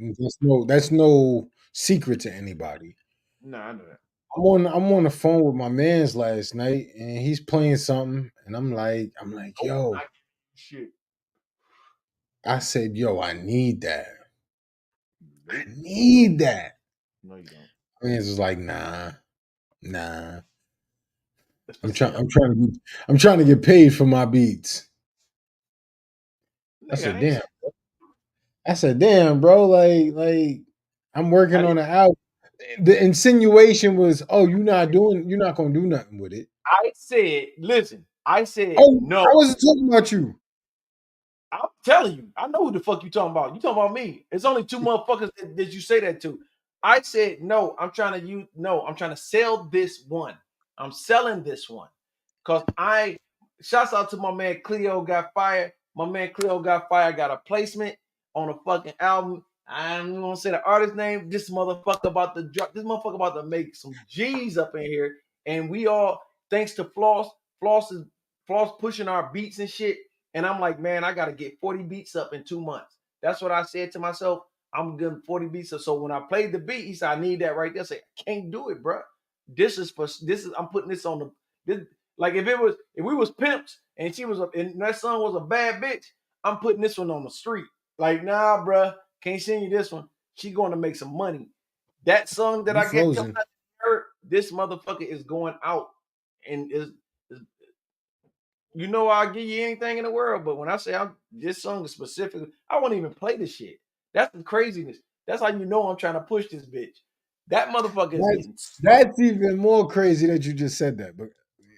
Speaker 2: that's no secret to anybody.
Speaker 1: No, I know that.
Speaker 2: I'm on the phone with my man's last night and he's playing something and I'm like,
Speaker 1: Oh,
Speaker 2: yo,
Speaker 1: shit.
Speaker 2: I said, yo, I need that. I
Speaker 1: Nope.
Speaker 2: need that.
Speaker 1: No, you don't.
Speaker 2: And it's just like, nah.
Speaker 1: That's for
Speaker 2: I'm trying.
Speaker 1: sale.
Speaker 2: I'm trying to get paid for my beats. I
Speaker 1: Nigga,
Speaker 2: said,
Speaker 1: I ain't
Speaker 2: damn.
Speaker 1: say
Speaker 2: I said, damn, bro. Like I'm
Speaker 1: I
Speaker 2: working on
Speaker 1: didn't.
Speaker 2: an album. The insinuation was, oh, you're not gonna do nothing with it.
Speaker 1: I said, listen, I said
Speaker 2: Oh,
Speaker 1: no.
Speaker 2: I wasn't talking about you.
Speaker 1: I'm telling you, I know who the fuck you talking about. You talking about me. It's only two motherfuckers that you say that to. I said no. I'm trying to use no. I'm trying to sell this one. I'm selling this one because I. Shouts out to my man Cleo got fired. My man Cleo got fired. Got a placement on a fucking album. I'm gonna say the artist name. This motherfucker about to drop. This motherfucker about to make some G's up in here, and we all thanks to Floss. Floss pushing our beats and shit. And I'm like, man, I gotta get 40 beats up in 2 months. That's what I said to myself. I'm getting 40 beats up. So when I played the beat, he said, I need that right there. I said, I can't do it, bro. I'm putting this on the this, like if we was pimps and and that song was a bad bitch, I'm putting this one on the street. Like, nah, bro, can't send you this one. She going to make some money. That song that
Speaker 2: You
Speaker 1: I get coming
Speaker 2: frozen.
Speaker 1: out of her, this motherfucker is going out and is I'll give you anything in the world, but when I say this song is specific, I won't even play this shit. That's the craziness. That's how you know I'm trying to push this bitch. That motherfucker is
Speaker 2: That's
Speaker 1: getting
Speaker 2: that's even more crazy that you just said that. But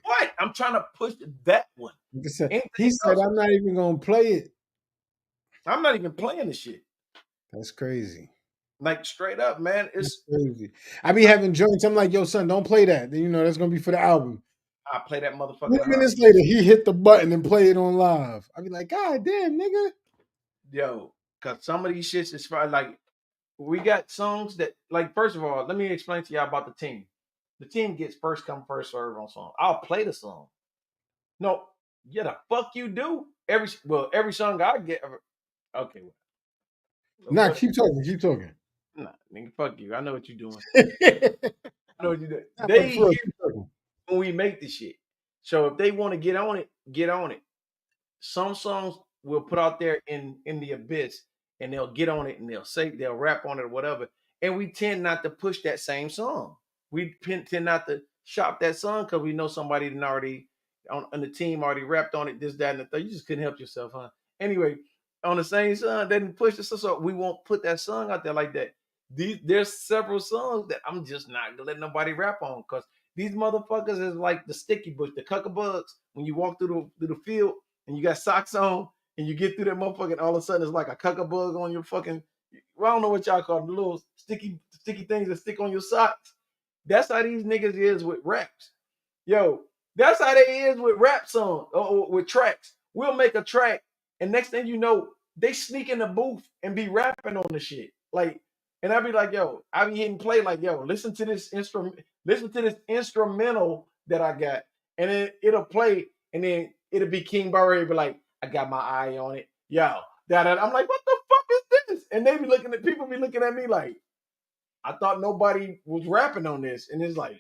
Speaker 1: what? I'm trying to push that one.
Speaker 2: like I said,
Speaker 1: Anything
Speaker 2: he said,
Speaker 1: else,
Speaker 2: I'm not even gonna play it.
Speaker 1: I'm not even playing this shit.
Speaker 2: That's crazy.
Speaker 1: Like straight up, man.
Speaker 2: That's
Speaker 1: It's
Speaker 2: crazy. I be having joints. I'm like, yo, son, don't play that. That's gonna be for the album.
Speaker 1: I play that motherfucker
Speaker 2: 20
Speaker 1: in a
Speaker 2: minutes
Speaker 1: heartbeat.
Speaker 2: later, he hit the button and play it on live. I be like, God damn, nigga.
Speaker 1: Yo, cause some of these shits is probably like we got songs that, like, first of all, let me explain to y'all about the team. The team gets first come, first serve on song. I'll play the song. No, yeah, the fuck you do. Every song I get. Okay,
Speaker 2: Nah,
Speaker 1: what?
Speaker 2: keep talking, keep talking.
Speaker 1: Nah, nigga, fuck you. I know what you're doing.
Speaker 2: Nah,
Speaker 1: I know what you do.
Speaker 2: but
Speaker 1: They
Speaker 2: for real,
Speaker 1: hear
Speaker 2: keep talking.
Speaker 1: when we make the shit. So if they want to get on it, get on it. Some songs we'll put out there in the abyss, and they'll get on it and they'll rap on it or whatever. And we tend not to push that same song. We tend not to shop that song because we know somebody that already on the team already rapped on it, this, that, and the third. You just couldn't help yourself, huh? Anyway, on the same song, they didn't push the song, so we won't put that song out there like that. There's several songs that I'm just not gonna let nobody rap on because these motherfuckers is like the sticky bush, the cuckabugs. When you walk through the field and you got socks on and you get through that motherfucker, and all of a sudden it's like a cuckabug on your fucking. Well, I don't know what y'all call them, the little sticky things that stick on your socks. That's how these niggas is with raps. Yo, that's how they is with rap songs or with tracks. We'll make a track, and next thing you know, they sneak in the booth and be rapping on the shit. Like, and I'd be like, yo, I be hitting play like, yo, listen to this instrumental that I got, and then it'll play, and then it'll be King Barre be like, I got my eye on it, yo. That I'm like, what the fuck is this? And they be looking at people be looking at me like, I thought nobody was rapping on this, and it's like,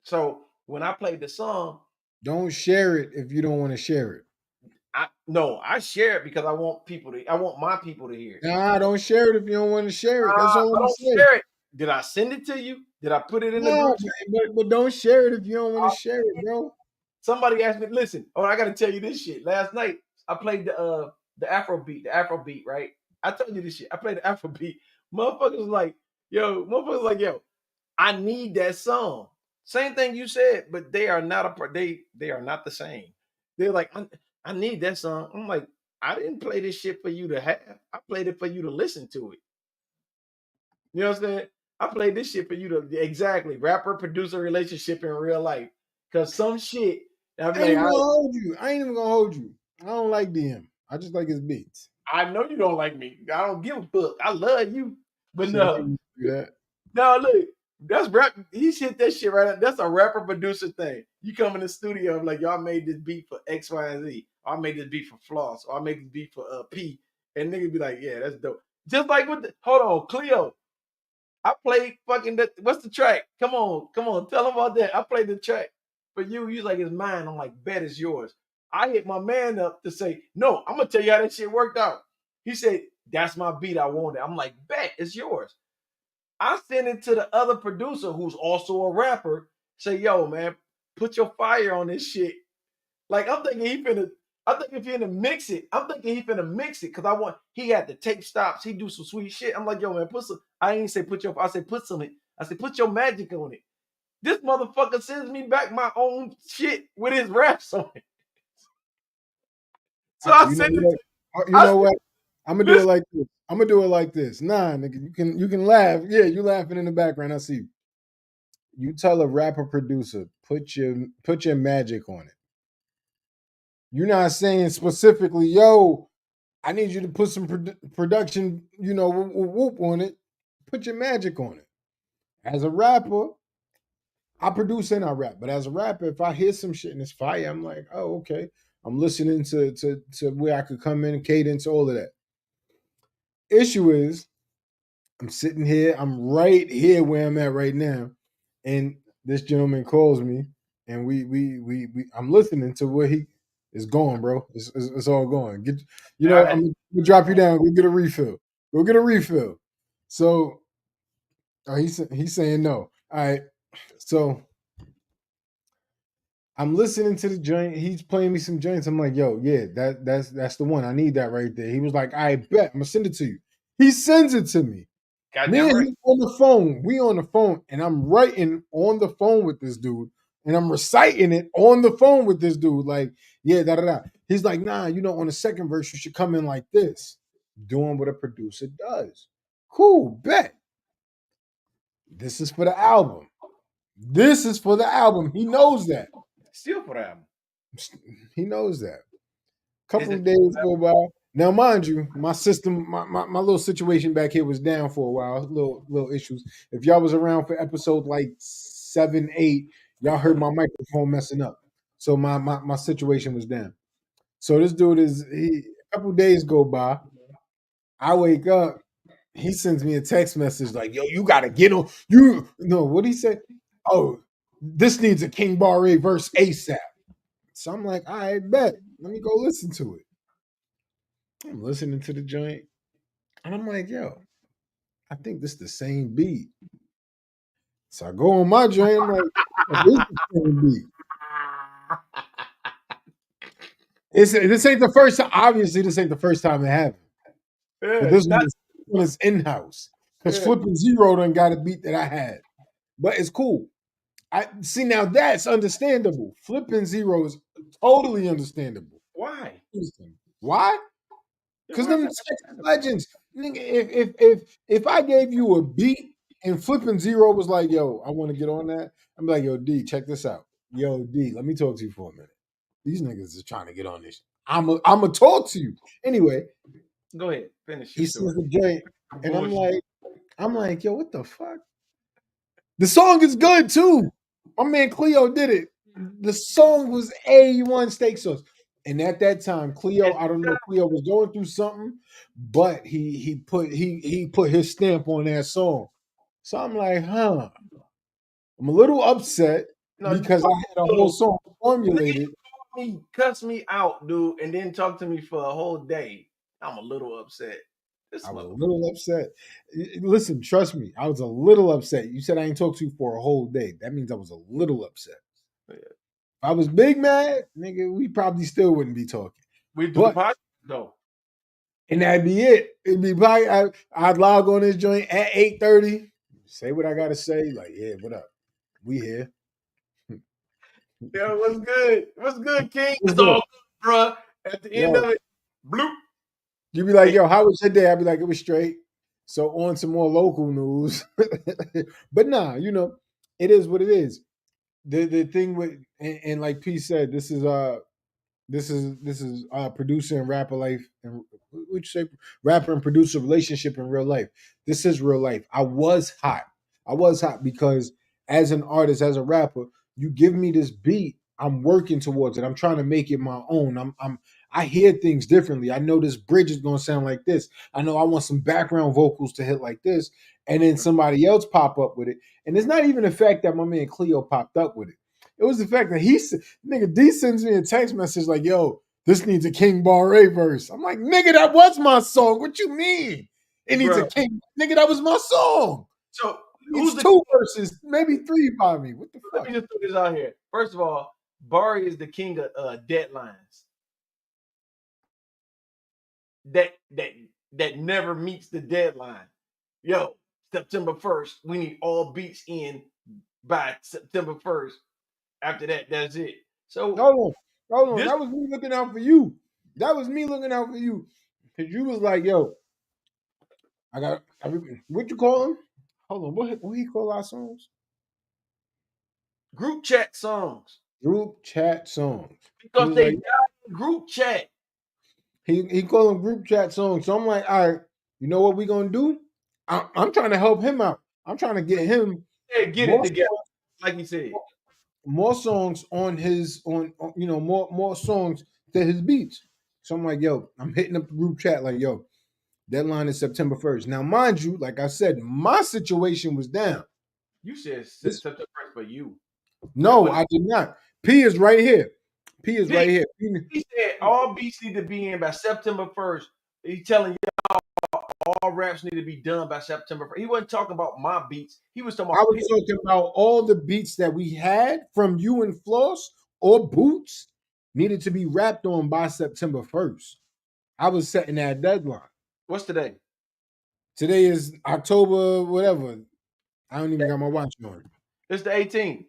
Speaker 1: so when I played the song,
Speaker 2: Don't share it if you don't want to share it.
Speaker 1: I share it because I want my people to hear it.
Speaker 2: Nah, don't share it if you don't want to share it. That's all
Speaker 1: I
Speaker 2: I'm
Speaker 1: don't
Speaker 2: saying.
Speaker 1: share it. Did I send it to you? Did I put it in the
Speaker 2: No,
Speaker 1: group chat?
Speaker 2: but don't share it if you don't want to share it, bro.
Speaker 1: Somebody asked me, listen, I gotta tell you this shit. Last night I played the Afro beat, right? I told you this shit. I played the Afro beat. Motherfuckers like, yo, I need that song. Same thing you said, but they are not they are not the same. They're like, I need that song. I'm like, I didn't play this shit for you to have. I played it for you to listen to it. You know what I'm saying? I played this shit for you to exactly rapper producer relationship in real life. Cause some shit, I'm
Speaker 2: I ain't
Speaker 1: like,
Speaker 2: even gonna hold you. I ain't even gonna hold you. I don't like DM. I just like his beats.
Speaker 1: I know you don't like me. I don't give a fuck. I love you. But
Speaker 2: Shit, I
Speaker 1: no,
Speaker 2: used to do that.
Speaker 1: no, look, that's rap. He shit that shit right. That's a rapper producer thing. You come in the studio like y'all made this beat for X, Y, and Z. Or I made this beat for Floss. Or I made this beat for P. And niggas be like, yeah, that's dope. Just like with hold on, Cleo. I played fucking what's the track? Come on, tell them about that. I played the track for you. You like it's mine. I'm like, bet it's yours. I hit my man up to say, no, I'm gonna tell you how that shit worked out. He said, that's my beat. I want it. I'm like, bet it's yours. I sent it to the other producer who's also a rapper. Say, yo, man, put your fire on this shit. Like I'm thinking I think if he finna mix it, I'm thinking he finna mix it because he had the tape stops, he do some sweet shit. I'm like, yo, man, I ain't say put your magic on it. This motherfucker sends me back my own shit with his raps on it. So I
Speaker 2: You know
Speaker 1: sent it
Speaker 2: what? You
Speaker 1: I
Speaker 2: know
Speaker 1: said,
Speaker 2: what? I'm gonna do it
Speaker 1: listen,
Speaker 2: like this. I'm gonna do it like this. Nah, nigga, you can laugh. Yeah, you laughing in the background. I see you. You tell a rapper producer, put your magic on it. You're not saying specifically, yo, I need you to put some production, whoop on it. Put your magic on it. As a rapper, I produce and I rap, but as a rapper, if I hear some shit and it's fire, I'm like, oh, okay. I'm listening to where I could come in, cadence, all of that. Issue is, I'm sitting here, I'm right here where I'm at right now, and this gentleman calls me, and I'm listening to where he is going, bro. It's all going.
Speaker 1: all right,
Speaker 2: I'm gonna drop you down. Go get a refill. Go get a refill. So he's saying no. All right. So I'm listening to the joint. He's playing me some joints. I'm like, yo, yeah, that's the one. I need that right there. He was like, I bet I'm gonna send it to you. He sends it to me. Me
Speaker 1: goddamn
Speaker 2: and
Speaker 1: right.
Speaker 2: him on the phone. We on the phone, and I'm writing on the phone with this dude, and I'm reciting it on the phone with this dude. Like, yeah, da da da. He's like, nah, on the second verse, you should come in like this, doing what a producer does. Cool, bet. This is for the album. This is for the album. He knows that.
Speaker 1: Still for the album.
Speaker 2: He knows that.
Speaker 1: Is
Speaker 2: Couple
Speaker 1: it
Speaker 2: of days go by. Now, mind you, my system, my little situation back here was down for a while, little issues. If y'all was around for episode like 7, 8, y'all heard my microphone messing up. So my situation was down. So this dude a couple days go by. I wake up, he sends me a text message like, yo, you gotta get on. You no, what he said? Oh, this needs a King Barre verse ASAP. So I'm like, all right, bet. Let me go listen to it. I'm listening to the joint, and I'm like, yo, I think this the same beat. So I go on my joint, I'm like, oh, this is the same beat. This ain't the first time. Obviously, this ain't the first time it happened. But
Speaker 1: Yeah,
Speaker 2: this
Speaker 1: not
Speaker 2: one is in-house. Because
Speaker 1: yeah.
Speaker 2: Flipping Zero done got a beat that I had. But it's cool. I see now that's understandable. Flipping Zero is totally understandable.
Speaker 1: Why?
Speaker 2: Why?
Speaker 1: Yeah,
Speaker 2: Because
Speaker 1: why is
Speaker 2: them
Speaker 1: that
Speaker 2: Texas
Speaker 1: understandable?
Speaker 2: legends, nigga, if I gave you a beat and Flipping Zero was like, yo, I want to get on that, I'm like, yo, D, check this out. Yo, D, let me talk to you for a minute. These niggas is trying to get on this. I'ma talk to you. Anyway,
Speaker 1: Go ahead, finish your
Speaker 2: he
Speaker 1: story.
Speaker 2: sees the joint, and
Speaker 1: Bullshit.
Speaker 2: I'm like, yo, what the fuck? The song is good too. My man Cleo did it. The song was A1 steak sauce. And at that time, Cleo,
Speaker 1: It's
Speaker 2: I don't know, Cleo was going through something, but he put his stamp on that song. So I'm like, huh. I'm a little upset
Speaker 1: no,
Speaker 2: because I
Speaker 1: fuck
Speaker 2: had a whole
Speaker 1: you.
Speaker 2: song
Speaker 1: Nigga,
Speaker 2: formulated.
Speaker 1: me cuss me out, dude, and then talk to me for a whole day. I'm a little upset. This
Speaker 2: I was a
Speaker 1: motherfucker.
Speaker 2: little upset. Listen, trust me, I was a little upset. You said I ain't talked to you for a whole day. That means I was a little upset. If I was big mad, nigga, we probably still wouldn't be talking.
Speaker 1: We do the
Speaker 2: But
Speaker 1: podcast though.
Speaker 2: and that'd be it. It'd be probably I'd log on this joint at 8:30, say what I gotta say. Like, yeah, what up? We here.
Speaker 1: Yo, what's good? What's good, King?
Speaker 2: What's
Speaker 1: It's
Speaker 2: up?
Speaker 1: all good, bruh. At the end
Speaker 2: Yo,
Speaker 1: of it, bloop.
Speaker 2: you be like,
Speaker 1: Hey,
Speaker 2: yo, how was your day? I'd be like, it was straight. So on some more local news. But nah, it is what it is. The thing with and like P said, this is producer and rapper life, and what you say, rapper and producer relationship in real life. This is real life. I was hot because as an artist, as a rapper, you give me this beat, I'm working towards it. I'm trying to make it my own. I hear things differently. I know this bridge is going to sound like this. I know I want some background vocals to hit like this, and then somebody else pop up with it. And it's not even the fact that my man Cleo popped up with it. It was the fact that nigga D sends me a text message like, yo, this needs a King Barre verse. I'm like, nigga, that was my song. What you mean? It needs a
Speaker 1: bro.
Speaker 2: King. Nigga, that was my song.
Speaker 1: So
Speaker 2: It's
Speaker 1: who's the?
Speaker 2: two verses, maybe three by me. What the
Speaker 1: Let
Speaker 2: fuck?
Speaker 1: me just throw this out here. First of all, Barry is the king of deadlines. That that that never meets the deadline. Yo, September 1st, we need all beats in by September 1st. After that, that's it. So
Speaker 2: Hold on. Hold on.
Speaker 1: this
Speaker 2: That was me looking out for you. That was me looking out for you. Because you was like, yo, what you call him? Hold on. What he call our songs?
Speaker 1: group chat songs
Speaker 2: Group chat songs. He
Speaker 1: because
Speaker 2: was
Speaker 1: they
Speaker 2: like,
Speaker 1: die in group chat.
Speaker 2: he called them group chat songs. So I'm like, all right, you know what we gonna do? I'm trying to help him out. I'm trying to get him
Speaker 1: Hey, get it
Speaker 2: more
Speaker 1: together,
Speaker 2: songs,
Speaker 1: like he said.
Speaker 2: more songs on his more songs to his beats. So I'm like, yo, I'm hitting up the group chat like, yo, deadline is September 1st. Now, mind you, like I said, my situation was down.
Speaker 1: You said
Speaker 2: This,
Speaker 1: September 1st for you. That
Speaker 2: no,
Speaker 1: wasn't.
Speaker 2: I did not. P is right here. P is
Speaker 1: He
Speaker 2: right here.
Speaker 1: he said all beats need to be in by September 1st. He's telling you all raps need to be done by September 1st. He wasn't talking about my beats. He was talking
Speaker 2: I
Speaker 1: about
Speaker 2: was talking about all the beats that we had from you and Floss or Boots needed to be wrapped on by September 1st. I was setting that deadline.
Speaker 1: what's today?
Speaker 2: Today is October, whatever. I don't even got my watch on.
Speaker 1: It's the 18th.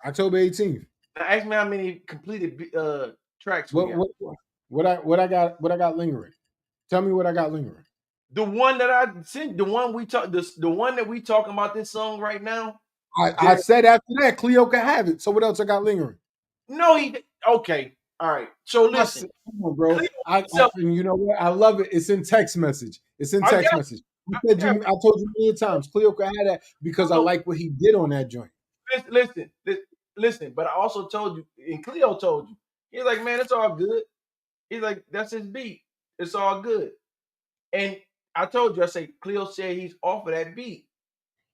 Speaker 2: October 18th.
Speaker 1: Now ask me how many completed tracks we
Speaker 2: What
Speaker 1: got.
Speaker 2: what what I got lingering? Tell me what I got lingering.
Speaker 1: The one that I sent, the one we talk, the one that we talking about this song right now.
Speaker 2: I said after that, Cleo can have it. So what else I got lingering?
Speaker 1: No, he okay. All right. So
Speaker 2: I
Speaker 1: listen,
Speaker 2: said, come on, bro.
Speaker 1: Cleo
Speaker 2: I
Speaker 1: himself.
Speaker 2: and you know what? I love it. It's in text message. It's in
Speaker 1: I
Speaker 2: text
Speaker 1: got.
Speaker 2: message. I told you many times. Cleo could have that because I
Speaker 1: So
Speaker 2: like what he did on that joint.
Speaker 1: listen. But I also told you, and Cleo told you. He's like, man, it's all good. He's like, that's his beat. It's all good. And I told you, I say, Cleo said he's off of that beat.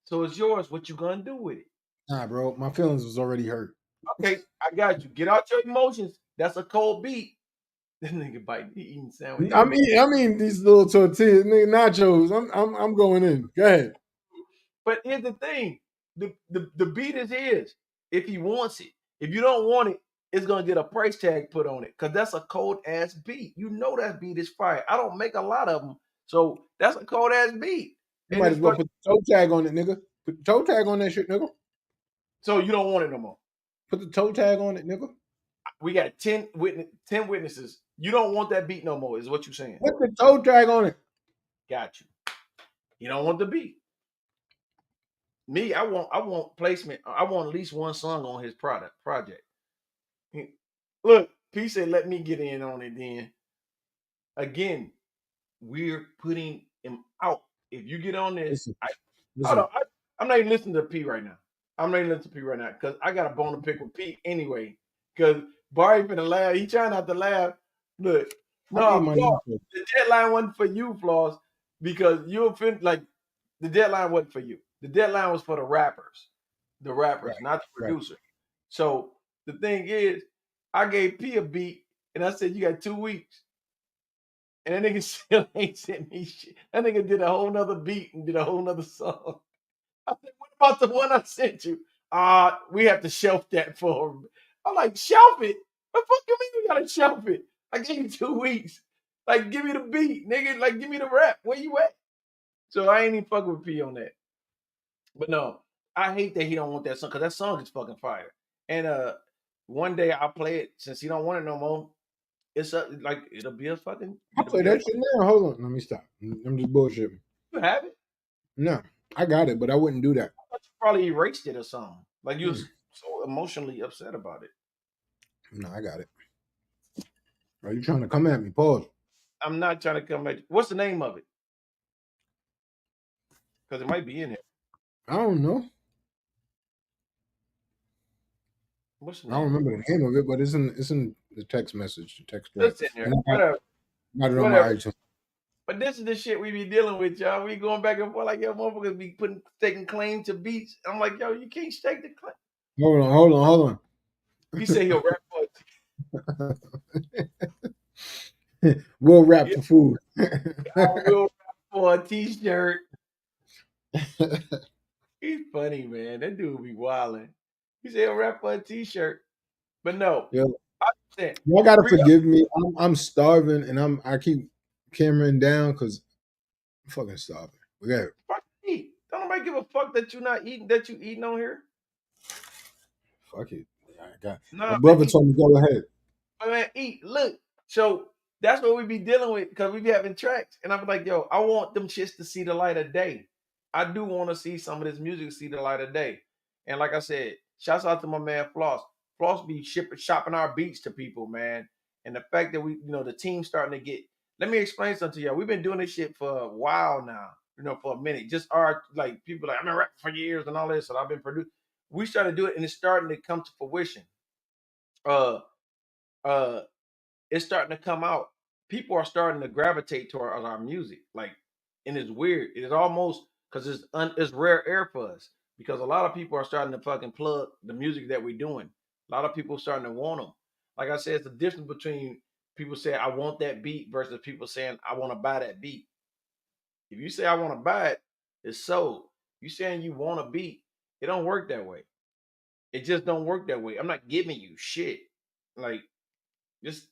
Speaker 1: So it's yours. What you gonna do with it?
Speaker 2: Nah, bro. My feelings was already hurt.
Speaker 1: Okay, I got you. Get out your emotions. That's a cold beat. This nigga biting, he eating sandwiches.
Speaker 2: I mean these little tortillas, nigga, nachos. I'm going in. Go ahead.
Speaker 1: But here's the thing: the beat is his if he wants it. If you don't want it, it's gonna get a price tag put on it because that's a cold ass beat. You know that beat is fire. I don't make a lot of them, so that's a cold ass beat.
Speaker 2: You
Speaker 1: And
Speaker 2: might
Speaker 1: it's
Speaker 2: as well
Speaker 1: for
Speaker 2: put the toe tag on it, nigga. Put the toe tag on that shit, nigga.
Speaker 1: so you don't want it no more.
Speaker 2: Put the toe tag on it, nigga.
Speaker 1: We got 10 witnesses. You don't want that beat no more, is what you're saying.
Speaker 2: Put the toe tag on it.
Speaker 1: Got you. You don't want the beat. Me, I want placement. I want at least one song on his project. Look, P said, let me get in on it then. Again, we're putting him out. If you get on this,
Speaker 2: Listen,
Speaker 1: hold
Speaker 2: listen.
Speaker 1: on. I'm not even listening to P right now. I'm not even listening to P right now because I got a bone to pick with P anyway. Because Barry finna laugh. He trying not to laugh. Look,
Speaker 2: I need
Speaker 1: no,
Speaker 2: my
Speaker 1: Flaw,
Speaker 2: nacho.
Speaker 1: the deadline wasn't for you, Flaws, because you offend like the deadline wasn't for you. The deadline was for the
Speaker 2: Right,
Speaker 1: rappers, not the
Speaker 2: right.
Speaker 1: producer. So the thing is, I gave P a beat and I said, you got 2 weeks. And that nigga still ain't sent me shit. That nigga did a whole nother beat and did a whole nother song. I said, what about the one I sent you? We have to shelf that for him. I'm like, shelf it? What the fuck you mean we gotta shelf it? I gave you 2 weeks. Like, give me the beat, nigga. Like, give me the rap. Where you at? So I ain't even fucking with P on that. But no, I hate that he don't want that song because that song is fucking fire. And one day I'll play it since he don't want it no more. It's like
Speaker 2: I
Speaker 1: it'll
Speaker 2: play
Speaker 1: be a
Speaker 2: that shit now. Hold on. Let me stop. I'm just bullshitting.
Speaker 1: you have it.
Speaker 2: No, I got it, but I wouldn't do that.
Speaker 1: I thought you probably erased it or something. Like you
Speaker 2: Mm,
Speaker 1: was so emotionally upset about it.
Speaker 2: no, I got it. Are you trying to come at me? Pause.
Speaker 1: I'm not trying to come at you. What's the name of it? Because it might be in here.
Speaker 2: I don't know.
Speaker 1: What's the
Speaker 2: I don't
Speaker 1: name of it?
Speaker 2: remember the name of it, but it's in the text message, the text thread,
Speaker 1: It's in there.
Speaker 2: and
Speaker 1: Whatever.
Speaker 2: got it on my
Speaker 1: Whatever.
Speaker 2: iTunes.
Speaker 1: But this is the shit we be dealing with, y'all. We going back and forth like yo, motherfuckers be taking claim to beats. I'm like, yo, you can't stake the claim.
Speaker 2: Hold
Speaker 1: He said he'll rap for it.
Speaker 2: on. We'll rap
Speaker 1: Yeah,
Speaker 2: for food.
Speaker 1: I will rap for a t-shirt. He's funny, man. That dude be wilding. He said he'll rap for a t-shirt. But no,
Speaker 2: Yo,
Speaker 1: I understand.
Speaker 2: y'all gotta
Speaker 1: Regardless,
Speaker 2: forgive me. I'm starving, and I keep Cameron down because I'm fucking starving. Okay,
Speaker 1: fuck eat. Don't nobody give a fuck that you not eating that you eating on here.
Speaker 2: fuck it. I got my
Speaker 1: Nah, man,
Speaker 2: brother
Speaker 1: eat.
Speaker 2: told me go ahead.
Speaker 1: Man, eat. Look. So that's what we be dealing with because we be having tracks. And I'm like, yo, I want them shits to see the light of day. I do want to see some of this music see the light of day. And like I said, shouts out to my man Floss. Floss be shopping our beats to people, man. And the fact that the team's starting to get. Let me explain something to y'all. We've been doing this shit for a while now, for a minute. Just our like people like I've been rapping for years and all this, and I've been producing. We started to do it, and it's starting to come to fruition. Uh, uh, it's starting to come out. People are starting to gravitate towards our music, like, and it's weird. It's almost because it's rare air for us because a lot of people are starting to fucking plug the music that we're doing. A lot of people starting to want them. Like I said, it's the difference between people saying I want that beat versus people saying I want to buy that beat. If you say I want to buy it, it's sold. You saying you want a beat, it don't work that way. It just don't work that way. I'm not giving you shit. Like just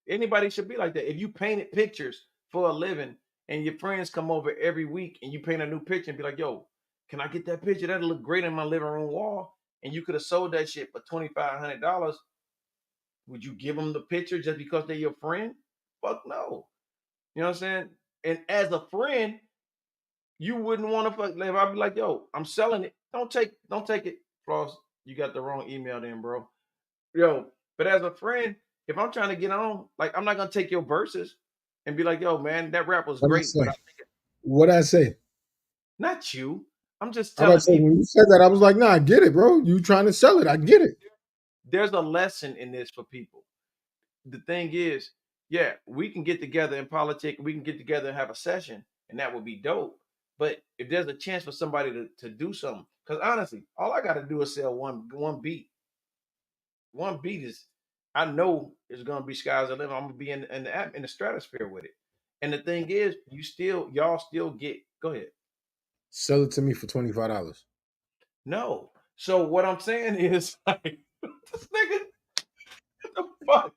Speaker 1: anybody should be like that. If you painted pictures for a living and your friends come over every week and you paint a new picture and be like, yo, can I get that picture? That'll look great on my living room wall. And you could have sold that shit for $2,500. Would you give them the picture just because they're your friend? Fuck no. You know what I'm saying? And as a friend, you wouldn't want to fuck. Like, I'd be like, yo, I'm selling it. Don't take it. Floss, you got the wrong email then, bro. Yo, But as a friend, if I'm trying to get on, like I'm not gonna take your verses and be like, yo, man, that rap was
Speaker 2: What I
Speaker 1: great, but
Speaker 2: say? What I say?
Speaker 1: not you. I'm just
Speaker 2: I about to
Speaker 1: telling
Speaker 2: say
Speaker 1: people
Speaker 2: when you said that, I was like, nah, I get it, bro. You trying to sell it? I get it.
Speaker 1: there's a lesson in this for people. The thing is, yeah, we can get together in politics, we can get together and have a session, and that would be dope. But if there's a chance for somebody to do something, because honestly, all I gotta do is sell one beat. One beat is I know it's gonna be skies the limit. I'm gonna be in the stratosphere with it. And the thing is, y'all still get go ahead.
Speaker 2: Sell it to me for $25.
Speaker 1: No. So what I'm saying is like this nigga, what the fuck?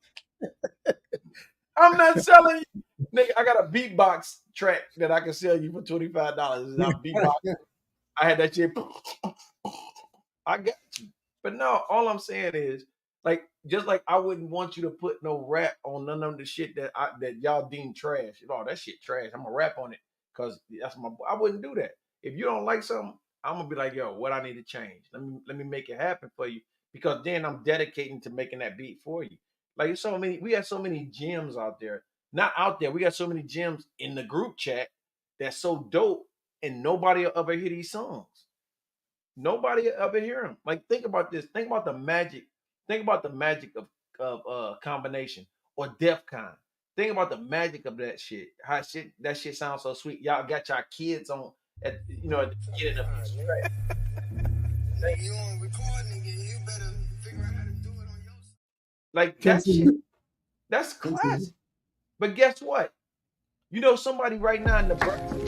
Speaker 1: I'm not selling you. Nigga, I got a beatbox track that I can sell you for $25. And I'm beatbox. I had that shit. I got you. But no, all I'm saying is, like, just like I wouldn't want you to put no rap on none of the shit that y'all deem trash. Oh, that shit trash. I'm gonna rap on it because that's my. I wouldn't do that. If you don't like something, I'm gonna be like, yo, what I need to change. Let me make it happen for you because then I'm dedicating to making that beat for you. Like so many, we got so many gems out there. Not out there. We got so many gems in the group chat that's so dope, and nobody will ever hear these songs. Nobody ever hear them. Like think about this. Think about the magic. Think about the magic of combination or Def Con. Think about the magic of that shit. How shit that shit sounds so sweet. Y'all got y'all kids on at at the beginning of each track.
Speaker 4: Nigga, you on record, nigga. You better figure out how to do it on your side.
Speaker 1: Like that shit.
Speaker 2: Continue.
Speaker 1: That's
Speaker 2: Continue.
Speaker 1: classic. But guess what? You know somebody right now in the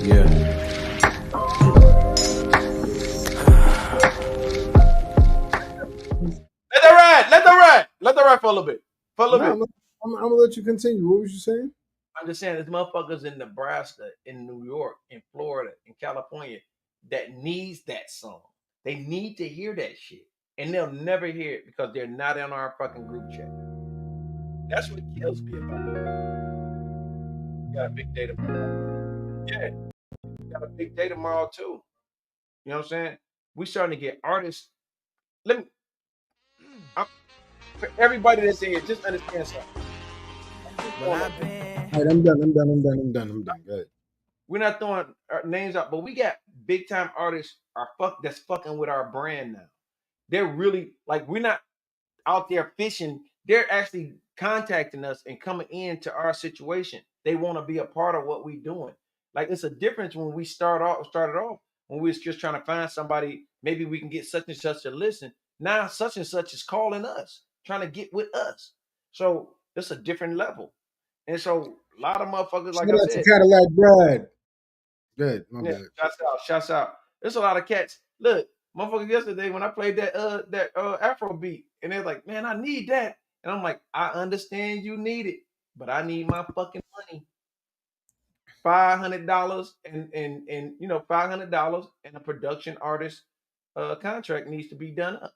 Speaker 4: Yeah.
Speaker 1: let that ride. Let that ride. Let that ride for a little bit. For a little
Speaker 2: No,
Speaker 1: bit.
Speaker 2: I'm gonna let you continue. What was you saying?
Speaker 1: I'm just saying, there's motherfuckers in Nebraska, in New York, in Florida, in California that needs that song. They need to hear that shit, and they'll never hear it because they're not in our fucking group chat. That's what kills me about it. We got a big day tomorrow. Yeah, we got a big day tomorrow too. You know what I'm saying? We starting to get artists. Let me, I'm, for everybody that's in here, just understand something. I'm just
Speaker 4: Well,
Speaker 1: throwing
Speaker 4: I've been.
Speaker 2: All right, I'm done. I'm done. I'm done. I'm done. I'm done. Go ahead.
Speaker 1: We're not throwing our names out, but we got big time artists that's fucking with our brand now. They're really like we're not out there fishing. They're actually contacting us and coming into our situation. They want to be a part of what we're doing. Like it's a difference when we started off when we was just trying to find somebody. Maybe we can get such and such to listen. Now such and such is calling us, trying to get with us. So it's a different level. And so a lot of motherfuckers,
Speaker 2: Shout
Speaker 1: like I
Speaker 2: out to
Speaker 1: said,
Speaker 2: Cadillac Brad. Good. My
Speaker 1: yeah,
Speaker 2: bad.
Speaker 1: shouts out. There's a lot of cats. Look, motherfuckers yesterday when I played that Afro beat, and they're like, man, I need that. And I'm like, I understand you need it, but I need my fucking money. $500 and $500 and a production artist contract needs to be done up.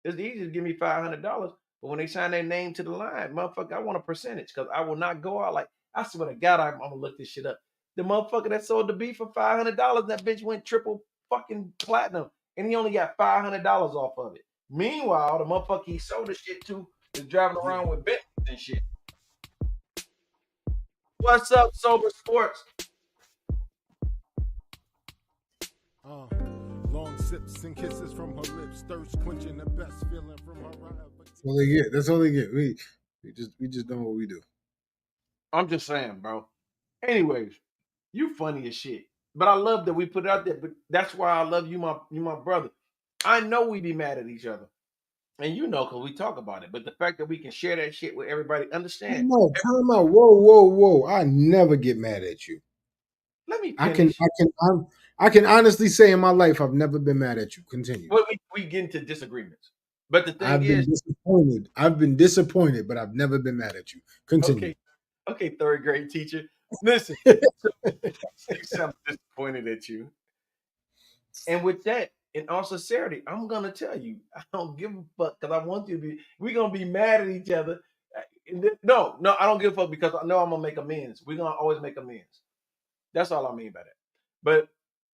Speaker 1: It's easy to give me $500, but when they sign their name to the line, motherfucker, I want a percentage because I will not go out like I swear to God, I'm gonna look this shit up. The motherfucker that sold the beat for $500, that bitch went triple fucking platinum, and he only got $500 off of it. Meanwhile, the motherfucker he sold the shit to is driving around with Bentleys and shit. What's up, Sober Sports?
Speaker 5: Uh, long sips and kisses from her lips, thirst quenching the best feeling from her eyes.
Speaker 2: That's all they get. That's all they get. We just doing what we do.
Speaker 1: I'm just saying, bro. Anyways, you funny as shit. But I love that we put it out there. But that's why I love you, my brother. I know we be mad at each other. And you know, because we talk about it. But the fact that we can share that shit with everybody, understand.
Speaker 2: Time out. Time out. Whoa, whoa, whoa. I never get mad at you.
Speaker 1: Let me
Speaker 2: I can,
Speaker 1: finish.
Speaker 2: I can, I can honestly say in my life I've never been mad at you. Continue.
Speaker 1: Well, we get into disagreements. But the thing
Speaker 2: I've been
Speaker 1: is,
Speaker 2: disappointed. I've been disappointed, but I've never been mad at you. Continue.
Speaker 1: okay, okay, third grade teacher. Listen, so, I'm disappointed at you. And with that, in all sincerity, I'm gonna tell you, I don't give a fuck because I want you to be. We're gonna be mad at each other. No, no, I don't give a fuck because I know I'm gonna make amends. We're gonna always make amends. That's all I mean by that. But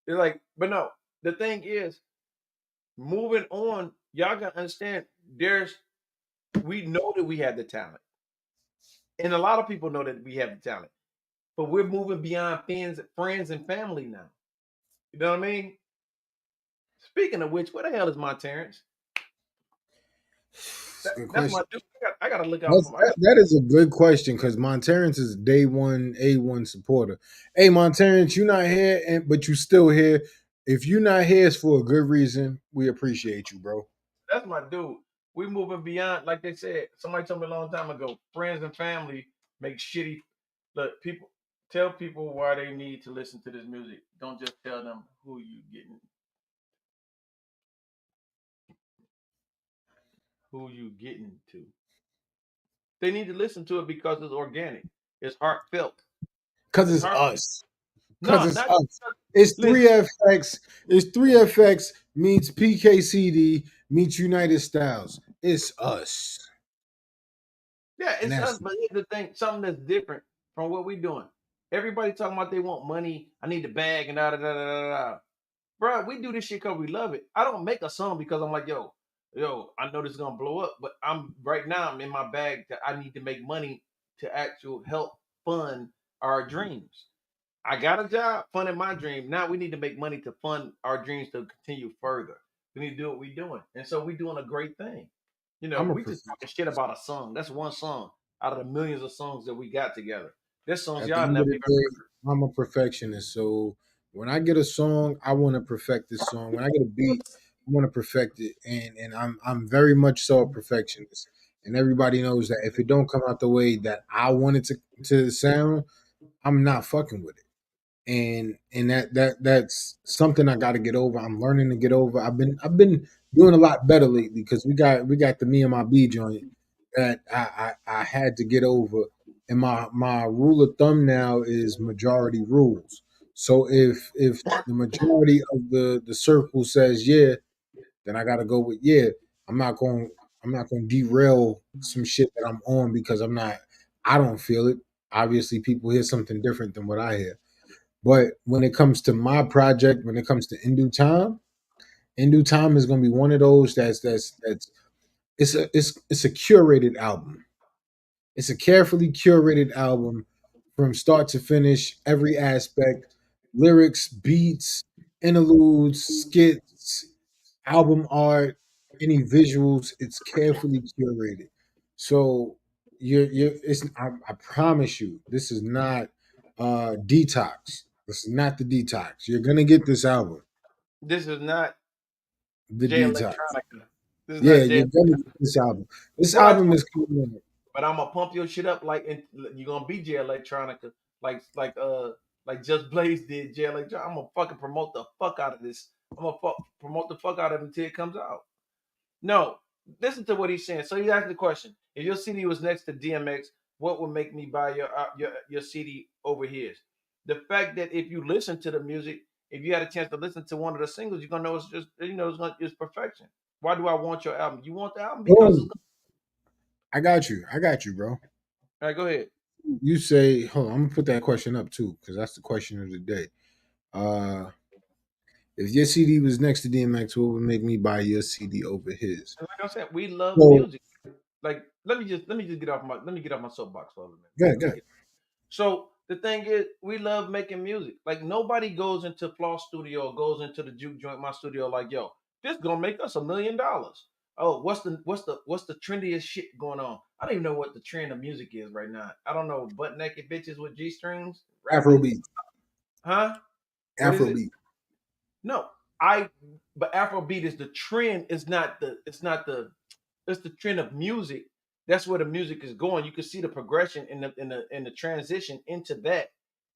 Speaker 1: it's like, but no, the thing is, moving on, y'all gotta understand. There's We know that we have the talent, and a lot of people know that we have the talent, but we're moving beyond friends and family now. You know what I mean? Speaking of which, where the hell is my Terrence?
Speaker 2: It's a good
Speaker 1: That's my
Speaker 2: question.
Speaker 1: dude. I gotta look out for him. I got
Speaker 2: That is a good question because Monterrance is day one A1 supporter. Hey, Monterrance, you not here, but you still here. If you not here, it's for a good reason. We appreciate you, bro.
Speaker 1: that's my dude. We moving beyond, like they said. Somebody told me a long time ago. Friends and family make shitty. Look, people tell people why they need to listen to this music. Don't just tell them who you getting to. They need to listen to it because it's organic. It's heartfelt.
Speaker 2: Cause
Speaker 1: It's
Speaker 2: it's
Speaker 1: heart.
Speaker 2: us. Cause
Speaker 1: No,
Speaker 2: it's
Speaker 1: not
Speaker 2: us. It's
Speaker 1: listen.
Speaker 2: 3FX. It's 3FX meets PKCD meets United Styles. It's us.
Speaker 1: Yeah,
Speaker 2: And
Speaker 1: it's
Speaker 2: that's
Speaker 1: us. But here's the thing: something that's different from what we're doing. Everybody talking about they want money. I need the bag and da da da da da. Da. Bro, we do this shit because we love it. I don't make a song because I'm like, yo, I know this is gonna blow up, but I'm right now I'm in my bag that I need to make money to actual help fund our dreams. I got a job funding my dream. Now we need to make money to fund our dreams to continue further. We need to do what we're doing. And so we're doing a great thing.
Speaker 2: I'm a
Speaker 1: We just talking shit
Speaker 2: perfectionist.
Speaker 1: about a song. That's one song out of the millions of songs that we got together. There's songs
Speaker 2: At the
Speaker 1: y'all
Speaker 2: end of
Speaker 1: never
Speaker 2: the
Speaker 1: even
Speaker 2: day,
Speaker 1: heard.
Speaker 2: I'm a perfectionist. So when I get a song, I want to perfect this song. When I get a beat, I want to perfect it. And I'm very much so a perfectionist. And everybody knows that if it don't come out the way that I want it to sound, I'm not fucking with it. And that's something I got to get over. I'm learning to get over. I've been doing a lot better lately because we got the me and my B joint that I had to get over. And my rule of thumb now is majority rules. So if the majority of the circle says yeah, then I got to go with yeah. I'm not going I'm not going to derail some shit that I'm on because I don't feel it. Obviously, people hear something different than what I hear. But when it comes to my project, when it comes to In Due Time is going to be one of those that's it's a curated album. It's a carefully curated album from start to finish, every aspect, lyrics, beats, interludes, skits, album art, any visuals. It's carefully curated. So you're it's I promise you, this is not detox. This is not the detox. You're gonna get this album,
Speaker 1: This is not
Speaker 2: the
Speaker 1: J
Speaker 2: detox.
Speaker 1: Electronica. This is
Speaker 2: Yeah,
Speaker 1: not
Speaker 2: you're
Speaker 1: J.
Speaker 2: gonna get this album. This
Speaker 1: What I
Speaker 2: album
Speaker 1: told
Speaker 2: is coming out.
Speaker 1: but I'm gonna pump your shit up you're gonna be J Electronica, like Just Blaze did J Electronica. I'm gonna fucking promote the fuck out of this. I'm gonna promote the fuck out of it until it comes out. No, listen to what he's saying. So he asked the question: if your CD was next to DMX, what would make me buy your CD over his? The fact that if you listen to the music, if you had a chance to listen to one of the singles, you're gonna know it's just it's perfection. Why do I want your album? You want the album because it's.
Speaker 2: Boom. I got you, bro.
Speaker 1: All right, go ahead.
Speaker 2: You say, hold on, I'm gonna put that question up too, because that's the question of the day. Uh if your CD was next to DMX, what would make me buy your CD over his?
Speaker 1: And like I said, we love
Speaker 2: So
Speaker 1: music. Like let me just get off my soapbox for a minute.
Speaker 2: good,
Speaker 1: Let me
Speaker 2: good.
Speaker 1: get So the thing is, we love making music. Like nobody goes into Floss Studio or goes into the juke joint, my studio, like, yo, this gonna make us $1 million. Oh, what's the trendiest shit going on? I don't even know what the trend of music is right now. I don't know, butt naked bitches with G strings rapping,
Speaker 2: Afrobeat.
Speaker 1: huh? What is it?
Speaker 2: Afrobeat.
Speaker 1: No, I. But Afrobeat is the trend. It's the trend of music. That's where the music is going. You can see the progression in the transition into that.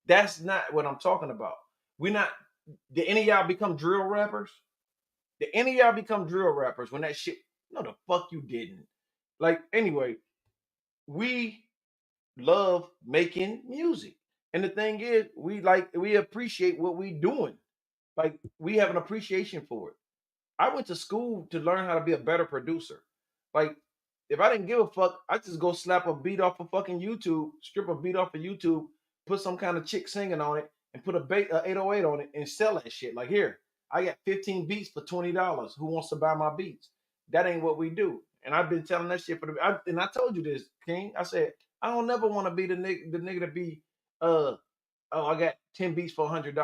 Speaker 1: That's not what I'm talking about. We're not. Did any of y'all become drill rappers? Did any of y'all become drill rappers when that shit? No, the fuck you didn't. Like anyway, we love making music, and the thing is, we appreciate what we doing. Like we have an appreciation for it. I went to school to learn how to be a better producer. Like, if I didn't give a fuck, I just go slap a beat off of fucking YouTube, strip a beat off of YouTube, put some kind of chick singing on it, and put a 808 on it and sell that shit. Like, here, I got 15 beats for $20. Who wants to buy my beats? That ain't what we do. And I've been telling that shit and I told you this, King. I said I don't never want to be the nigga to be oh, I got 10 beats for $100.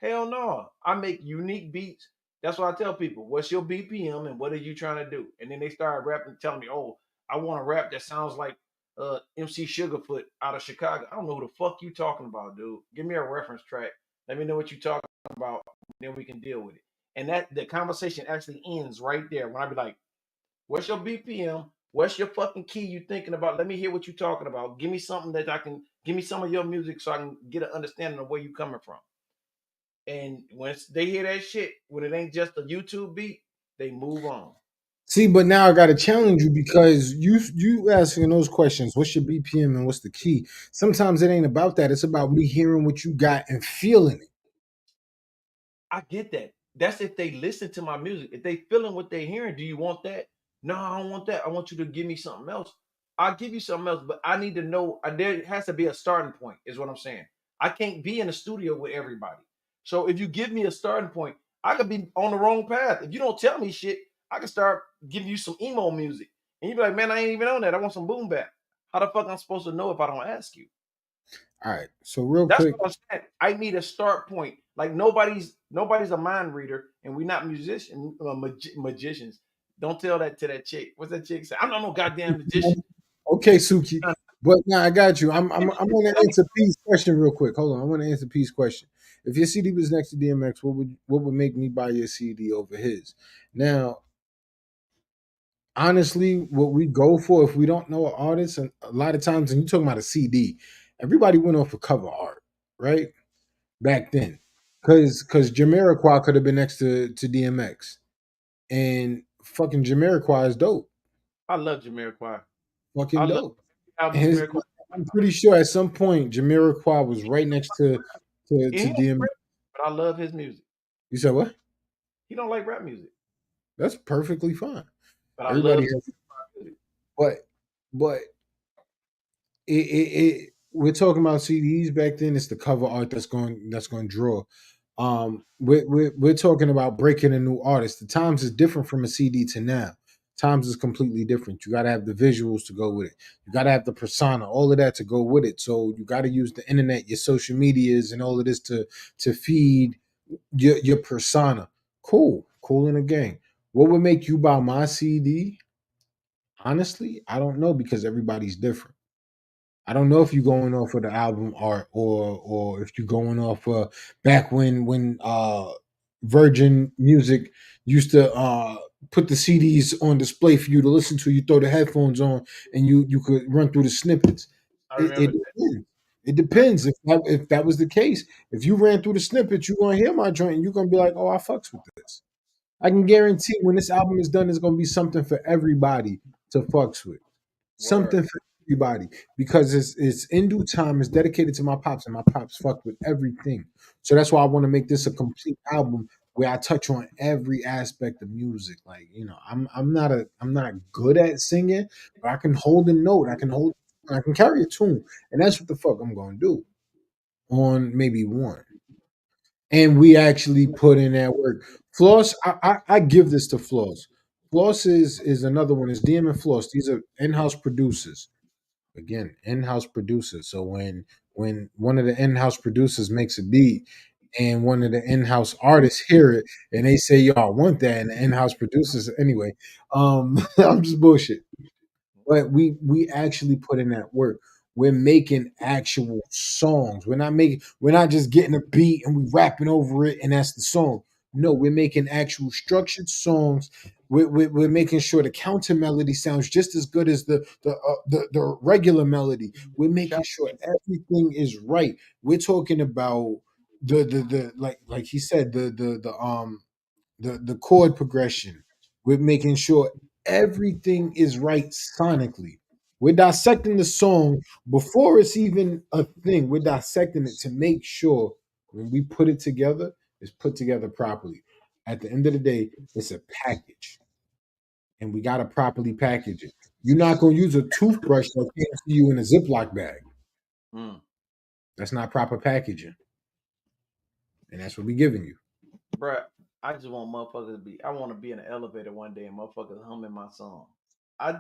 Speaker 1: Hell no. I make unique beats. That's why I tell people, what's your BPM and what are you trying to do? And then they start rapping, telling me, oh, I want a rap that sounds like MC Sugarfoot out of Chicago. I don't know who the fuck you talking about, dude. Give me a reference track. Let me know what you talking about. Then we can deal with it. And that the conversation actually ends right there when I be like, what's your BPM? What's your fucking key you thinking about? Let me hear what you talking about. Give me something that I can give me some of your music so I can get an understanding of where you coming from. And once they hear that shit, when it ain't just a YouTube beat, they move on.
Speaker 2: See, but now I got to challenge you because you asking those questions. What's your BPM and what's the key? Sometimes it ain't about that. It's about me hearing what you got and feeling it.
Speaker 1: I get that. That's if they listen to my music. If they feeling what they hearing, do you want that? No, I don't want that. I want you to give me something else. I'll give you something else, but I need to know. There has to be a starting point, is what I'm saying. I can't be in the studio with everybody. So if you give me a starting point, I could be on the wrong path. If you don't tell me shit, I can start giving you some emo music, and you be like, "Man, I ain't even on that. I want some boom bap." How the fuck I'm supposed to know if I don't ask you?
Speaker 2: All right. So real
Speaker 1: That's
Speaker 2: quick,
Speaker 1: what I'm saying. I need a start point. Like nobody's a mind reader, and we're not magicians. Don't tell that to that chick. What's that chick say? I'm not no goddamn magician.
Speaker 2: okay, Suki. But now I got you. I'm going to
Speaker 1: Tell me.
Speaker 2: answer P's question real quick. Hold on. I want to answer P's question. If your CD was next to DMX, what would make me buy your CD over his? Now, honestly, what we go for if we don't know an artist, and a lot of times, and you talking about a CD, everybody went off for cover art, right? Back then, because Jamiroquai could have been next to DMX, and fucking Jamiroquai is dope,
Speaker 1: I love Jamiroquai. I
Speaker 2: fucking
Speaker 1: love
Speaker 2: dope.
Speaker 1: album
Speaker 2: And
Speaker 1: Jamiroquai.
Speaker 2: I'm pretty sure at some point Jamiroquai was right next to
Speaker 1: He don't
Speaker 2: DMX.
Speaker 1: rap, but I love his music.
Speaker 2: You said what?
Speaker 1: He don't like rap music,
Speaker 2: That's perfectly fine.
Speaker 1: but I
Speaker 2: Everybody
Speaker 1: love
Speaker 2: has,
Speaker 1: Jamiroquai music.
Speaker 2: but we're talking about CDs back then. It's the cover art that's going to draw. We're talking about breaking a new artist. The times is different from a CD to now. Times is completely different. You got to have the visuals to go with it. You got to have the persona, all of that to go with it. So you got to use the internet, your social medias, and all of this to feed your persona. Cool in the game. What would make you buy my CD? Honestly, I don't know because everybody's different. I don't know if you're going off of the album art or if you're going off back when Virgin Music used to put the CDs on display for you to listen to. You throw the headphones on and you could run through the snippets.
Speaker 1: I
Speaker 2: It
Speaker 1: remember
Speaker 2: depends. It
Speaker 1: that.
Speaker 2: depends if that was the case. If you ran through the snippets, you're gonna hear my joint and you're gonna be like, "Oh, I fucks with this." I can guarantee when this album is done, it's gonna be something for everybody to fucks with.
Speaker 1: Word.
Speaker 2: Something for everybody because it's in due time. It's dedicated to my pops, and my pops fuck with everything. So that's why I want to make this a complete album where I touch on every aspect of music. Like I'm not good at singing, but I can hold a note. I can carry a tune, and that's what the fuck I'm gonna do on maybe one. And we actually put in that work. Floss, I give this to Floss. Floss is another one. Is DM and Floss. These are in-house producers. Again, in-house producers. So when one of the in-house producers makes a beat and one of the in-house artists hear it and they say y'all want that and the in-house producers anyway, I'm just bullshit. But we actually put in that work. We're making actual songs. We're not just getting a beat and we rapping over it and that's the song. No, we're making actual structured songs. We're making sure the counter melody sounds just as good as the regular melody. We're making
Speaker 1: Shout
Speaker 2: sure everything is right. We're talking about the like he said the chord progression. We're making sure everything is right sonically. We're dissecting the song before it's even a thing. We're dissecting it to make sure when we put it together, it's put together properly. At the end of the day, it's a package, and we got to properly package it. You're not going to use a toothbrush that came to you in a Ziploc bag.
Speaker 1: mm,
Speaker 2: That's not proper packaging, and that's what we're giving you.
Speaker 1: bruh. I just want motherfuckers to be. I want to be in an elevator one day and motherfuckers humming my song. I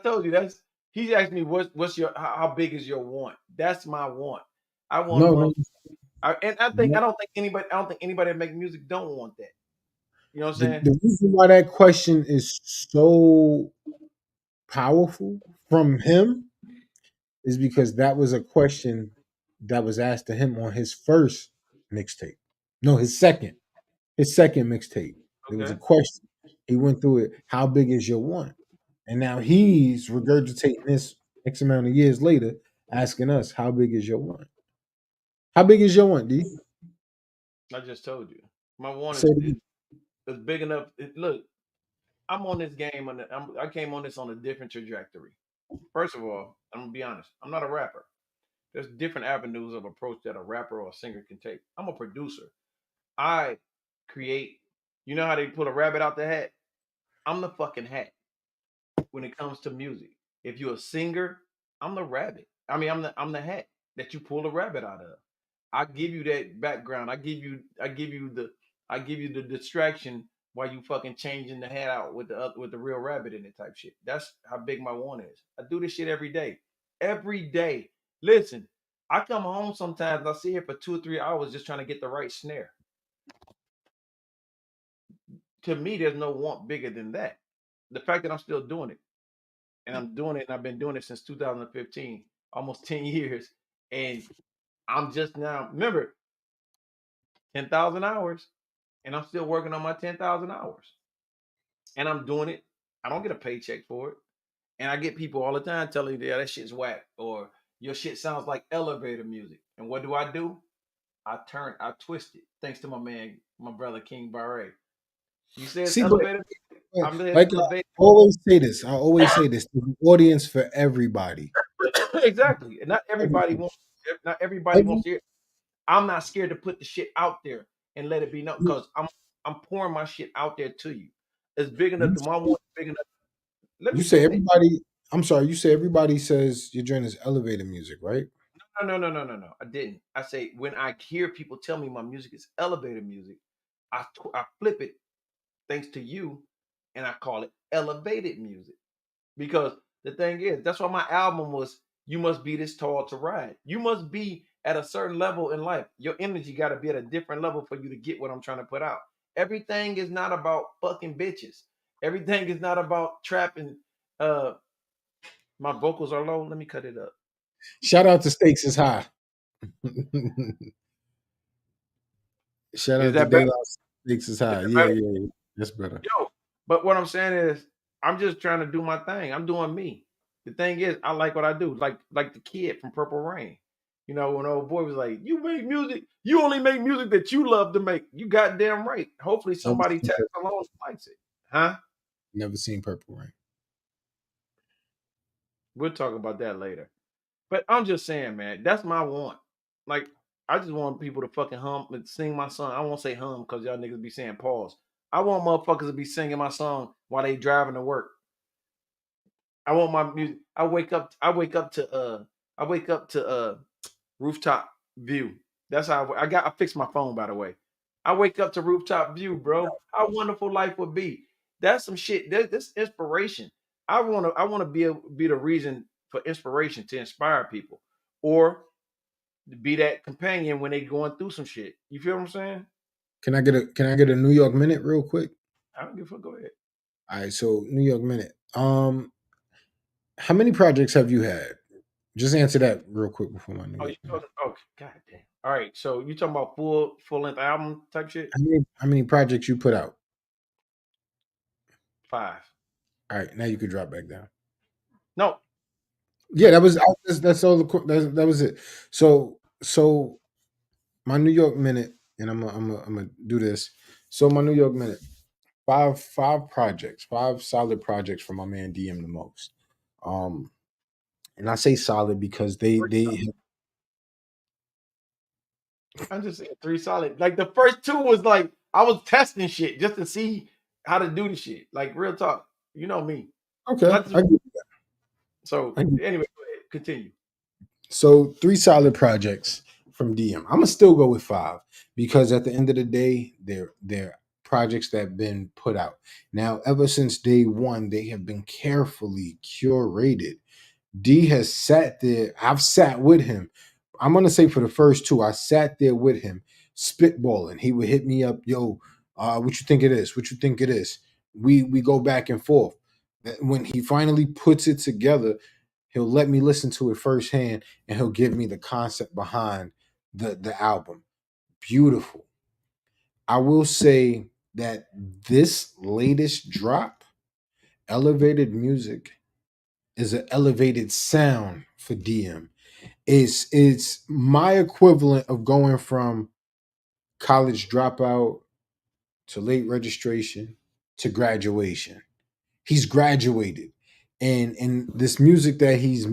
Speaker 1: told you that's. He asked me what's your how big is your want? That's my want. I want a
Speaker 2: No, no,
Speaker 1: motherfucker. And I think
Speaker 2: no.
Speaker 1: I don't think anybody that make music don't want that. You know what I'm saying?
Speaker 2: The reason why that question is so powerful from him is because that was a question that was asked to him on his first mixtape. No, his second mixtape. There was a
Speaker 1: Okay.
Speaker 2: question. He went through it. How big is your want? And now he's regurgitating this X amount of years later, asking us, how big is your want? How big is your want, D?
Speaker 1: I just told you. My want
Speaker 2: Say it again.
Speaker 1: is big enough. Look, I'm on this game I came on this on a different trajectory. First of all, I'm gonna be honest. I'm not a rapper. There's different avenues of approach that a rapper or a singer can take. I'm a producer. I create. You know how they pull a rabbit out the hat? I'm the fucking hat when it comes to music. If you're a singer, I'm the rabbit. I mean, I'm the hat that you pull a rabbit out of. I give you that background. I give you the distraction while you fucking changing the hat out with the real rabbit in it type shit. That's how big my want is. I do this shit every day. Every day. Listen, I come home sometimes, I sit here for 2 or 3 hours just trying to get the right snare. To me, there's no want bigger than that. The fact that I'm still doing it, and I'm doing it, and I've been doing it since 2015, almost 10 years, and I'm just now, remember, 10,000 hours, and I'm still working on my 10,000 hours, and I'm doing it. I don't get a paycheck for it, and I get people all the time telling me, "Yeah, that shit's whack," or "Your shit sounds like elevator music." And what do? I twist it. Thanks to my man, my brother King Barre. You say it's
Speaker 2: See, but
Speaker 1: elevator music. I'm the
Speaker 2: like I
Speaker 1: elevator.
Speaker 2: always say this, I always say this, there's an audience for everybody.
Speaker 1: Exactly. And
Speaker 2: Everybody.
Speaker 1: not everybody
Speaker 2: Every,
Speaker 1: wants to hear. I'm not scared to put the shit out there and let it be known because I'm pouring my shit out there to you. It's big enough.
Speaker 2: you,
Speaker 1: The my one big enough. Let
Speaker 2: you
Speaker 1: me
Speaker 2: say
Speaker 1: finish.
Speaker 2: everybody, I'm sorry, you say everybody says your joint is elevator music, right?
Speaker 1: No. I didn't. I say when I hear people tell me my music is elevator music, I flip it thanks to you, and I call it elevated music. Because the thing is, that's why my album was "You Must Be This Tall to Ride." You must be at a certain level in life. Your energy got to be at a different level for you to get what I'm trying to put out. Everything is not about fucking bitches. Everything is not about trapping. Uh, my vocals are low. Let me cut it up.
Speaker 2: Shout out to Stakes is High. Shout
Speaker 1: Is
Speaker 2: out to
Speaker 1: that better?
Speaker 2: De La Stakes is
Speaker 1: Is
Speaker 2: High.
Speaker 1: that
Speaker 2: Yeah,
Speaker 1: better?
Speaker 2: yeah, yeah. That's better.
Speaker 1: Yo, but what I'm saying is, I'm just trying to do my thing. I'm doing me. The thing is, I like what I do. Like the kid from Purple Rain. You know, when old boy was like, "You make music. You only make music that you love to make." You goddamn right. Hopefully,
Speaker 2: Never
Speaker 1: somebody
Speaker 2: seen
Speaker 1: tags
Speaker 2: Purple,
Speaker 1: along and likes it, huh?
Speaker 2: never seen Purple Rain.
Speaker 1: We'll talk about that later. But I'm just saying, man, that's my want. Like, I just want people to fucking hum and sing my song. I won't say hum because y'all niggas be saying pause. I want motherfuckers to be singing my song while they driving to work. I want my music. I wake up to rooftop view. That's how I fixed my phone, by the way. I wake up to rooftop view, bro. How wonderful life would be. That's some shit. This inspiration. I wanna be the reason for inspiration to inspire people. Or to be that companion when they going through some shit. You feel what I'm saying?
Speaker 2: Can I get a New York minute real quick?
Speaker 1: I don't give a fuck. Go ahead.
Speaker 2: All right, so New York minute. How many projects have you had? Just answer that real quick before my New
Speaker 1: Oh, you
Speaker 2: York minute.
Speaker 1: talking? Oh, god damn. All right. So you talking about full length album type shit?
Speaker 2: How many projects you put out?
Speaker 1: 5.
Speaker 2: All right, now you could drop back down.
Speaker 1: No.
Speaker 2: Yeah, that's all that was it. So my New York minute, and I'm gonna do this. So my New York minute, five projects, five solid projects from my man DM the most. Um, and I say solid because they
Speaker 1: I'm just saying 3 solid. Like the first 2 was like I was testing shit just to see how to do the shit. Like real talk. You know me.
Speaker 2: okay.
Speaker 1: I just so
Speaker 2: I get
Speaker 1: anyway, go ahead. Continue.
Speaker 2: So three solid projects from DM. I'm gonna still go with five because at the end of the day, they're projects that have been put out. Now, ever since day one, they have been carefully curated. D has sat there. I've sat with him. I'm gonna say for the first two, I sat there with him, spitballing. He would hit me up, yo, what you think of this? What you think of this? We go back and forth. When he finally puts it together, he'll let me listen to it firsthand, and he'll give me the concept behind the album. Beautiful. I will say that this latest drop, Elevated Music, is an elevated sound for DM. It's my equivalent of going from college dropout to late registration to graduation. He's graduated, and this music that he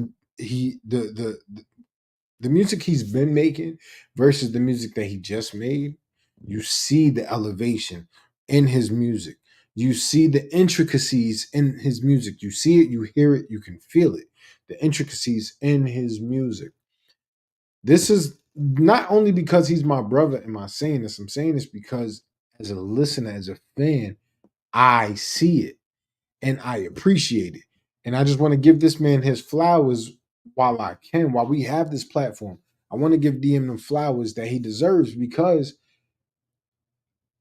Speaker 2: the music he's been making versus the music that he just made, you see the elevation in his music. You see the intricacies in his music. You see it, you hear it, you can feel it. The intricacies in his music. This is not only because he's my brother am I saying this, I'm saying this because as a listener, as a fan, I see it and I appreciate it. And I just want to give this man his flowers while I can, while we have this platform. I want to give DM the flowers that he deserves because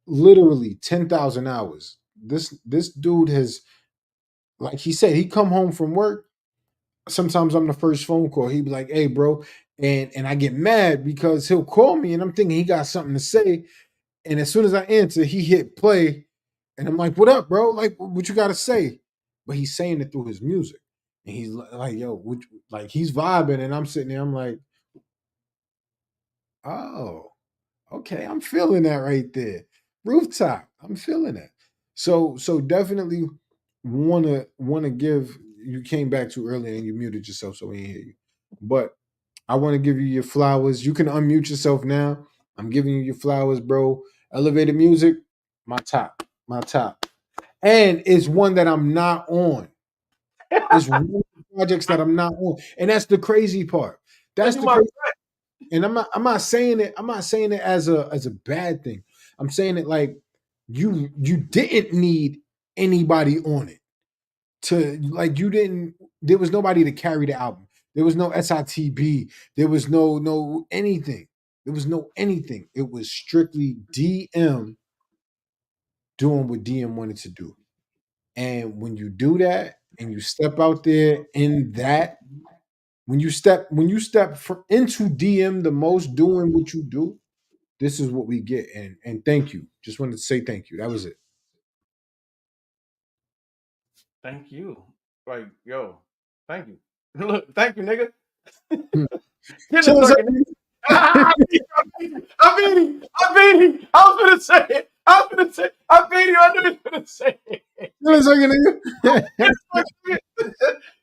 Speaker 2: literally 10,000 hours. This dude has, like he said, he come home from work. Sometimes I'm the first phone call. He'd be like, "Hey, bro," and I get mad because he'll call me and I'm thinking he got something to say. And as soon as I answer, he hit play, and I'm like, "What up, bro? Like, what you got to say?" But he's saying it through his music, and he's like, "Yo, like he's vibing," and I'm sitting there, I'm like, "Oh, okay, I'm feeling that right there, rooftop. I'm feeling that." So definitely wanna give. You came back too early and you muted yourself, so we didn't hear you. But I want to give you your flowers. You can unmute yourself now. I'm giving you your flowers, bro. Elevated Music, my top. And it's one that I'm not on. It's one of the projects that I'm not on, and that's the crazy part.
Speaker 1: And
Speaker 2: That's
Speaker 1: you
Speaker 2: the
Speaker 1: my
Speaker 2: crazy. And I'm not saying it. I'm not saying it as a bad thing. I'm saying it like you didn't need anybody on it to like you didn't. There was nobody to carry the album. There was no SITB. There was no anything. There was no anything. It was strictly DM doing what DM wanted to do. And when you do that and you step out there in that, into DM the most doing what you do, this is what we get. And thank you. Just wanted to say thank you. That was it.
Speaker 1: thank you. Like, yo, thank you. Look, thank you, nigga.
Speaker 2: Hmm.
Speaker 1: Get a
Speaker 2: Chill
Speaker 1: circuit, nigga. I beat him. I beat him. I beat him. I was gonna say it. I was gonna say I beat him. I knew he was gonna say it.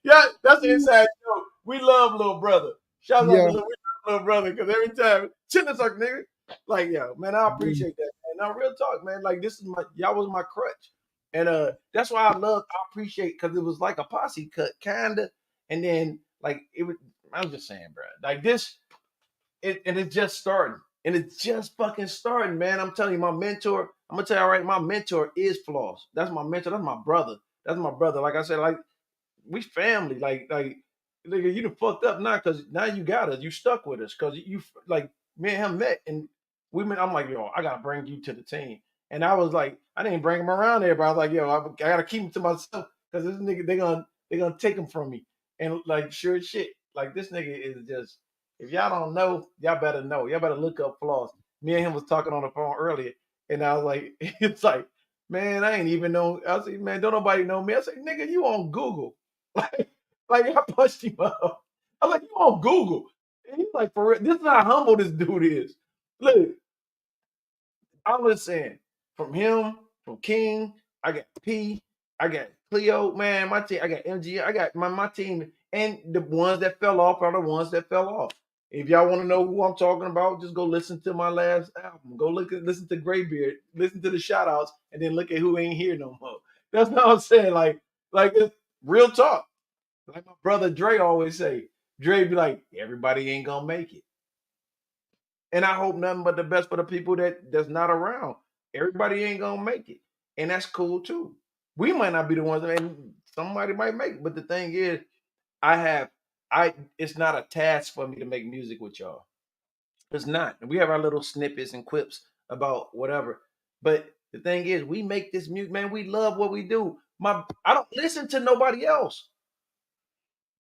Speaker 1: Yeah, that's an inside joke. We love little brother. Shout out to
Speaker 2: Yeah.
Speaker 1: little brother because every time chillin' suck nigga. Like, yo, man, I appreciate that. And now real talk, man. Like this is my y'all was my crutch. And that's why I appreciate because it was like a posse cut, kinda. And then like it was I'm just saying, bro. Like this, and it's just starting. And it's just fucking starting, man. I'm telling you, my mentor, I'm gonna tell you all right, my mentor is Floss. That's my mentor, that's my brother. That's my brother. Like I said, like we family. Like nigga, you done fucked up now because now you got us. You stuck with us because you like me and him met and we met. I'm like, yo, I gotta bring you to the team. And I was like, I didn't bring him around there, but I was like, yo, I gotta keep him to myself because this nigga they gonna take him from me. And like sure as shit, like this nigga is just if y'all don't know, y'all better know. Y'all better look up flaws. Me and him was talking on the phone earlier, and I was like, it's like, man, I ain't even know. I was like, man, don't nobody know me. I said, nigga, you on Google. Like, like I punched him up. I was like, you on Google. And he's like, for real, this is how humble this dude is. Look, I'm just saying, from him, from King, I got P, I got Cleo, man, my team, I got MG, I got my team, and the ones that fell off are the ones that fell off. If y'all want to know who I'm talking about, just go listen to my last album. Go listen to Graybeard, listen to the shout outs, and then look at who ain't here no more. That's what I'm saying. Like it's real talk. Like my brother Dre always say, Dre be like, everybody ain't gonna make it. And I hope nothing but the best for the people that's not around. Everybody ain't gonna make it, and that's cool too. We might not be the ones, and somebody might make it. But the thing is, I have, I. It's not a task for me to make music with y'all. It's not. We have our little snippets and quips about whatever. But the thing is, we make this music, man. We love what we do. I don't listen to nobody else.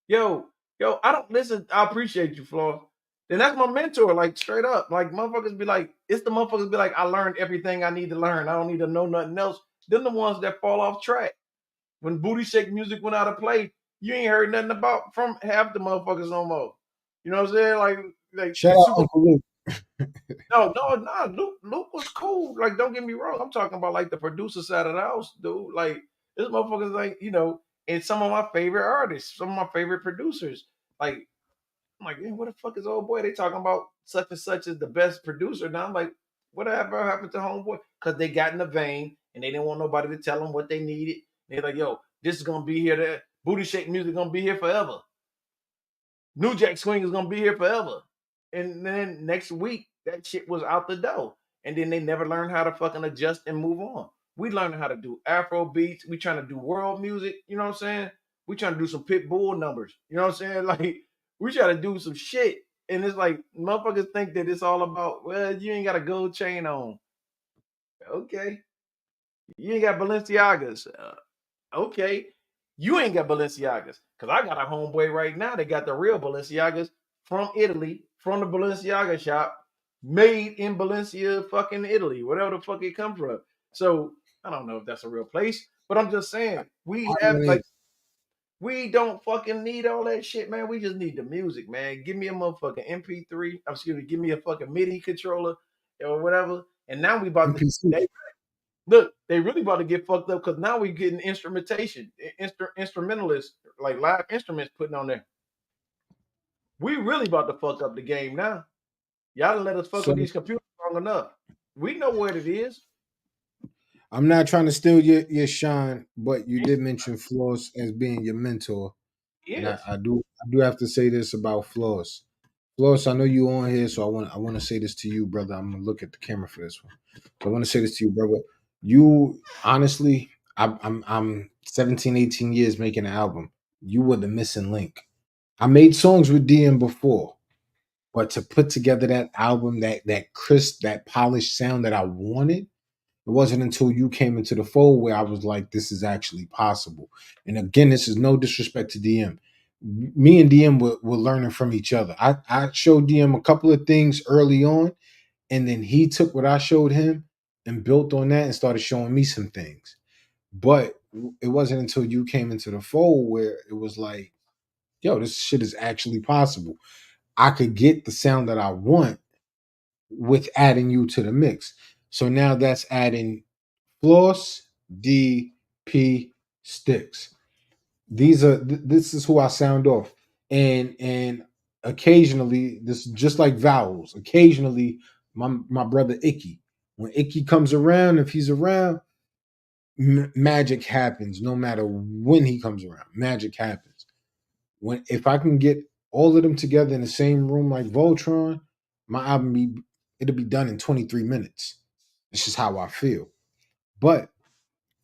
Speaker 1: Yo, I don't listen. I appreciate you, Flaw. Then that's my mentor, like straight up. Like motherfuckers be like, it's the motherfuckers be like, I learned everything I need to learn. I don't need to know nothing else. Them the ones that fall off track. When booty shake music went out of play, you ain't heard nothing about from half the motherfuckers no more. You know what I'm saying? Like
Speaker 2: Shout
Speaker 1: the
Speaker 2: out
Speaker 1: super.
Speaker 2: Uncle Luke.
Speaker 1: No. Luke was cool. Like, don't get me wrong. I'm talking about like the producer side of the house, dude. Like, this motherfuckers, like, and some of my favorite artists, some of my favorite producers. Like, I'm like, man, what the fuck is old boy? They talking about such and such as the best producer. Now I'm like, whatever happened to homeboy? Because they got in the vein and they didn't want nobody to tell them what they needed. They're like, yo, this is gonna be here. That booty shake music gonna be here forever. New Jack Swing is gonna be here forever. And then next week, that shit was out the door. And then they never learned how to fucking adjust and move on. We learning how to do Afro beats. We trying to do world music. You know what I'm saying? We trying to do some pit bull numbers. You know what I'm saying? Like, we try to do some shit. And it's like motherfuckers think that it's all about, well, you ain't got a gold chain on. Okay. You ain't got Balenciagas. Okay, you ain't got Balenciagas. Cause I got a homeboy right now that got the real Balenciagas from Italy, from the Balenciaga shop, made in Valencia, fucking Italy, whatever the fuck it come from. So I don't know if that's a real place, but I'm just saying we have
Speaker 2: Harlem
Speaker 1: like
Speaker 2: is.
Speaker 1: we don't fucking need all that shit, man. We just need the music, man. Give me a motherfucking MP3. Excuse me, give me a fucking MIDI controller or whatever. And now we about to
Speaker 2: MPC.
Speaker 1: look, they really about to get fucked up because now we getting instrumentation, instrumentalists, like live instruments putting on there. We really about to fuck up the game now. Y'all done let us fuck
Speaker 2: So
Speaker 1: with these computers long enough. We know what it is.
Speaker 2: I'm not trying to steal your shine, but you did mention Floss as being your mentor. And
Speaker 1: Yes,
Speaker 2: I do have to say this about Floss. Floss, I know you on here, so I want to say this to you, brother. I'm gonna look at the camera for this one. So I want to say this to you, brother. You honestly, I'm 17, 18 years making an album. You were the missing link. I made songs with DM before, but to put together that album, that crisp, that polished sound that I wanted, it wasn't until you came into the fold where I was like, this is actually possible. And again, this is no disrespect to DM. Me and DM were learning from each other. I showed DM a couple of things early on, and then he took what I showed him and built on that and started showing me some things. But it wasn't until you came into the fold where it was like, yo, this shit is actually possible. I could get the sound that I want with adding you to the mix. So now that's adding Floss, D, P, Sticks. This is who I sound off. And occasionally, this just like vowels. Occasionally, my brother Icky. When Icky comes around, if he's around, magic happens. No matter when he comes around, magic happens. When if I can get all of them together in the same room like Voltron, my album it'll be done in 23 minutes. It's just how I feel. But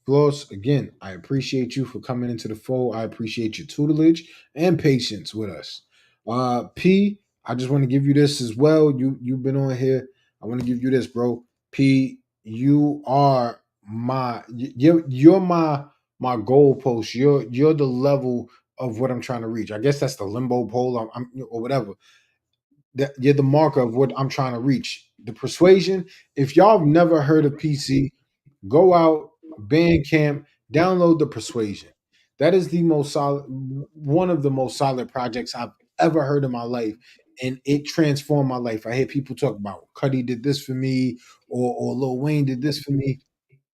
Speaker 2: Floss, again, I appreciate you for coming into the fold. I appreciate your tutelage and patience with us. P, I just want to give you this as well. You've been on here. I want to give you this, bro. P, you are you're my goalpost. You're the level of what I'm trying to reach. I guess that's the limbo pole, or whatever. That you're the marker of what I'm trying to reach. The persuasion. If y'all have never heard of PC, go out, Bandcamp, download the Persuasion. That is the most solid, one of the most solid projects I've ever heard in my life, and it transformed my life. I hear people talk about Cuddy did this for me, or Lil Wayne did this for me.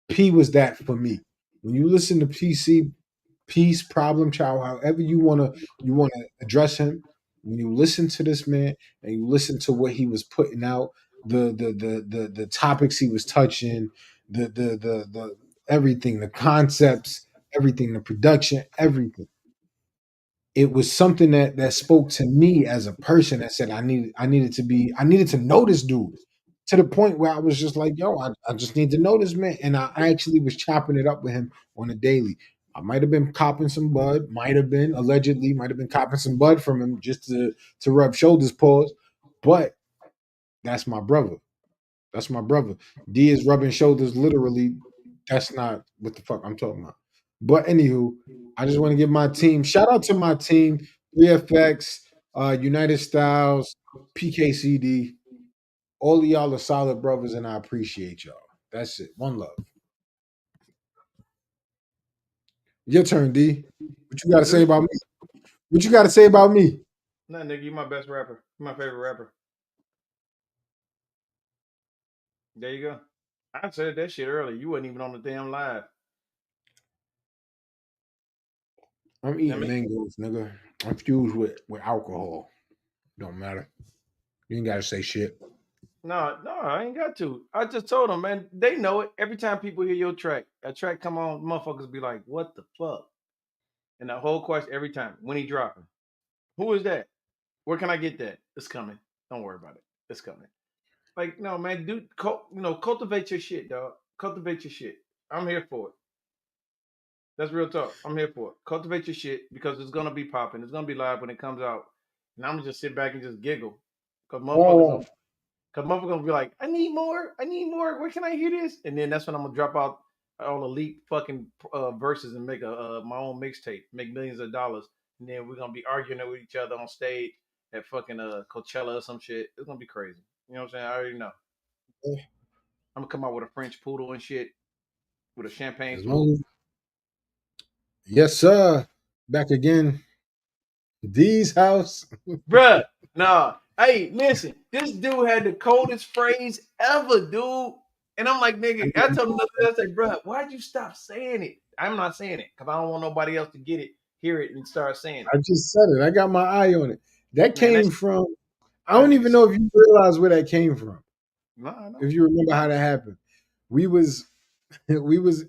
Speaker 2: P was that for me. When you listen to PC, Peace, Problem Child, however you wanna address him, when you listen to this man and you listen to what he was putting out, the topics he was touching, the everything, the concepts, everything, the production, everything. It was something that spoke to me as a person that said I needed to know this dude to the point where I was just like, yo, I just need to know this man. And I actually was chopping it up with him on a daily. I might have been copping some bud, might have been allegedly, might have been copping some bud from him just to rub shoulders, pause. But that's my brother. That's my brother. D is rubbing shoulders literally. That's not what the fuck I'm talking about. But anywho, I just want to give my team shout out to my team, 3FX, United Styles, PKCD. All of y'all are solid brothers, and I appreciate y'all. That's it. One love. Your turn, D. What you got to say about me? What you got to say about me?
Speaker 1: Nah, nigga, you my best rapper. You my favorite rapper. There you go. I said that shit earlier. You wasn't even on the damn live.
Speaker 2: I'm
Speaker 1: I
Speaker 2: eating
Speaker 1: mean,
Speaker 2: mangoes, nigga. I'm fused with alcohol. Don't matter. You ain't got to say shit.
Speaker 1: no, I ain't got to. I just told them, man. They know it. Every time people hear your track, a track come on, motherfuckers be like, "What the fuck?" And the whole question every time, when he dropping? Who is that? Where can I get that? It's coming. Don't worry about it. It's coming. Like, no, man, dude, cultivate your shit, dog. Cultivate your shit. I'm here for it. That's real talk. I'm here for it. Cultivate your shit because it's gonna be popping. It's gonna be live when it comes out. And I'm gonna just sit back and just giggle.
Speaker 2: Oh,
Speaker 1: Cause motherfuckers gonna be like, I need more. I need more. Where can I hear this? And then that's when I'm gonna drop out all elite fucking verses and make a my own mixtape, make millions of dollars. And then we're gonna be arguing with each other on stage at fucking Coachella or some shit. It's gonna be crazy. You know what I'm saying? I already know. I'm gonna come out with a French poodle and shit with a champagne
Speaker 2: as
Speaker 1: flute.
Speaker 2: long as, yes, sir. Back again. D's house.
Speaker 1: Bruh, nah. Hey, listen, this dude had the coldest phrase ever, dude. And I'm like, nigga, I told him the other day, I said, bruh, why'd you stop saying it? I'm not saying it because I don't want nobody else to get it, hear it, and start saying it.
Speaker 2: I just said it. I got my eye on it. That
Speaker 1: Man,
Speaker 2: came from, I
Speaker 1: that
Speaker 2: don't
Speaker 1: nigga
Speaker 2: even
Speaker 1: said,
Speaker 2: know if you realize where that came from.
Speaker 1: no, I know.
Speaker 2: If you remember how that happened. We was we was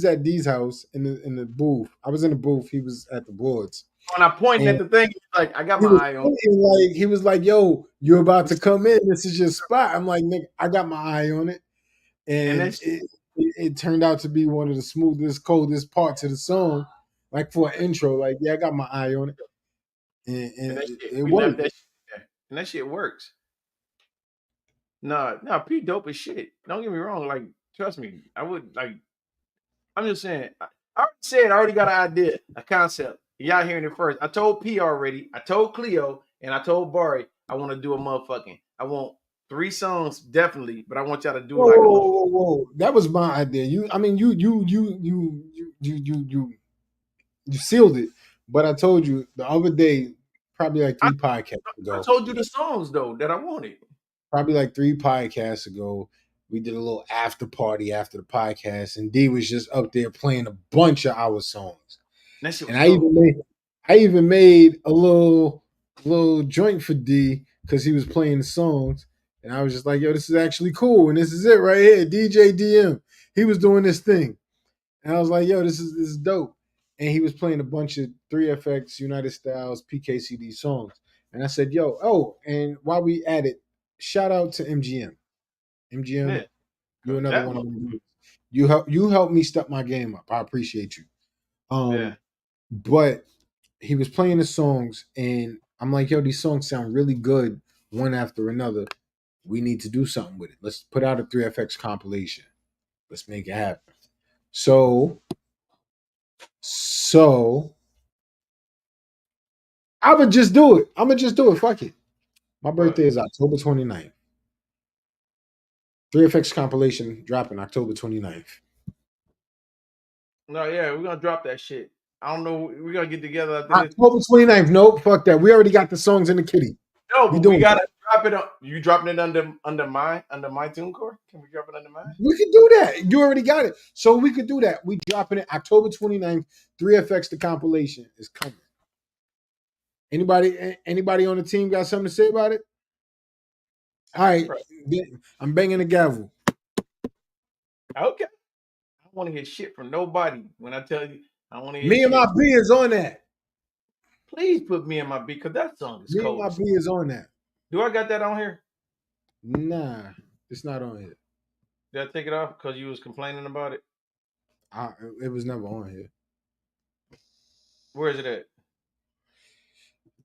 Speaker 2: at D's house in the booth. I was in the booth. He was at the boards,
Speaker 1: When I pointed
Speaker 2: and
Speaker 1: at the thing, he's like, I got
Speaker 2: he
Speaker 1: my
Speaker 2: was
Speaker 1: eye on it.
Speaker 2: pointing like he was like, "Yo, you're about to come in. This is your spot." I'm like, "Nigga, I got my eye on it,"
Speaker 1: And
Speaker 2: and
Speaker 1: that shit,
Speaker 2: it turned out to be one of the smoothest, coldest parts of the song. Like for an intro, like yeah, I got my eye on it, and
Speaker 1: and that
Speaker 2: it,
Speaker 1: shit,
Speaker 2: it
Speaker 1: we left
Speaker 2: worked.
Speaker 1: that shit there. And that shit works. Nah, P dope as shit. Don't get me wrong. Like, trust me, I would like I'm just saying. I already said I already got an idea, a concept. Y'all hearing it first. I told P already. I told Cleo and I told Bari I want to do a motherfucking. I want 3 songs definitely, but I want y'all to do
Speaker 2: Whoa,
Speaker 1: like a
Speaker 2: whoa,
Speaker 1: little.
Speaker 2: whoa, whoa, whoa! That was my idea. I mean, you sealed it. But I told you the other day, probably like
Speaker 1: I,
Speaker 2: three podcasts
Speaker 1: I
Speaker 2: ago,
Speaker 1: told you the songs though that I wanted.
Speaker 2: probably like three podcasts ago, we did a little after party after the podcast, and D was just up there playing a bunch of our songs.
Speaker 1: And that shit
Speaker 2: And
Speaker 1: was gold.
Speaker 2: I even made a little joint for D because he was playing the songs. And I was just like, yo, this is actually cool. And this is it right here. DJ DM. He was doing this thing. And I was like, yo, this is dope. And he was playing a bunch of 3FX, United Styles, PKCD songs. And I said, yo, oh, and while we at it, shout out to MGM. MGM,
Speaker 1: Yeah,
Speaker 2: you
Speaker 1: cause
Speaker 2: another
Speaker 1: that
Speaker 2: one of
Speaker 1: one.
Speaker 2: them. You helped me step my game up. I appreciate you.
Speaker 1: Yeah,
Speaker 2: But he was playing the songs, and I'm like, yo, these songs sound really good one after another. We need to do something with it. Let's put out a 3FX compilation. Let's make it happen. So I would just do it. I'm gonna just do it. Fuck it. My
Speaker 1: but
Speaker 2: birthday is October 29th. 3FX compilation dropping October 29th.
Speaker 1: no, yeah, we're gonna drop that shit. I don't know. We're gonna get together after this.
Speaker 2: October 29th. Nope, fuck that. We already got the songs in the kitty.
Speaker 1: No,
Speaker 2: We
Speaker 1: but we
Speaker 2: doing it.
Speaker 1: gotta drop it. You dropping it under my TuneCore? Can we drop it under mine?
Speaker 2: We could do that. You already got it. So we could do that. We dropping it October 29th. 3FX the compilation is coming. Anybody on the team got something to say about it? All right.
Speaker 1: Right.
Speaker 2: I'm banging the gavel.
Speaker 1: Okay. I don't want to hear shit from nobody. When I tell you, I don't want to hear
Speaker 2: Me and my
Speaker 1: shit.
Speaker 2: B is on that.
Speaker 1: Please put me in my beat because that song is
Speaker 2: Me and
Speaker 1: cold
Speaker 2: my
Speaker 1: as
Speaker 2: B is on that.
Speaker 1: Do I got that on here?
Speaker 2: Nah. It's not on here.
Speaker 1: Did I take it off because you was complaining about it?
Speaker 2: It was never on here.
Speaker 1: Where is it at?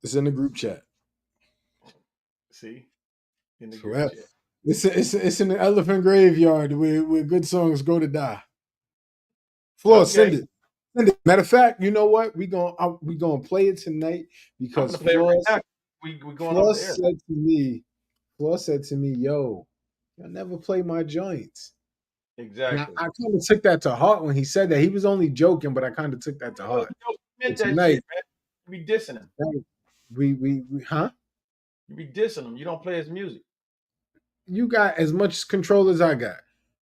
Speaker 2: It's in the group chat.
Speaker 1: See, in the
Speaker 2: So
Speaker 1: group chat.
Speaker 2: it's in the elephant graveyard where good songs go to die. Floor,
Speaker 1: Okay.
Speaker 2: send it. Send it. Matter of fact, you know what? We gonna play it tonight
Speaker 1: I'm
Speaker 2: because
Speaker 1: gonna play it right now. We going off the air.
Speaker 2: Floor said to me, yo, y'all never play my joints. And
Speaker 1: Exactly.
Speaker 2: I kind of took that to heart when he said that. He was only joking, but I kind of took that to heart.
Speaker 1: You meant that
Speaker 2: Tonight,
Speaker 1: shit, man. You be dissing him.
Speaker 2: We huh?
Speaker 1: You be dissing him. You don't play his music.
Speaker 2: You got as much control as I got.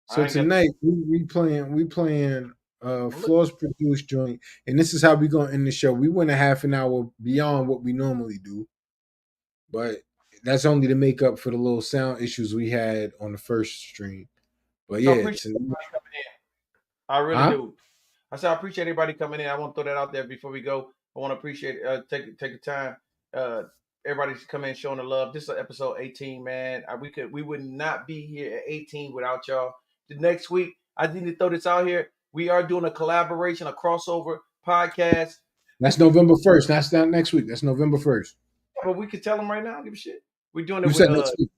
Speaker 2: So tonight we playing Floor's produced joint, and this is how we gonna end the show. We went a half an hour beyond what we normally do, but that's only to make up for the little sound issues we had on the first stream. But
Speaker 1: So
Speaker 2: yeah,
Speaker 1: appreciate everybody coming in. I really do. I said I appreciate everybody coming in. I want to throw that out there before we go. I want to appreciate take the time. Everybody's coming in showing the love. This is episode 18, man. We would not be here at 18 without y'all. The next week, I need to throw this out here. We are doing a collaboration, a crossover podcast.
Speaker 2: That's November 1st. That's not next week. That's November 1st.
Speaker 1: But we could tell them right now. I don't give a shit. We're doing it
Speaker 2: You said next week.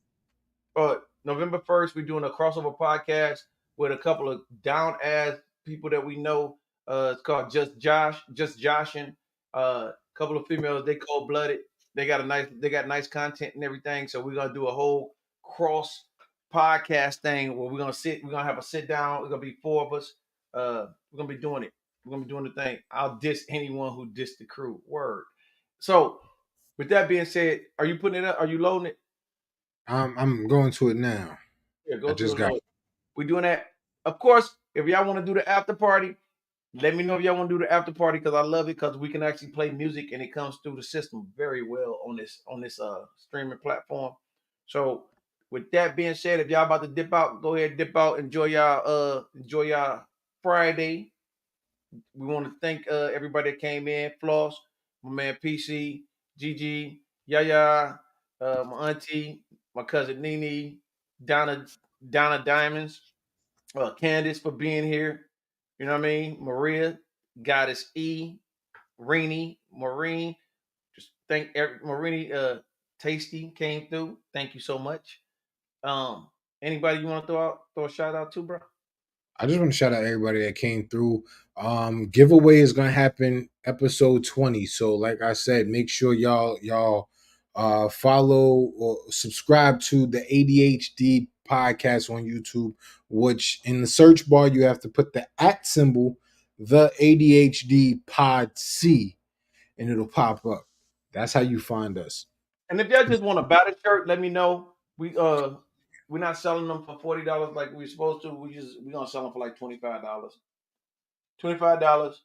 Speaker 1: November 1st. We're doing a crossover podcast with a couple of down ass people that we know. It's called Just Joshing. Couple of females. They cold blooded. They got nice content and everything. So we're gonna do a whole cross podcast thing where we're gonna have a sit down. We're gonna be four of us. We're gonna be doing it. We're gonna be doing the thing. I'll diss anyone who dissed the crew. Word. So with that being said, are you putting it up? Are you loading it?
Speaker 2: I'm going to it now.
Speaker 1: Yeah, go to it. We're doing that. Of course, if y'all want to do the after party, let me know if y'all want to do the after party because I love it because we can actually play music and it comes through the system very well on this streaming platform. So with that being said, if y'all about to dip out, go ahead, dip out, enjoy y'all Friday. We want to thank everybody that came in, Floss, my man PC, Gigi, Yaya, my auntie, my cousin Nene, Donna Diamonds, Candace for being here. You know what I mean? Maria, Goddess E, Rini, Maureen. Just thank Marini. Tasty came through. Thank you so much. Anybody you want to throw a shout out to, bro?
Speaker 2: I just want to shout out everybody that came through. Giveaway is gonna happen episode 20. So like I said, make sure y'all follow or subscribe to the ADHD podcast on YouTube, which in the search bar you have to put the @ symbol, the ADHD pod C, and it'll pop up. That's how you find us.
Speaker 1: And if y'all just want to buy the shirt, let me know. We're not selling them for $40 like we're supposed to. We're gonna sell them for like $25. $25.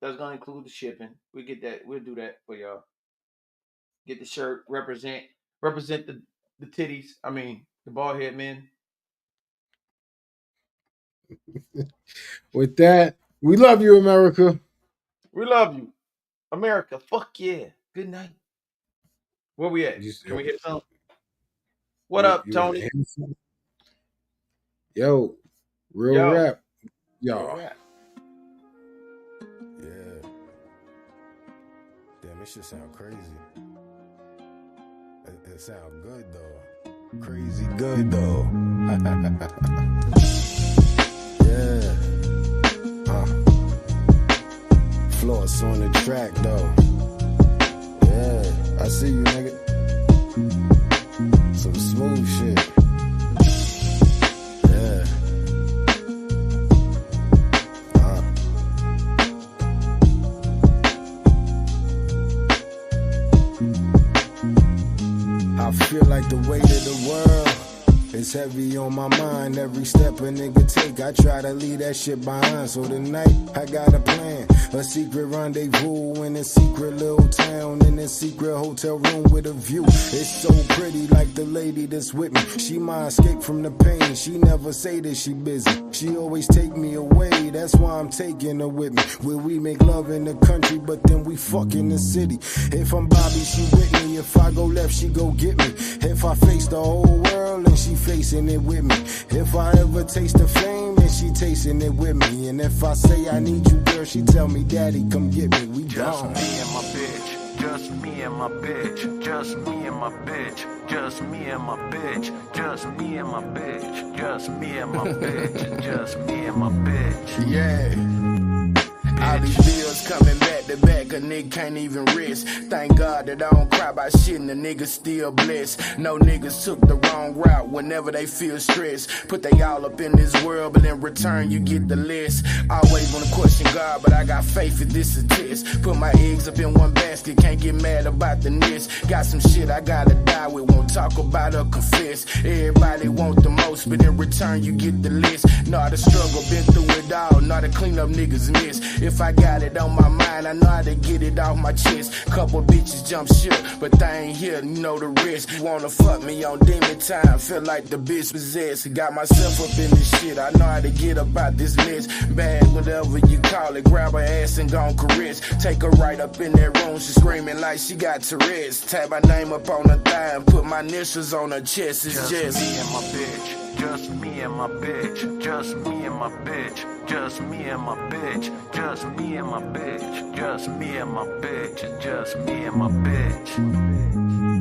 Speaker 1: That's gonna include the shipping. We get that. We'll do that for y'all. Get the shirt. Represent the titties. I mean the bald head men.
Speaker 2: With that, we love you, America.
Speaker 1: We love you, America. Fuck yeah. Good night. Where we at? Can we hit something? What up, Tony?
Speaker 2: Yo, real rap, y'all.
Speaker 4: Yeah. Damn, this shit sound crazy. It sound good though. Crazy good though. Yeah. Floss on the track though. Yeah, I see you, nigga. Some smooth shit. Yeah. I feel like the weight of the world is heavy on my mind. Every step a nigga take, I try to leave that shit behind. So tonight, I got a plan. A secret rendezvous in a secret little town, in a secret hotel room with a view. It's so pretty, like the lady that's with me. She my escape from the pain. She never say that she busy. She always take me away. That's why I'm taking her with me. Where we make love in the country, but then we fuck in the city. If I'm Bobby, she with me. If I go left, she go get me. If I face the whole world and she facing it with me. If I ever taste the fame, then she tasting it with me. And if I say I need you, girl, she tell me, daddy, come get me. We
Speaker 6: Just
Speaker 4: gone.
Speaker 6: me and my bitch, just me and my bitch, just me and my bitch, just me and my bitch, just me and my bitch, just me and my bitch, just me and my bitch.
Speaker 4: Yeah. All these bills coming back to back, a nigga can't even rest. Thank God that I don't cry about shit and the niggas still blessed. No niggas took the wrong route whenever they feel stressed. Put they all up in this world, but in return you get the list. Always wanna question God, but I got faith that this is test. Put my eggs up in one basket, can't get mad about the nest. Got some shit I gotta die with, won't talk about or confess. Everybody want the most, but in return you get the list. Know the struggle, been through it all, know to clean up niggas' miss. If I got it on my mind, I know how to get it off my chest. Couple bitches jump ship, but they ain't here, you know the risk. You wanna fuck me on demon time, feel like the bitch possessed. Got myself up in this shit, I know how to get about this mess. Bad, whatever you call it, grab her ass and gon' caress. Take her right up in that room, she screaming like she got Tourette's. Tap my name up on her thigh and put my initials on her chest. It's just
Speaker 6: me and my bitch, just me and my bitch, just me and my bitch, just me and my bitch, just me and my bitch, just me and my bitch, just me and my bitch.